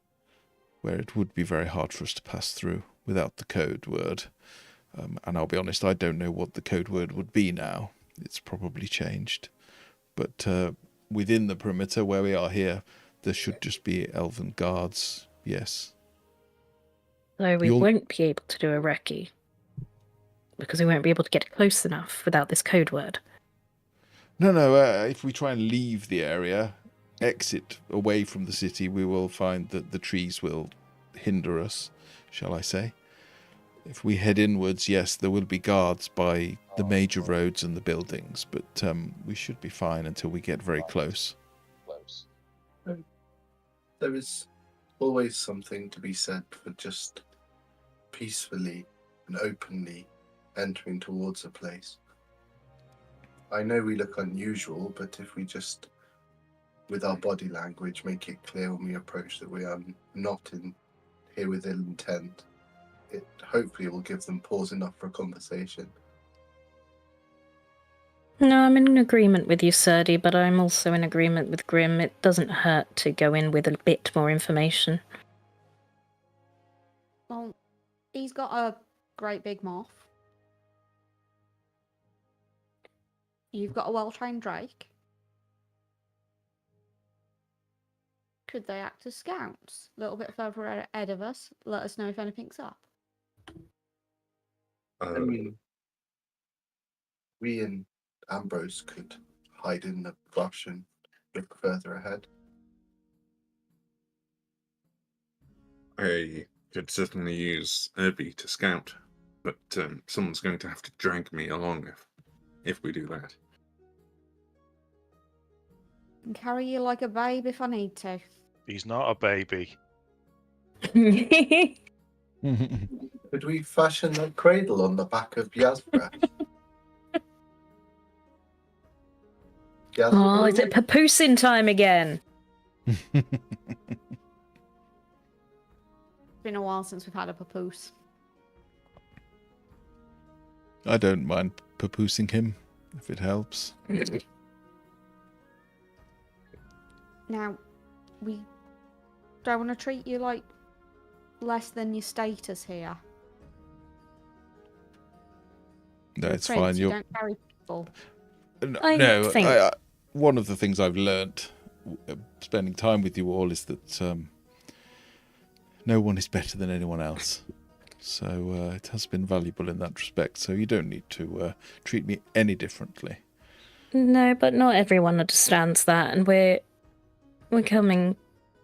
where it would be very hard for us to pass through without the code word. And I'll be honest, I don't know what the code word would be now. It's probably changed. But within the perimeter where we are here, there should just be elven guards, yes. So we won't be able to do a recce, because we won't be able to get close enough without this code word. No, if we try and leave the area, exit away from the city, we will find that the trees will hinder us, shall I say. If we head inwards, yes, there will be guards by the major roads and the buildings, but we should be fine until we get very close. There is always something to be said for just peacefully and openly entering towards a place. I know we look unusual, but if we just, with our body language, make it clear when we approach that we are not here with ill intent, it hopefully will give them pause enough for a conversation. No, I'm in agreement with you, Serdi, but I'm also in agreement with Grimm. It doesn't hurt to go in with a bit more information. Well, he's got a great big moth. You've got a well-trained drake. Could they act as scouts? A little bit further ahead of us. Let us know if anything's up. I mean, we and Ambrose could hide in the brush and look further ahead. I could certainly use Irby to scout, but someone's going to have to drag me along if we do that. I can carry you like a babe if I need to. He's not a baby. Could we fashion a cradle on the back of Yazbra? Oh, is it papoosing time again? It's been a while since we've had a papoose. I don't mind papoosing him, if it helps. Now, we don't want to treat you like less than your status here. No, it's Prince, fine. you don't carry people. No, one of the things I've learnt spending time with you all is that no one is better than anyone else. So it has been valuable in that respect. So you don't need to treat me any differently. No, but not everyone understands that, and we're coming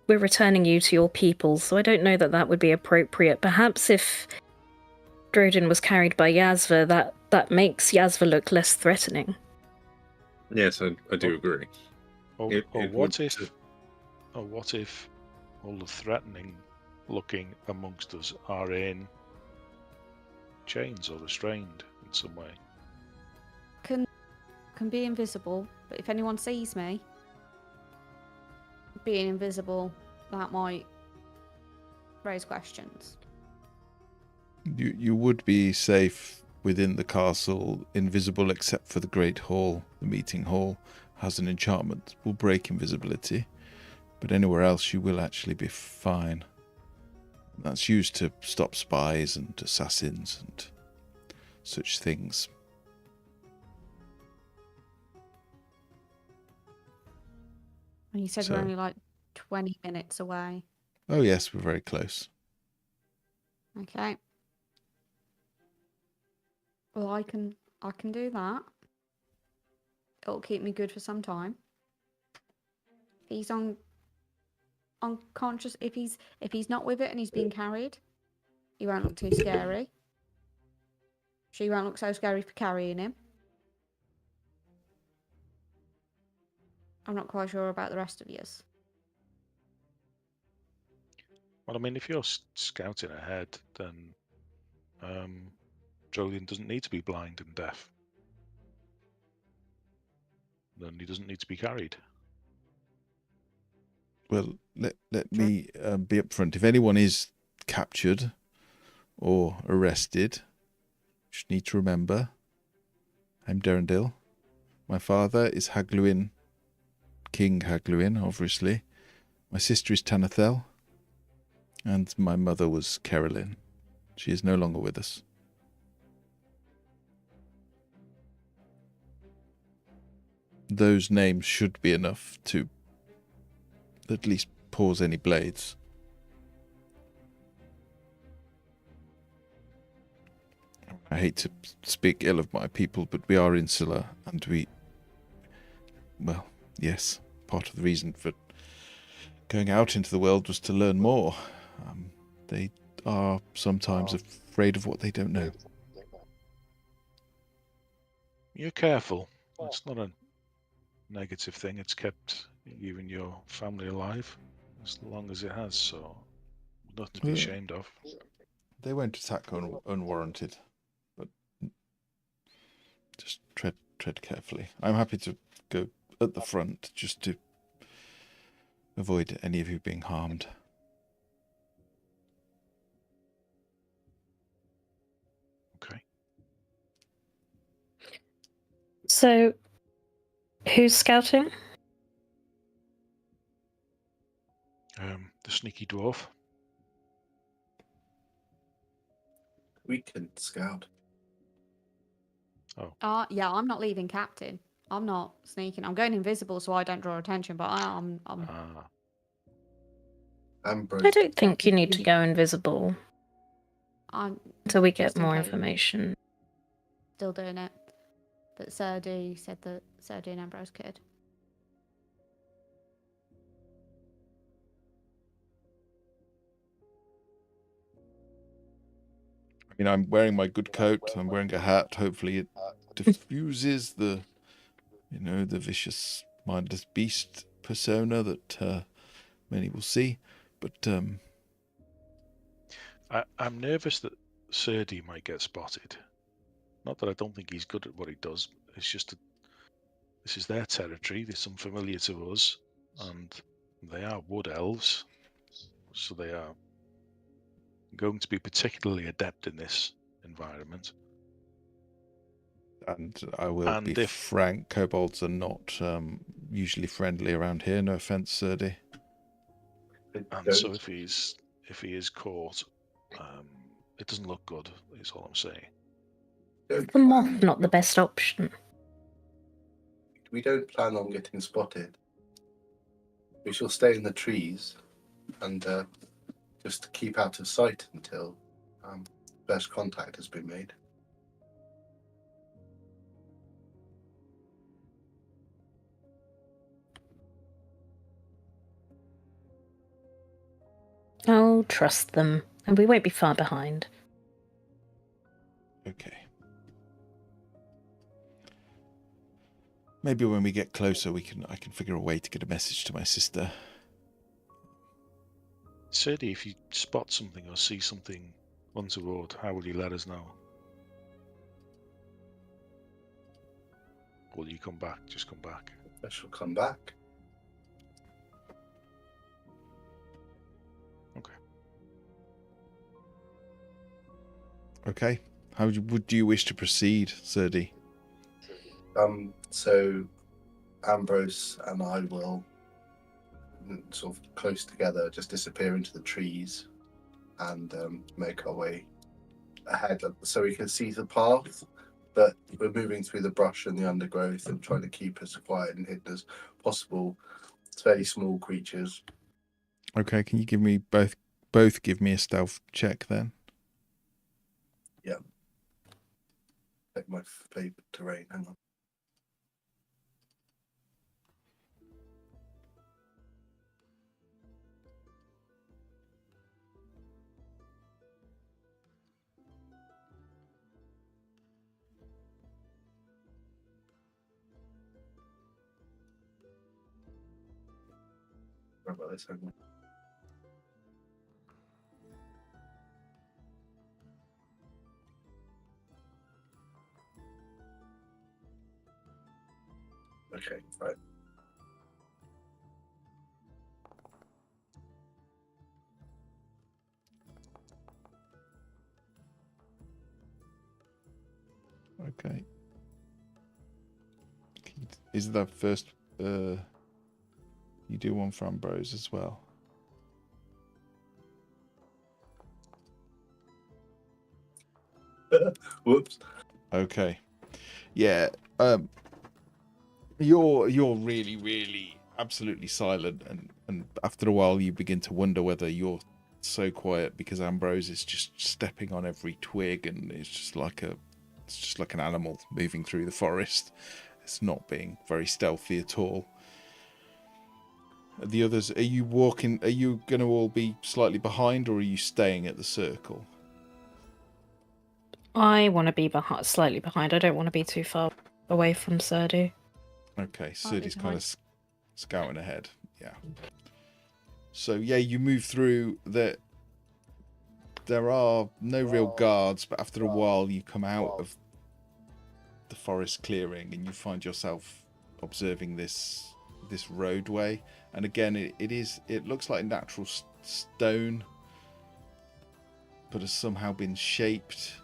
we're returning you to your people, so I don't know that that would be appropriate. Perhaps if Drodin was carried by Yasva, that makes Yasva look less threatening. Yes, I do agree. What if all the threatening looking amongst us are in chains or restrained in some way? Can be invisible, but if anyone sees me being invisible, that might raise questions. You would be safe within the castle, invisible except for the Great Hall. The meeting hall has an enchantment that will break invisibility, but anywhere else you will actually be fine. That's used to stop spies and assassins and such things. And you said we're only like 20 minutes away. Oh yes, we're very close. Okay. Well, I can do that. It'll keep me good for some time. He's unconscious. If he's not with it and he's being carried, he won't look too scary. She won't look so scary for carrying him. I'm not quite sure about the rest of yous. Well, I mean, if you're scouting ahead, then Jolien doesn't need to be blind and deaf. Then he doesn't need to be carried. Well, let me be upfront. If anyone is captured or arrested, you just need to remember, I'm Derendil. My father is Hagluin, King Hagluin, obviously. My sister is Tanathel, and my mother was Carolyn. She is no longer with us. Those names should be enough to at least pause any blades. I hate to speak ill of my people, but we are insular, and well, yes, part of the reason for going out into the world was to learn more. They are sometimes afraid of what they don't know. You're careful. It's not a negative thing. It's kept you and your family alive as long as it has, so nothing to be ashamed of. They won't attack unwarranted, but just tread carefully. I'm happy to go at the front just to avoid any of you being harmed. Okay. So, who's scouting? The sneaky dwarf. We can scout. Oh. Yeah, I'm not leaving captain. I'm not sneaking. I'm going invisible so I don't draw attention, but I'm Ambrose. I don't think you need to go invisible until we get more case. information. Still doing it. But Serdu said that Serdu and Ambrose could. I mean, I'm wearing my good coat. I'm wearing a hat. Hopefully it diffuses the vicious, mindless beast persona that many will see. But I'm nervous that Serdi might get spotted. Not that I don't think he's good at what he does. It's just that this is their territory. It's unfamiliar to us, and they are wood elves, so they are going to be particularly adept in this environment. And I will be frank, kobolds are not usually friendly around here. No offense, Serdi. And so if he is caught, it doesn't look good, is all I'm saying. The moth not the best option. We don't plan on getting spotted. We shall stay in the trees and just keep out of sight until first contact has been made. I'll trust them, and we won't be far behind. Okay. Maybe when we get closer, I can figure a way to get a message to my sister. Sadie, if you spot something or see something untoward, how will you let us know? Will you come back? Just come back. I shall come back. Okay. Okay. How would you wish to proceed, Serdi? So Ambrose and I will sort of close together, just disappear into the trees and make our way ahead so we can see the path. But we're moving through the brush and the undergrowth and trying to keep as quiet and hidden as possible. It's fairly small creatures. Okay, can you give me both give me a stealth check then? Yeah. Take my favourite terrain, hang on. Sorry about this, hang on. Okay, right. Okay. Is that first? You do one for Ambrose as well. Whoops. Okay. Yeah. You're really, really absolutely silent, and after a while you begin to wonder whether you're so quiet because Ambrose is just stepping on every twig, and it's just like an animal moving through the forest. It's not being very stealthy at all. The others, are you walking? Are you going to all be slightly behind, or are you staying at the circle? I want to be slightly behind. I don't want to be too far away from Serdi. Okay, Serdi's kind of scouting ahead. Yeah. So yeah, you move through. There are no real guards, but after a while, you come out of the forest clearing and you find yourself observing this roadway. And again, it looks like natural stone, but has somehow been shaped.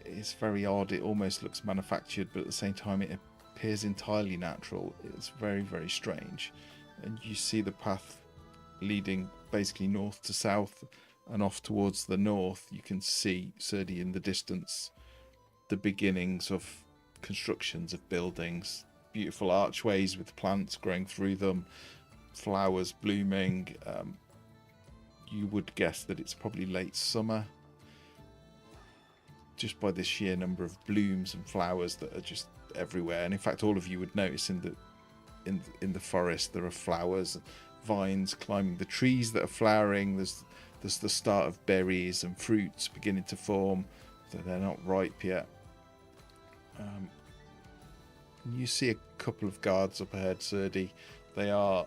It's very odd. It almost looks manufactured, but at the same time, it appears entirely natural. It's very, very strange. And you see the path leading basically north to south, and off towards the north, you can see, Serdi, in the distance, the beginnings of constructions of buildings, beautiful archways with plants growing through them, flowers blooming. You would guess that it's probably late summer, just by the sheer number of blooms and flowers that are just everywhere. And in fact, all of you would notice in the forest there are flowers, vines climbing the trees that are flowering. There's the start of berries and fruits beginning to form, though they're not ripe yet. You see a couple of guards up ahead, Serdi. They are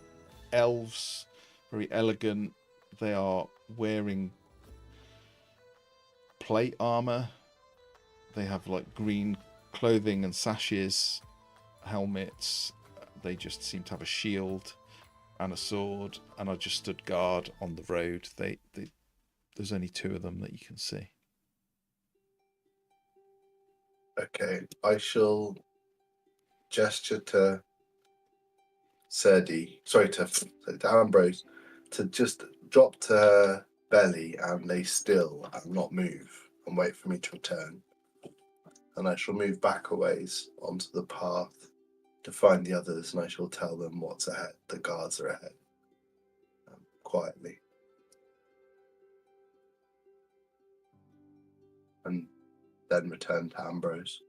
elves, very elegant. They are wearing plate armor. They have like green clothing and sashes, helmets. They just seem to have a shield and a sword, and are just stood guard on the road. There's only two of them that you can see. Okay, I shall gesture to Serdi, to Ambrose, to just drop to her belly and lay still and not move and wait for me to return. And I shall move back a ways onto the path to find the others, and I shall tell them what's ahead. The guards are ahead. Quietly. And then return to Ambrose.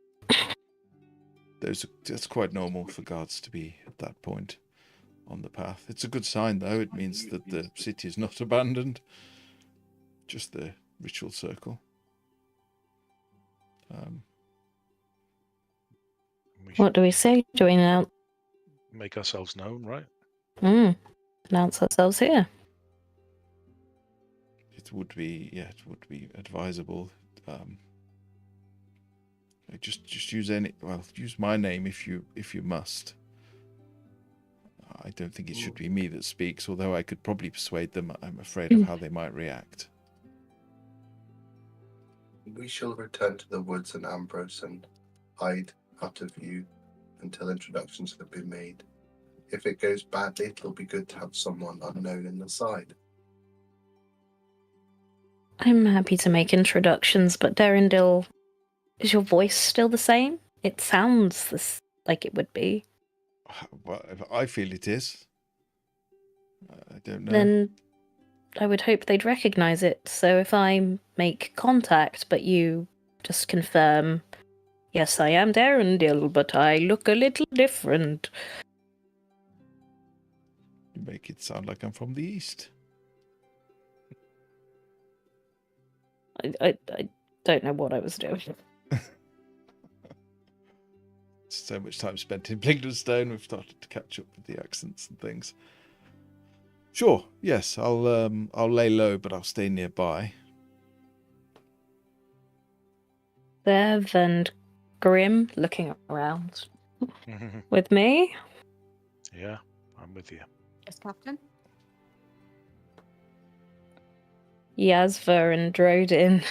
That's quite normal for guards to be at that point on the path. It's a good sign, though. It means that the city is not abandoned. just the ritual circle. What do we say? Do we announce? Make ourselves known, right? Announce ourselves here. It would be advisable. Just use use my name if you must. I don't think it should be me that speaks, although I could probably persuade them. I'm afraid of how they might react. We shall return to the woods and Ambrose and hide out of view until introductions have been made. If it goes badly, it'll be good to have someone unknown in the side. I'm happy to make introductions, but Derendil, is your voice still the same? It sounds like it would be. Well, I feel it is. I don't know. Then I would hope they'd recognise it. So if I make contact, but you just confirm, yes, I am Derendil, but I look a little different. You make it sound like I'm from the east. I don't know what I was doing. So much time spent in Blingdenstone, we've started to catch up with the accents and things. Sure, yes, I'll lay low, but I'll stay nearby. Bev and Grim looking around. With me? Yeah, I'm with you. Yes, Captain. Yazva and Drodin.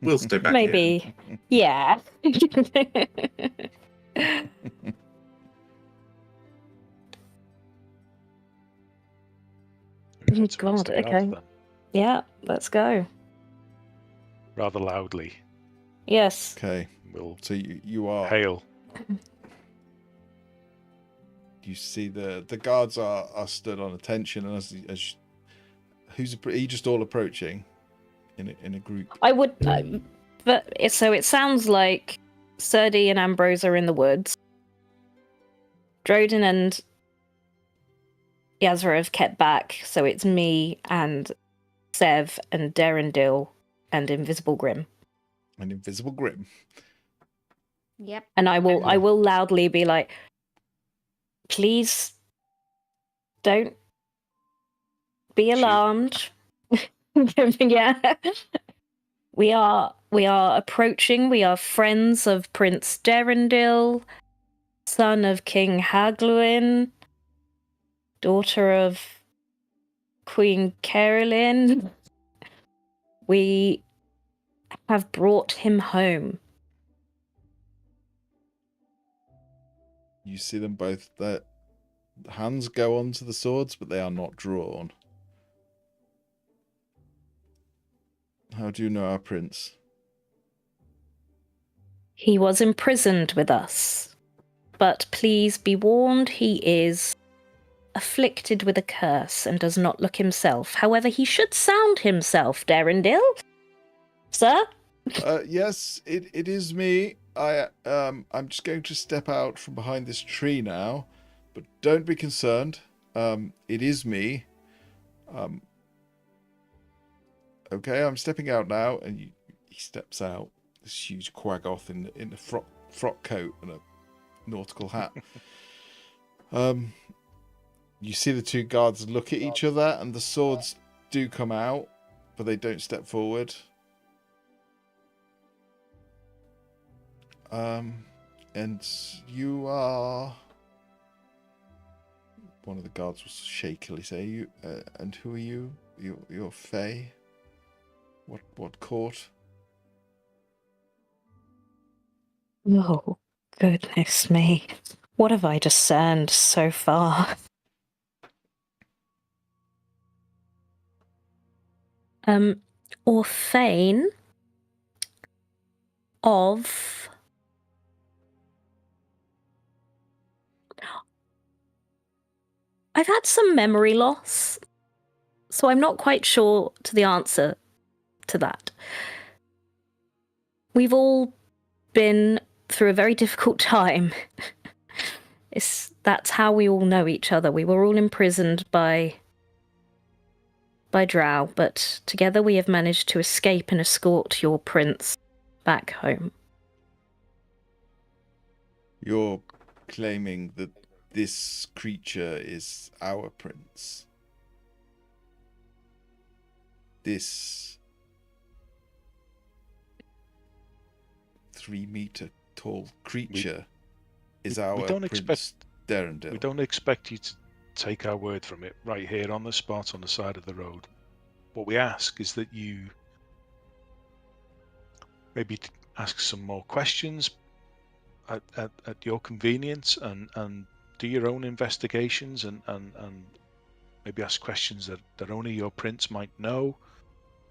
We'll stay back Maybe. Yeah. God, okay. Then. Yeah, let's go. Rather loudly. Yes. Okay. We'll So you are. hail. You see the guards are stood on attention, and as are you just all approaching in a group? I would, but so it sounds like Serdi and Ambrose are in the woods. Drodin and Yazra have kept back, so it's me and Sev and Derendil and Invisible Grim. An Invisible Grim. Yep. And I will loudly be like, please don't be alarmed. Yeah. We are approaching. We are friends of Prince Derendil, son of King Hagluin, daughter of Queen Carolyn. We have brought him home. You see them both. Their hands go onto the swords, but they are not drawn. How do you know our prince? He was imprisoned with us. But please be warned, he is afflicted with a curse and does not look himself. However, he should sound himself, Derendil. Sir? Yes, it is me. I'm just going to step out from behind this tree now, but don't be concerned. It is me. Okay, I'm stepping out now, and he steps out. This huge quaggoth in a frock coat and a nautical hat. You see the two guards look at each other, and the swords do come out, but they don't step forward. And you are... One of the guards will shakily say, "You and who are you? You're Fae? What court?" Oh, goodness me. What have I discerned so far? Orthane of... I've had some memory loss, so I'm not quite sure to the answer to that. We've all been through a very difficult time. That's how we all know each other. We were all imprisoned by by drow, but together we have managed to escape and escort your prince back home. You're claiming that this creature is our prince. This 3-meter tall creature is our Prince Derendil. We don't expect you to take our word from it right here on the spot on the side of the road. What we ask is that you maybe ask some more questions at your convenience and do your own investigations and maybe ask questions that only your prince might know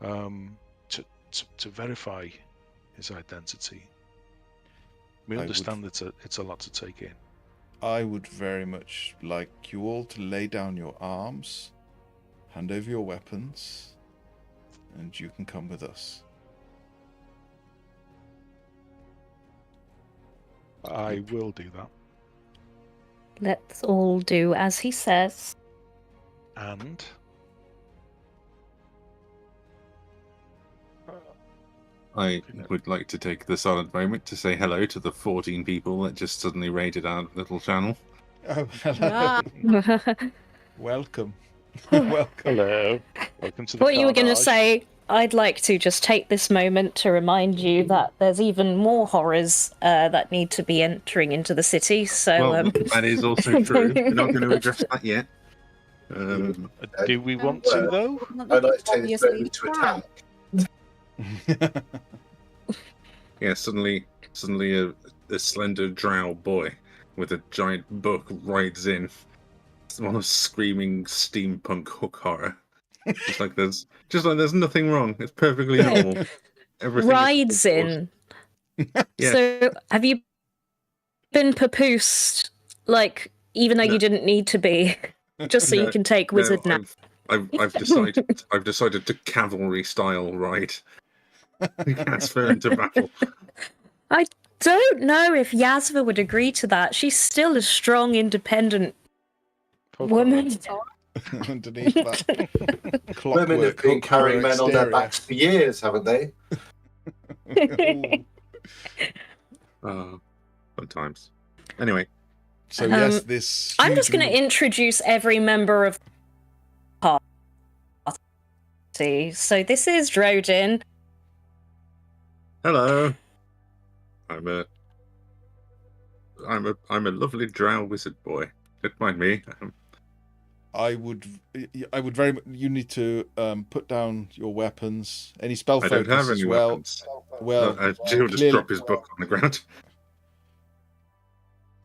to verify his identity. We understand that it's a lot to take in. I would very much like you all to lay down your arms, hand over your weapons, and you can come with us. I will do that. Let's all do as he says. And I would like to take the silent moment to say hello to the 14 people that just suddenly raided our little channel. Oh, hello. Welcome. Welcome. Hello. Welcome to the What you were going to carnage. say, I'd like to just take this moment to remind you that there's even more horrors that need to be entering into the city. So Well, that is also true. We're not going to address that yet. Do we want to, though? I'd like to take this moment to attack. Yeah, suddenly a slender drow boy with a giant book rides in. It's one of screaming steampunk hook horror. Just like there's nothing wrong. It's perfectly normal. Everything rides in. Yeah. So have you been papoosed, like, even though you didn't need to be, just so you can take wizard now? I've decided to cavalry style ride. Transfer into battle. I don't know if Yasva would agree to that. She's still a strong, independent woman. Underneath that clockwork. Women have been carrying men on their backs for years, haven't they? Fun times. Anyway. So yes, this. I'm just going to introduce every member of the party. So this is Drodin. Hello. I'm a lovely drow wizard boy. Don't mind me. I would very much. You need to put down your weapons. Any spell focus I don't have any as well. weapons. Well, Jill just drop his book on the ground.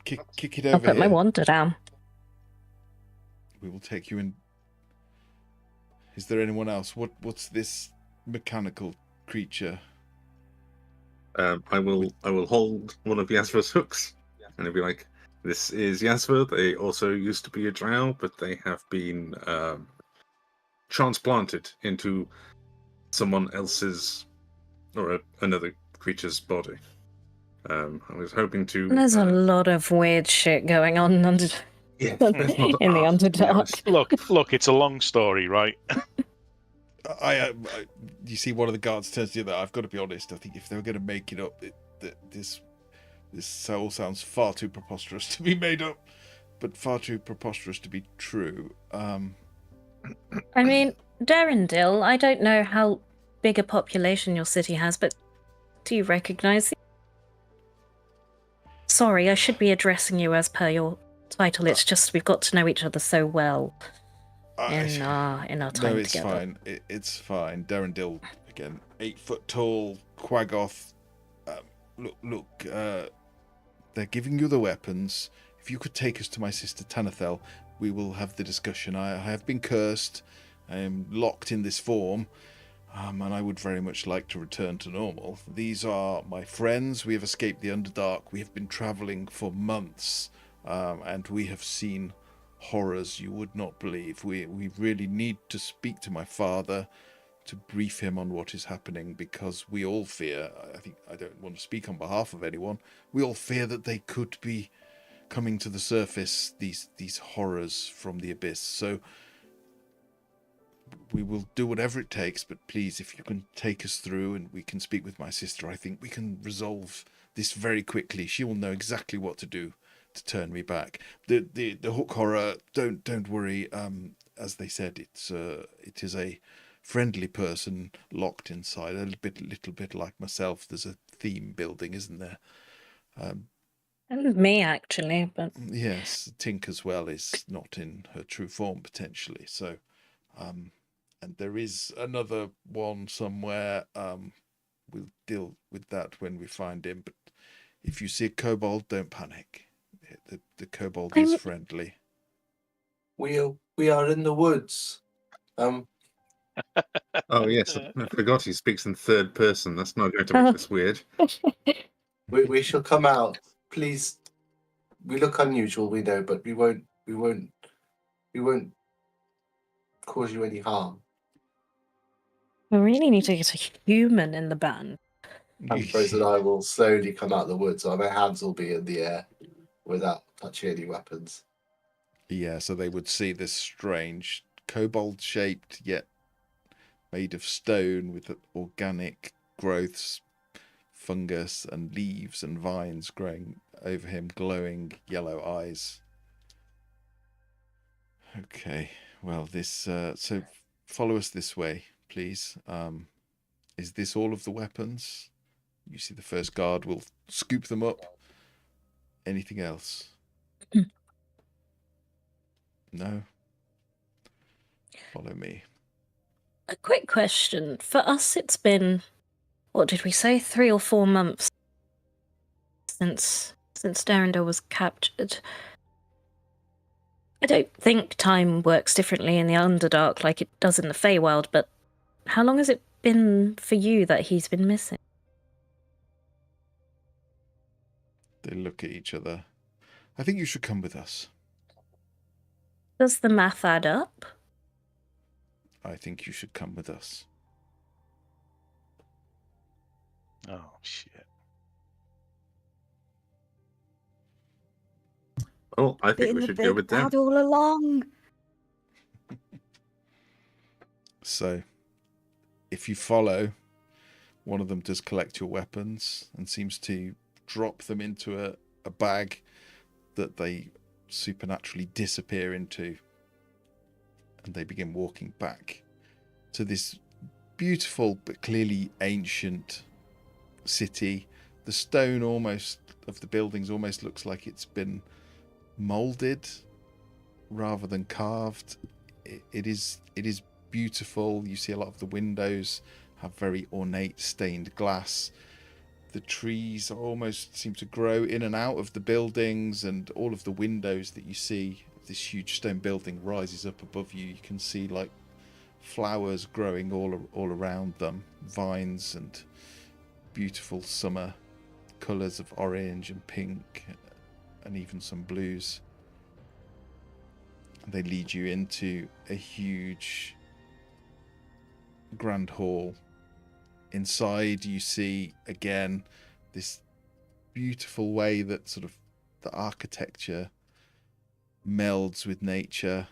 Kick it over. I'll put my wand down. We will take you in. Is there anyone else? What's this mechanical creature? I will hold one of Yasva's hooks, and it'll be like, "This is Yasva. They also used to be a drow, but they have been transplanted into someone else's or another creature's body." I was hoping to. There's a lot of weird shit going on in the Underdark. Look, it's a long story, right? You see, one of the guards turns to the other. I've got to be honest. I think if they were going to make it up, this all sounds far too preposterous to be made up, but far too preposterous to be true. I mean, Derendil, I don't know how big a population your city has, but do you recognise? Sorry, I should be addressing you as per your title. It's just we've got to know each other so well in our time together. No, it's fine. It's fine. Derendil, again, 8 foot tall, Quaggoth. Look, they're giving you the weapons. If you could take us to my sister Tanathel, we will have the discussion. I have been cursed. I am locked in this form, and I would very much like to return to normal. These are my friends. We have escaped the Underdark. We have been travelling for months, and we have seen horrors you would not believe. We really need to speak to my father to brief him on what is happening, because we all fear, I don't want to speak on behalf of anyone, we all fear that they could be coming to the surface, these horrors from the abyss. So we will do whatever it takes, but please, if you can take us through and we can speak with my sister, I think we can resolve this very quickly. She will know exactly what to do to turn me back. The hook horror, don't worry. As they said, it is a friendly person locked inside, a little bit like myself. There's a theme building, isn't there? And me, actually, but yes, Tink as well is not in her true form potentially. So, and there is another one somewhere. We'll deal with that when we find him. But if you see a kobold, don't panic. The kobold is friendly. We are in the woods. Oh yes, I forgot he speaks in third person. That's not going to make this weird. We shall come out. Please. We look unusual, we know, but we won't cause you any harm. we really need to get a human in the band. Ambrose and I will slowly come out of the woods. Our hands will be in the air without touching any weapons. Yeah, so they would see this strange kobold-shaped yet made of stone with organic growths, fungus and leaves and vines growing over him, glowing yellow eyes. Okay, well, this so follow us this way, please. Is this all of the weapons? You see the first guard will scoop them up. Anything else? No? Follow me. A quick question. For us, it's been, what did we say, 3 or 4 months since Darendal was captured. I don't think time works differently in the Underdark like it does in the Feywild, but how long has it been for you that he's been missing? They look at each other. I think you should come with us. Does the math add up? I think you should come with us. Oh, shit. Oh, I think we should go with them. All along. So, if you follow, one of them does collect your weapons and seems to drop them into a bag that they supernaturally disappear into. And they begin walking back to this beautiful but clearly ancient city. The stone almost of the buildings almost looks like it's been molded rather than carved. It is beautiful. You see a lot of the windows have very ornate stained glass. The trees almost seem to grow in and out of the buildings, and all of the windows that you see, this huge stone building rises up above you. You can see like flowers growing all around them, vines and beautiful summer colours of orange and pink and even some blues. They lead you into a huge grand hall. Inside you see again this beautiful way that sort of the architecture melds with nature.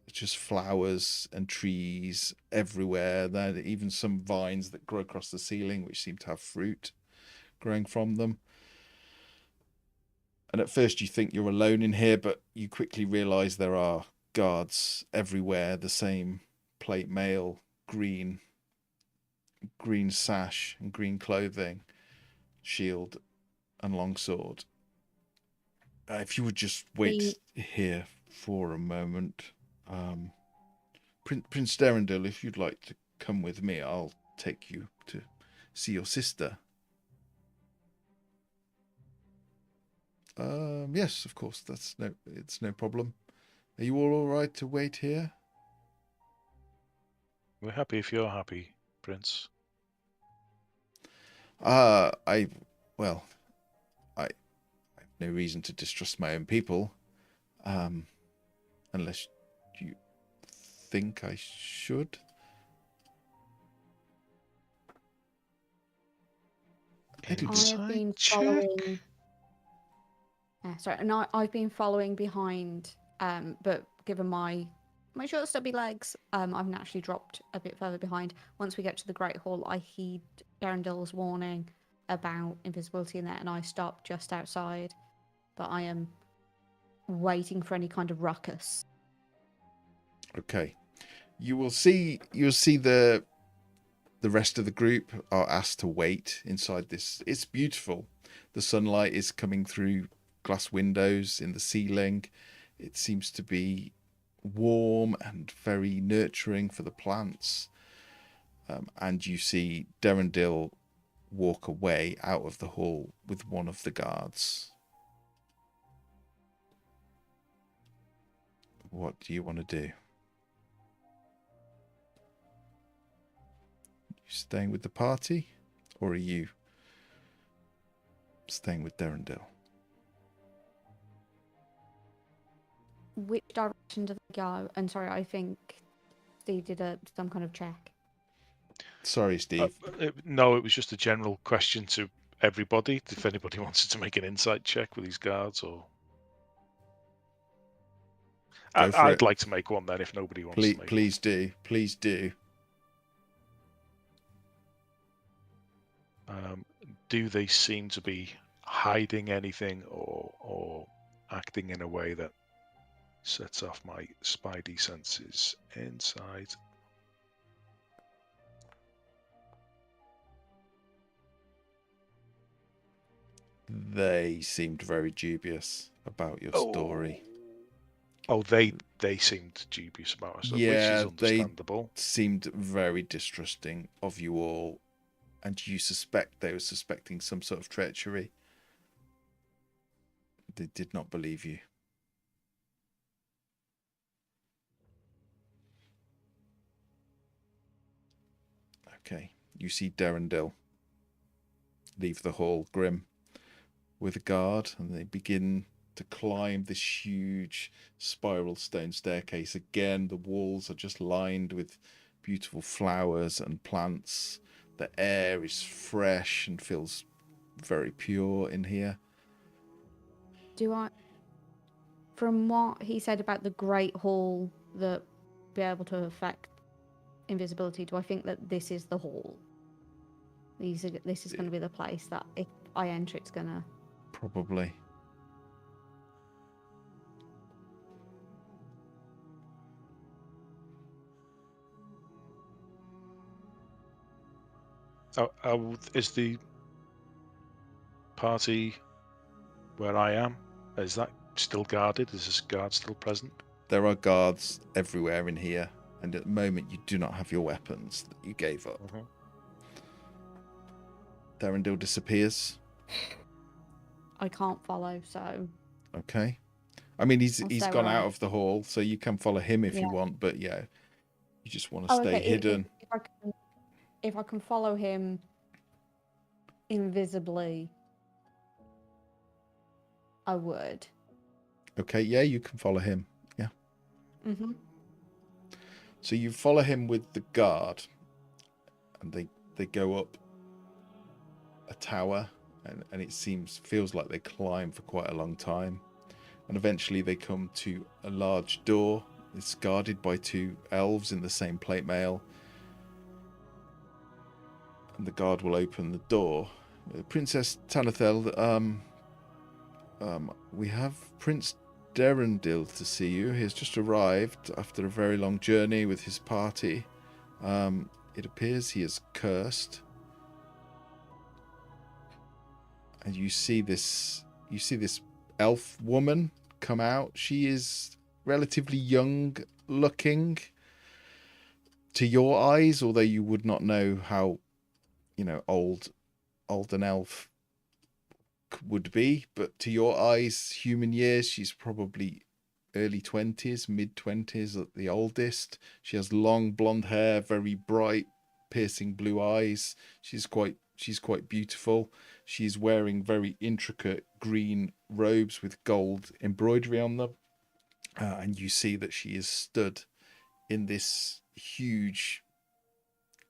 It's just flowers and trees everywhere. There are even some vines that grow across the ceiling which seem to have fruit growing from them. And at first you think you're alone in here, but you quickly realise there are guards everywhere, the same plate mail, green sash and green clothing, shield and longsword. If you would just wait here for a moment. Prince Darendal, if you'd like to come with me, I'll take you to see your sister. Yes, of course, it's no problem. Are you all right to wait here? We're happy if you're happy, Prince. I have no reason to distrust my own people, unless you think I should. I have been following. Sorry, and I've been following behind. But given my My short stubby legs. I've naturally dropped a bit further behind. Once we get to the Great Hall, I heed Darrendel's warning about invisibility in there, and I stop just outside. But I am waiting for any kind of ruckus. Okay. You'll see the rest of the group are asked to wait inside this. It's beautiful. The sunlight is coming through glass windows in the ceiling. It seems to be warm and very nurturing for the plants. And you see Darrendil walk away out of the hall with one of the guards. What do you want to do? You staying with the party, or are you staying with Darrendil? Which direction do they go? And sorry, I think Steve did some kind of check. Sorry, Steve. No, it was just a general question to everybody. If anybody wanted to make an insight check with these guards, or I'd like to make one then. If nobody wants to make please do. Please do. Do they seem to be hiding anything or acting in a way that sets off my spidey senses inside? They seemed very dubious about your story. Oh, they seemed dubious about us, which is understandable. They seemed very distrusting of you all, and they were suspecting some sort of treachery. They did not believe you. Okay, you see Darrendil leave the hall, grim, with a guard, and they begin to climb this huge spiral stone staircase. Again, the walls are just lined with beautiful flowers and plants. The air is fresh and feels very pure in here. From what he said about the Great Hall that be able to affect invisibility, do I think that this is the hall? This is going to be the place that if I enter, it's going to... Probably. Is the party where I am, is that still guarded? Is this guard still present? There are guards everywhere in here, and at the moment you do not have your weapons that you gave up. Darrendil disappears. I can't follow, so... Okay. I mean, he's gone out of the hall, so you can follow him if you want, but yeah, you just want to stay hidden. If I can follow him invisibly, I would. Okay, yeah, you can follow him. Yeah. Mm-hmm. So you follow him with the guard, and they go up a tower, and it feels like they climb for quite a long time, and eventually they come to a large door. It's guarded by two elves in the same plate mail, and the guard will open the door. Princess Tanathel, we have Prince Darrendil to see you. He has just arrived after a very long journey with his party. It appears he is cursed. And you see this elf woman come out. She is relatively young looking to your eyes, although you would not know how, old an elf would be. But to your eyes, human years, she's probably early 20s, mid 20s at the oldest. She has long blonde hair, very bright, piercing blue eyes. She's quite beautiful. She's wearing very intricate green robes with gold embroidery on them. And you see that she is stood in this huge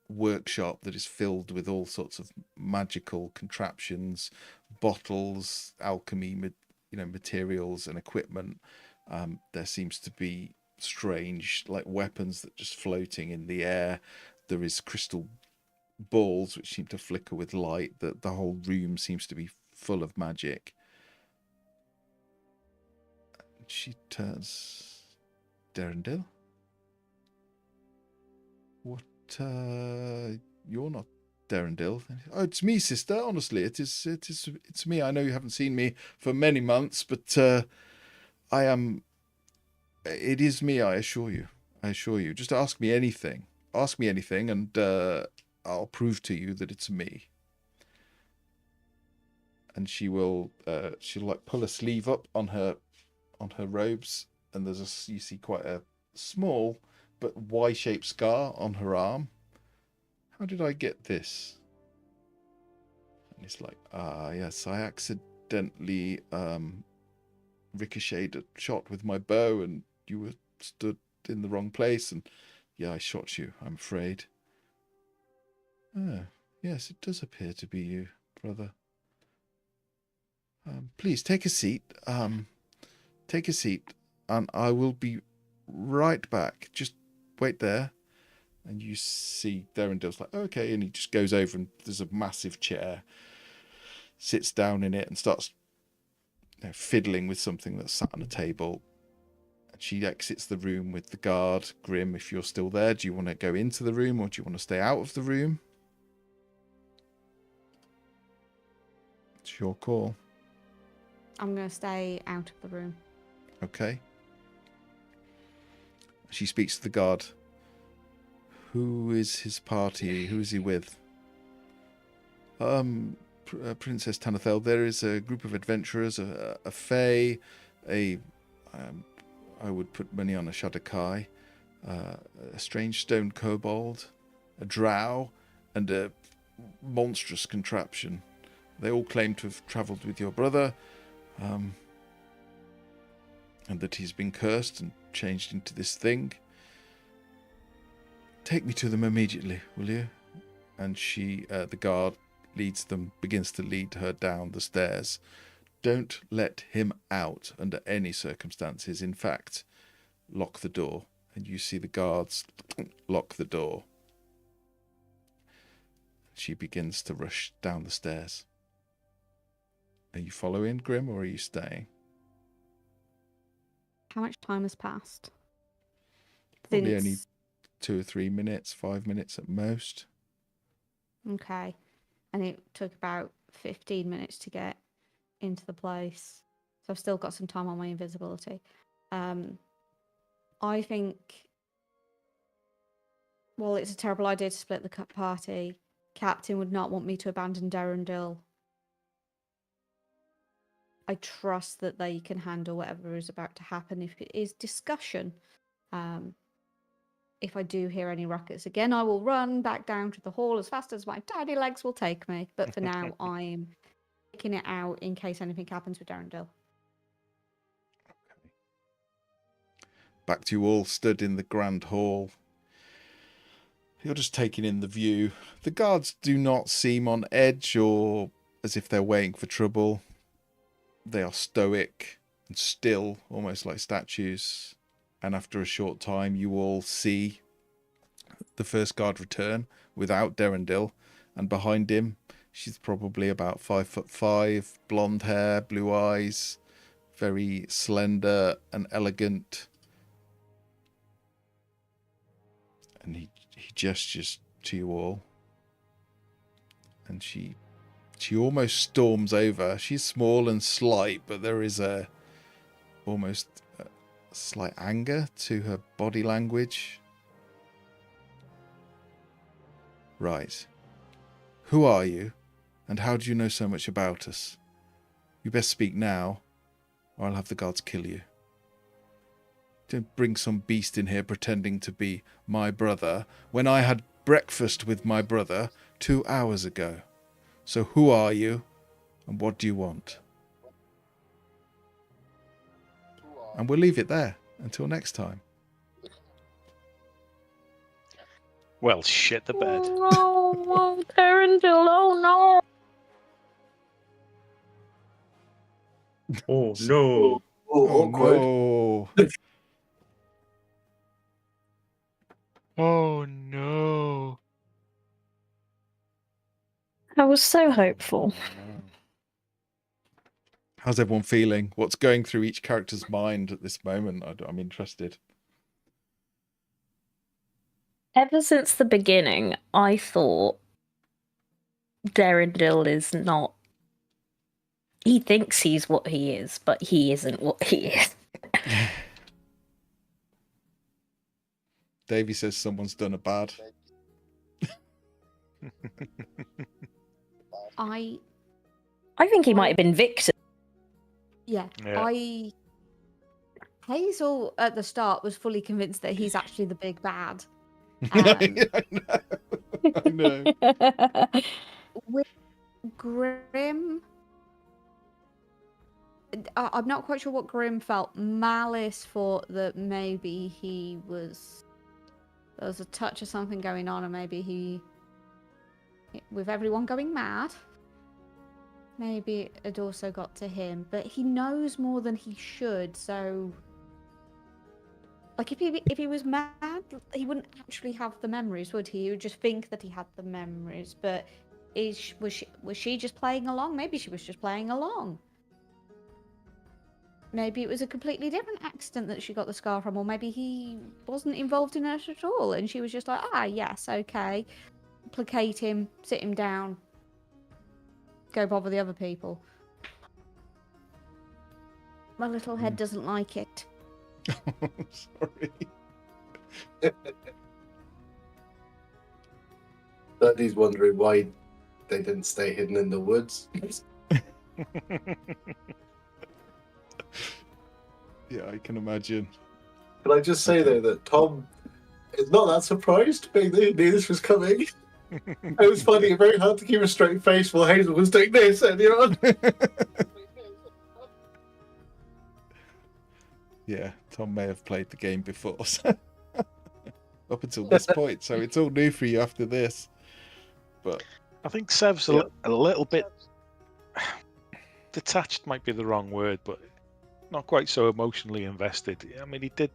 workshop that is filled with all sorts of magical contraptions, bottles, alchemy, materials and equipment. There seems to be strange, like weapons that just floating in the air. There is crystal balls which seem to flicker with light. The whole room seems to be full of magic. She turns. Derendil? What, you're not Derendil. Oh, it's me, sister. Honestly, it's me. I know you haven't seen me for many months, but I am. It is me. I assure you. I assure you. Just ask me anything. Ask me anything, and I'll prove to you that it's me. And she will. She'll like pull a sleeve up on her robes, and you see quite a small but Y-shaped scar on her arm. How did I get this? And it's like, yes, I accidentally ricocheted a shot with my bow, and you were stood in the wrong place, and yeah, I shot you, I'm afraid. Yes, it does appear to be you, brother. Please take a seat. Take a seat, and I will be right back. Just wait there. And you see Derendil's like, okay, and he just goes over, and there's a massive chair, sits down in it and starts fiddling with something that's sat on a table. And she exits the room with the guard. Grim, if you're still there, do you want to go into the room, or do you want to stay out of the room? It's your call. I'm going to stay out of the room. Okay. She speaks to the guard. Who is his party? Who is he with? Princess Tanathel, there is a group of adventurers, a fae, I would put money on a Shadakai, a strange stone kobold, a drow, and a monstrous contraption. They all claim to have travelled with your brother, and that he's been cursed and changed into this thing. Take me to them immediately, will you? And she, the guard, begins to lead her down the stairs. Don't let him out under any circumstances. In fact, lock the door. And you see the guards lock the door. She begins to rush down the stairs. Are you following, Grim, or are you staying? How much time has passed? Probably only 2 or 3 minutes, 5 minutes at most. Okay. And it took about 15 minutes to get into the place. So I've still got some time on my invisibility. I think, well, it's a terrible idea to split the party. Captain would not want me to abandon Derendil. I trust that they can handle whatever is about to happen if it is discussion. If I do hear any ruckus again, I will run back down to the hall as fast as my tiny legs will take me. But for now, I'm taking it out in case anything happens with Derendil. Okay. Back to you all stood in the grand hall. You're just taking in the view. The guards do not seem on edge or as if they're waiting for trouble. They are stoic and still, almost like statues. And after a short time, you all see the first guard return without Derendil. And behind him, she's probably about 5'5", blonde hair, blue eyes, very slender and elegant. And he gestures to you all. And she almost storms over. She's small and slight, but there is almost a slight anger to her body language. Right. Who are you, and how do you know so much about us? You best speak now, or I'll have the guards kill you. Don't bring some beast in here pretending to be my brother when I had breakfast with my brother 2 hours ago. So who are you, and what do you want? And we'll leave it there until next time. Well, shit the bed. Oh no, Derendil, oh no! Oh no! Oh, awkward. No. Oh no. I was so hopeful. How's everyone feeling? What's going through each character's mind at this moment? I'm interested. Ever since the beginning, I thought Derendil is not. He thinks he's what he is, but he isn't what he is. Davey says someone's done a bad. I think he might have been Victor. Yeah. Hazel at the start was fully convinced that he's actually the big bad. I know. With Grim, I'm not quite sure what Grim felt. Malice thought that maybe there was a touch of something going on, and maybe with everyone going mad, maybe it had also got to him. But he knows more than he should, so like if he was mad, he wouldn't actually have the memories, would he? He would just think that he had the memories. But was she just playing along? Maybe she was just playing along. Maybe it was a completely different accident that she got the scar from, or maybe he wasn't involved in it at all, and she was just like, yes, okay, placate him, sit him down, go bother the other people. My little head doesn't like it. Sorry. Birdie's wondering why they didn't stay hidden in the woods. Yeah, I can imagine. Can I just say, though, that Tom is not that surprised, being that he knew this was coming. I was finding it very hard to keep a straight face while Hazel was doing this earlier on. Yeah, Tom may have played the game before, so up until this point, so it's all new for you after this. But I think Sev's a little bit detached, might be the wrong word, but not quite so emotionally invested. I mean, he did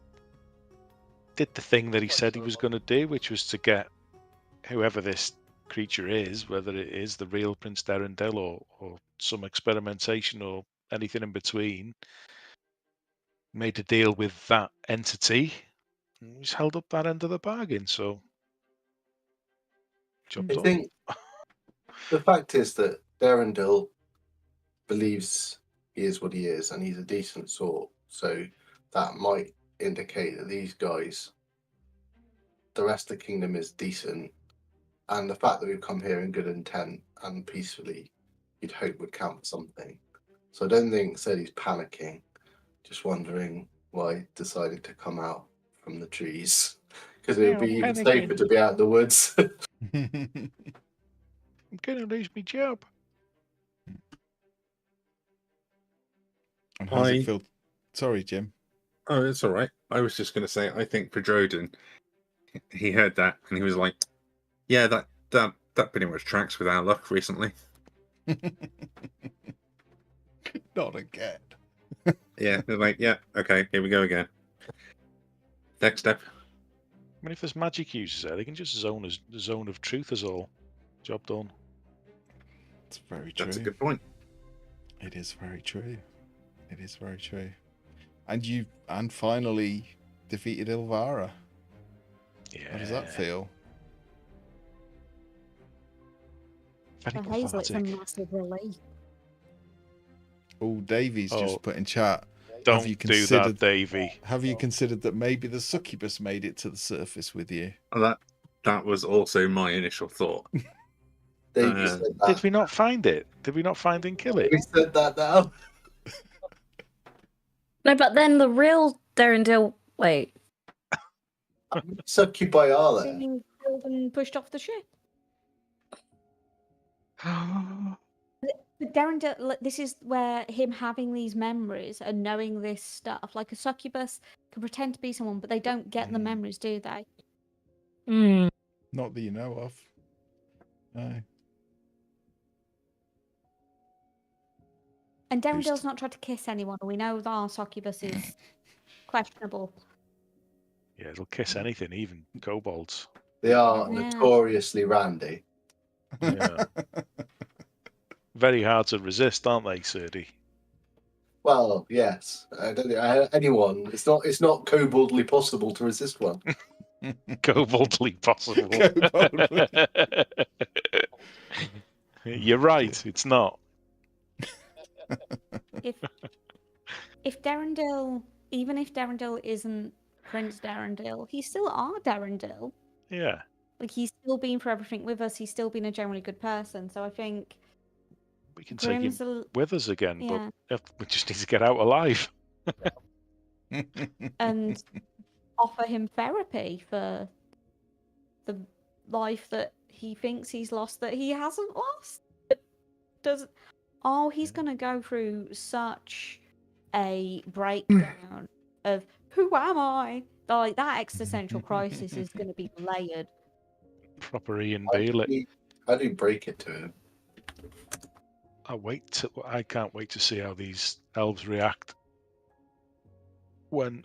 the thing that he said he was going to do, which was to get whoever this creature is, whether it is the real Prince Derendil or some experimentation or anything in between, made a deal with that entity, and he's held up that end of the bargain, so job I done. think the fact is that Derendil believes he is what he is, and he's a decent sort, so that might indicate that these guys, the rest of the kingdom, is decent, and the fact that we've come here in good intent and peacefully, you'd hope would count for something. So I don't think said he's panicking, just wondering why he decided to come out from the trees, because it would be even safer to be out in the woods. I'm gonna lose my job. And how's it feel? Sorry, Jim. Oh, it's all right. I was just going to say, I think for Droden, he heard that and he was like, "Yeah, that pretty much tracks with our luck recently." Not again. Yeah, they're like, "Yeah, okay, here we go again." Next step. I mean, if there's magic users there, they can just zone the zone of truth as all. Job done. It's very true. That's a good point. It is very true. It is very true. And finally defeated Ilvara. Yeah. How does that feel? For Hazel, it's a massive relief. Oh, Davey's just put in chat. Don't do that, Davey. Have you considered that maybe the succubus made it to the surface with you? Oh, that was also my initial thought. Davey said that. Did we not find it? Did we not find and kill it? We said that now. No, but then the real Derendil. Wait. Succubi are there? Being killed and pushed off the ship. But Derendil, this is where him having these memories and knowing this stuff, like a succubus can pretend to be someone, but they don't get the memories, do they? Not that you know of. No. And Derendil's not tried to kiss anyone. We know that our succubus is questionable. Yeah, it'll kiss anything, even kobolds. They are Yeah. notoriously randy. Yeah. Very hard to resist, aren't they, Serdi? Well, yes. I don't think anyone. It's not koboldly possible to resist one. Koboldly possible. Koboldly. You're right. It's not. If Darendil, even if Darendil isn't Prince Darendil, he's still our Darendil. Yeah. Like, he's still been for everything with us. He's still been a generally good person. So I think We can take him Grimm's with us again, yeah. but we just need to get out alive. And offer him therapy for the life that he thinks he's lost that he hasn't lost. He's gonna go through such a breakdown of who am I? Like, that existential crisis is gonna be layered. Proper Ian Bailey. I do break it to him. I can't wait to see how these elves react when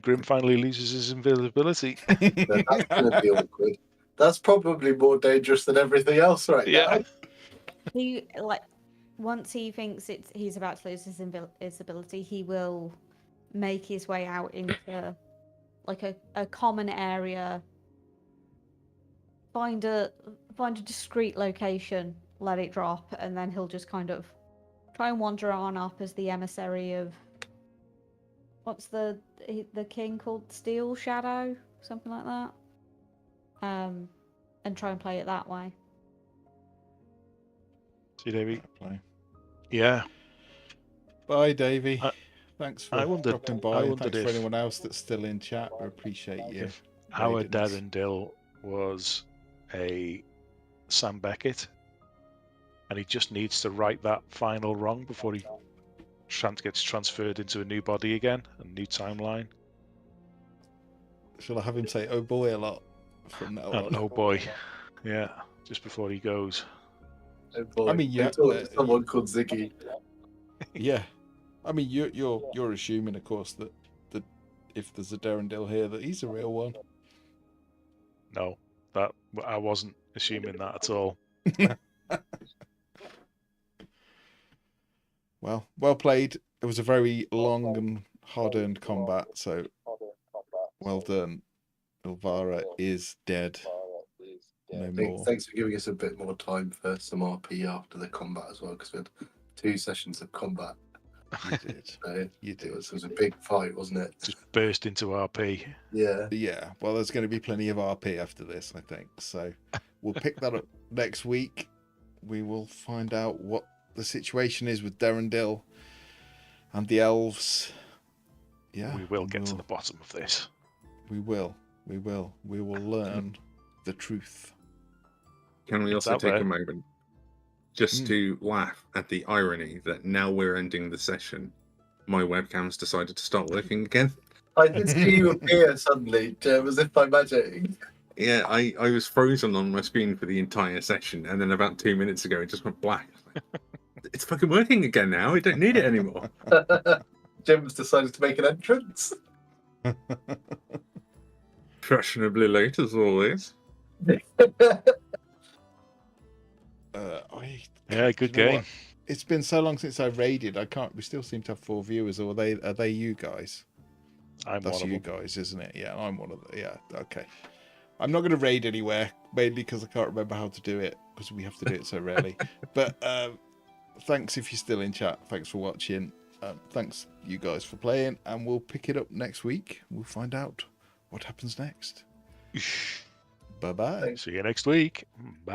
Grim finally loses his invisibility. That's going to be awkward. That's probably more dangerous than everything else right now. He, like, once he thinks he's about to lose his invisibility, he will make his way out into like a common area, find a discreet location, let it drop, and then he'll just kind of try and wander on up as the emissary of what's the king called? Steel Shadow, something like that. And try and play it that way. See, Davey? Yeah. Bye, Davey. Thanks for dropping by. And thanks for anyone else that's still in chat. I appreciate you. If our Darendil was a Sam Beckett, and he just needs to right that final wrong before he gets transferred into a new body again, a new timeline. Shall I have him say "oh boy" a lot from now on? Oh boy, yeah, just before he goes. Oh boy. I mean, yeah, someone called Ziggy. Yeah, I mean, you're assuming, of course, that if there's a Darendil here, that he's a real one. No, I wasn't assuming that at all. Well played. It was a very long and hard-earned combat, so well done. Ilvara is dead. No more. Thanks for giving us a bit more time for some RP after the combat as well, because we had 2 sessions of combat. You did. So you did. It was a big fight, wasn't it? Just burst into RP. Yeah. Yeah. Well, there's going to be plenty of RP after this, I think. So we'll pick that up next week. We will find out what the situation is with Darendil and the elves. Yeah. We will get to the bottom of this. We will. We will learn the truth. Can we also take a moment just to laugh at the irony that now we're ending the session, my webcam's decided to start working again? I did see you appear suddenly, as if by magic. Yeah, I was frozen on my screen for the entire session, and then about 2 minutes ago it just went black. It's fucking working again now. I don't need it anymore. Jim's decided to make an entrance. Fashionably late as always. Yeah, good game. It's been so long since I raided. We still seem to have 4 viewers. Or are they you guys? That's you guys, isn't it? Yeah, I'm one of them. Yeah, okay. I'm not going to raid anywhere, mainly because I can't remember how to do it, because we have to do it so rarely. But thanks if you're still in chat. Thanks for watching. Thanks you guys for playing, and we'll pick it up next week. We'll find out what happens next. Bye-bye. See you next week. Bye.